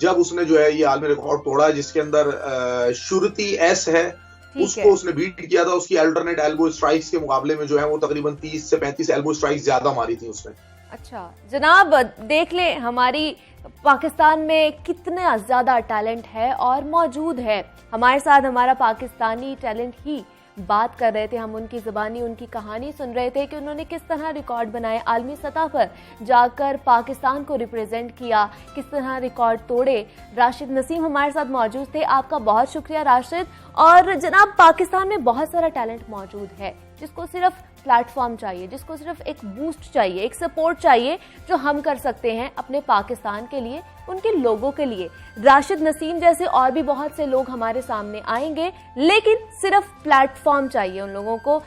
जब उसने जो है ये आलमी रिकॉर्ड तोड़ा जिसके अंदर शुरुती एस है उसको उसने बीट किया था। उसकी अल्टरनेट एल्बो स्ट्राइक्स के मुकाबले में जो है वो तकरीबन 30 से 35 एल्बो स्ट्राइक्स ज्यादा मारी थी उसने। अच्छा जनाब, देख ले हमारी पाकिस्तान में कितना ज्यादा टैलेंट है और मौजूद है। हमारे साथ हमारा पाकिस्तानी टैलेंट ही बात कर रहे थे, हम उनकी ज़बानी उनकी कहानी सुन रहे थे कि उन्होंने किस तरह रिकॉर्ड बनाए, आलमी सतह पर जाकर पाकिस्तान को रिप्रेजेंट किया, किस तरह रिकॉर्ड तोड़े। राशिद नसीम हमारे साथ मौजूद थे, आपका बहुत शुक्रिया राशिद। और जनाब, पाकिस्तान में बहुत सारा टैलेंट मौजूद है जिसको सिर्फ प्लेटफॉर्म चाहिए, जिसको सिर्फ एक बूस्ट चाहिए, एक सपोर्ट चाहिए, जो हम कर सकते हैं अपने पाकिस्तान के लिए, उनके लोगों के लिए। राशिद नसीम जैसे और भी बहुत से लोग हमारे सामने आएंगे, लेकिन सिर्फ प्लेटफॉर्म चाहिए उन लोगों को।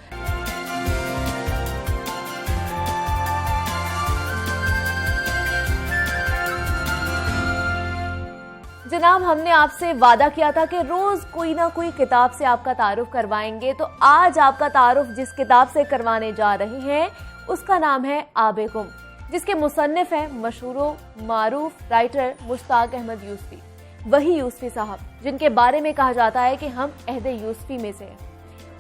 जनाब, हमने आपसे वादा किया था कि रोज कोई ना कोई किताब से आपका तारुफ करवाएंगे, तो आज आपका तारुफ जिस किताब से करवाने जा रहे हैं उसका नाम है आबे गुम, जिसके मुसन्निफ हैं मशहूर मारूफ राइटर मुश्ताक अहमद यूसुफी। वही यूसुफी साहब जिनके बारे में कहा जाता है कि हम अहदे यूसुफी में से हैं।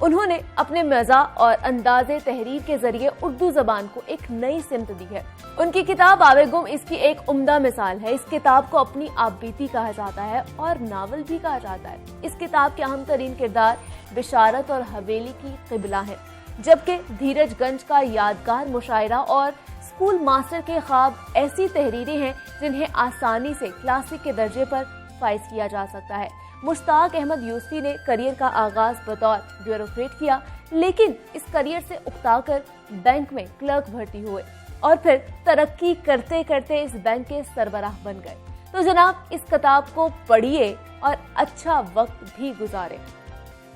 उन्होंने अपने मज़ा और अंदाज़े तहरीर के जरिए उर्दू जबान को एक नई सिमत दी है। उनकी किताब आबे गुम इसकी एक उम्दा मिसाल है। इस किताब को अपनी आपबीती कहा जाता है और नावल भी कहा जाता है। इस किताब के अहम तरीन किरदार बिशारत और हवेली की क़िबला है, जबकि धीरजगंज का यादगार मुशायरा और स्कूल मास्टर के ख्वाब ऐसी तहरीरें हैं जिन्हें आसानी से क्लासिक के दर्जे पर फाइज किया जा सकता है। मुश्ताक अहमद यूसुफी ने करियर का आगाज बतौर ब्यूरोक्रेट किया, लेकिन इस करियर से उकताकर बैंक में क्लर्क भर्ती हुए और फिर तरक्की करते करते इस बैंक के सरबराह बन गए। तो जनाब, इस किताब को पढ़िए और अच्छा वक्त भी गुजारे।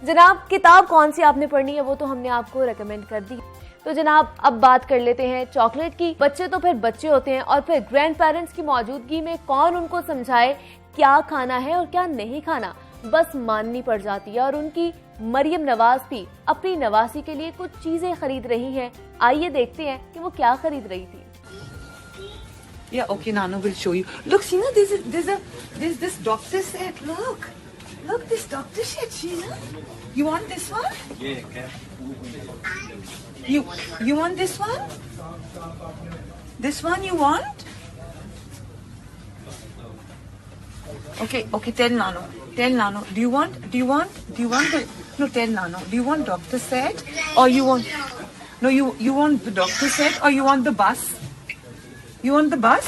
जनाब, किताब कौन सी आपने पढ़नी है वो तो हमने आपको रेकमेंड कर दी। तो जनाब, अब बात कर लेते हैं चॉकलेट की। बच्चे तो फिर बच्चे होते हैं, और फिर ग्रैंड पेरेंट्स की मौजूदगी में कौन उनको समझाए क्या खाना है और क्या नहीं खाना, बस माननी पड़ जाती है। और उनकी मरियम नवाज भी अपनी नवासी के लिए कुछ चीजें खरीद रही हैं। आइए देखते हैं कि वो क्या खरीद रही थी। Yeah, okay, Nano will show you. Look, Sheena, there's this doctor set. Look, this doctor set, Sheena. You want this one? Yeah. You want this one? This one you want? Okay. Tell Nano. Do you want the? No, tell Nano. Do you want doctor set or you want? No, you want the doctor set or you want the bus? You want the bus?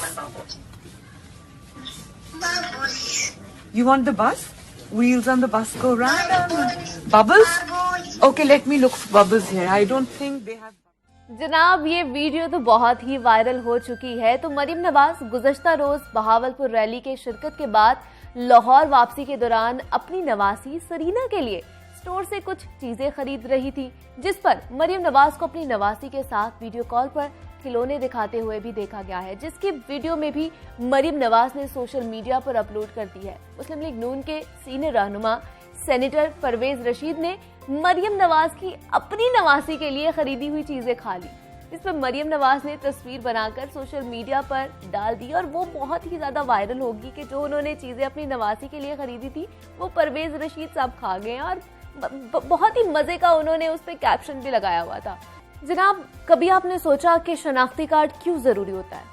You want the bus? Wheels on the bus go round and round. Bubbles? Okay, let me look for bubbles here. I don't think they have. जनाब ये video तो बहुत ही viral हो चुकी है। तो मरियम नवाज गुज़श्ता रोज Bahawalpur rally के शिरकत के बाद लाहौर वापसी के दौरान अपनी नवासी सरीना के लिए स्टोर से कुछ चीजें खरीद रही थी, जिस पर मरियम नवाज को अपनी नवासी के साथ वीडियो कॉल पर खिलौने दिखाते हुए भी देखा गया है, जिसकी वीडियो में भी मरियम नवाज ने सोशल मीडिया पर अपलोड कर दी है। मुस्लिम लीग नून के सीनियर रहनुमा सेनेटर परवेज रशीद ने मरियम नवाज की अपनी नवासी के लिए खरीदी हुई चीजें खा ली। इस पर मरियम नवाज ने तस्वीर बनाकर सोशल मीडिया पर डाल दी और वो बहुत ही ज्यादा वायरल होगी कि जो उन्होंने चीजें अपनी नवासी के लिए खरीदी थी वो परवेज रशीद साहब खा गए और बहुत ही मजे का उन्होंने उस पर कैप्शन भी लगाया हुआ था। जनाब, कभी आपने सोचा कि शनाख्ती कार्ड क्यों जरूरी होता है?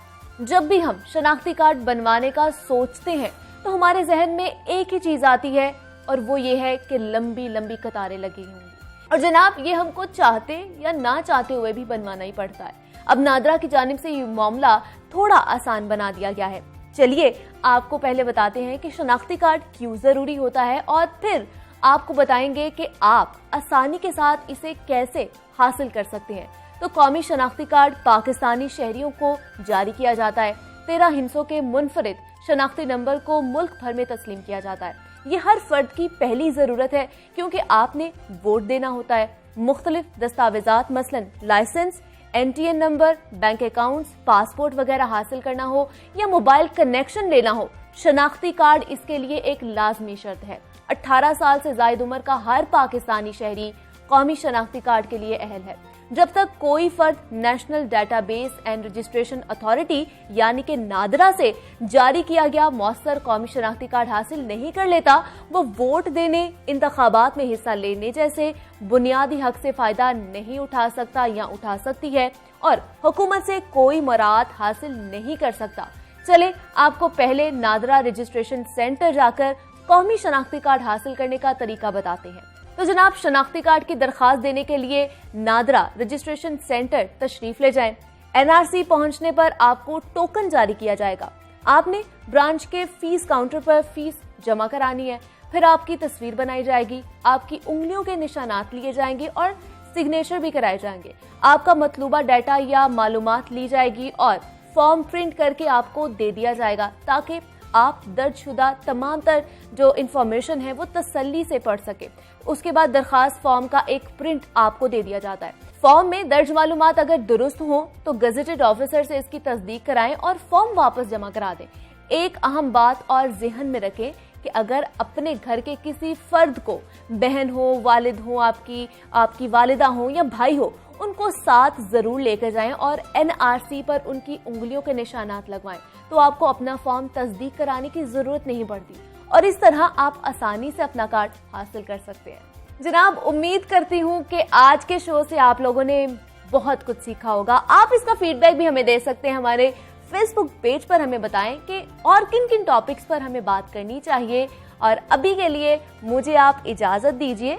जब भी हम शनाख्ती कार्ड बनवाने का सोचते हैं तो हमारे जहन में एक ही चीज आती है और वो ये है कि लंबी लंबी कतारें लगी होंगी। और जनाब, ये हमको चाहते या ना चाहते हुए भी बनवाना ही पड़ता है। अब नादरा की जानिब से ये मामला थोड़ा आसान बना दिया गया है। चलिए आपको पहले बताते हैं कि शनाख्ती कार्ड क्यों जरूरी होता है और फिर आपको बताएंगे कि आप आसानी के साथ इसे कैसे हासिल कर सकते हैं। तो कौमी शनाख्ती कार्ड पाकिस्तानी शहरियों को जारी किया जाता है। 13 हिस्सों के मुनफरिद शनाख्ती नंबर को मुल्क भर में तस्लीम किया जाता है। ये हर फर्द की पहली जरूरत है क्योंकि आपने वोट देना होता है। मुख्तलिफ दस्तावेजात मसलन license, NTN number, bank accounts, passport वगैरह हासिल करना हो या मोबाइल कनेक्शन लेना हो, शनाख्ती कार्ड इसके लिए एक लाजमी शर्त है। 18 साल से जायद उम्र का हर पाकिस्तानी शहरी कौमी शनाख्ती कार्ड के लिए अहल है। जब तक कोई फर्द National Database and Registration Authority यानी कि नादरा से जारी किया गया मौसर कौमी शनाख्ती कार्ड हासिल नहीं कर लेता, वो वोट देने, इंतखाबात में हिस्सा लेने जैसे बुनियादी हक से फायदा नहीं उठा सकता या उठा सकती है और हुकूमत से कोई मराद हासिल नहीं कर सकता। चले आपको पहले नादरा रजिस्ट्रेशन सेंटर जाकर कौमी शनाख्ती कार्ड हासिल करने का तरीका बताते हैं। तो जनाब, शनाख्ती कार्ड की दरखास्त देने के लिए नादरा रजिस्ट्रेशन सेंटर तशरीफ ले जाएं। NRC पहुंचने पर आपको टोकन जारी किया जाएगा। आपने ब्रांच के फीस काउंटर पर फीस जमा करानी है। फिर आपकी तस्वीर बनाई जाएगी, आपकी उंगलियों के निशानात लिए जाएंगे और सिग्नेचर भी कराए जाएंगे। आपका मतलूबा डाटा या मालूमात ली जाएगी और फॉर्म प्रिंट करके आपको दे दिया जाएगा ताकि आप दर्जशुदा तमाम तर जो इंफॉर्मेशन है वो तसल्ली से पढ़ सके। उसके बाद दरखास्त फॉर्म का एक प्रिंट आपको दे दिया जाता है। फॉर्म में दर्ज मालूमात अगर दुरुस्त हो तो गजेटेड ऑफिसर से इसकी तस्दीक कराएं और फॉर्म वापस जमा करा दें। एक अहम बात और जहन में रखें कि अगर अपने घर के किसी फर्द को, बहन हो, वालिद हो, आपकी वालिदा हो या भाई हो, उनको साथ जरूर लेकर जाएं और NRC पर उनकी उंगलियों के निशानात लगवाएं तो आपको अपना फॉर्म तस्दीक कराने की जरूरत नहीं पड़ती और इस तरह आप आसानी से अपना कार्ड हासिल कर सकते हैं। जनाब, उम्मीद करती हूँ कि आज के शो से आप लोगों ने बहुत कुछ सीखा होगा। आप इसका फीडबैक भी हमें दे सकते हैं। हमारे फेसबुक पेज पर हमें बताएं कि और किन किन टॉपिक्स पर हमें बात करनी चाहिए। और अभी के लिए मुझे आप इजाजत दीजिए।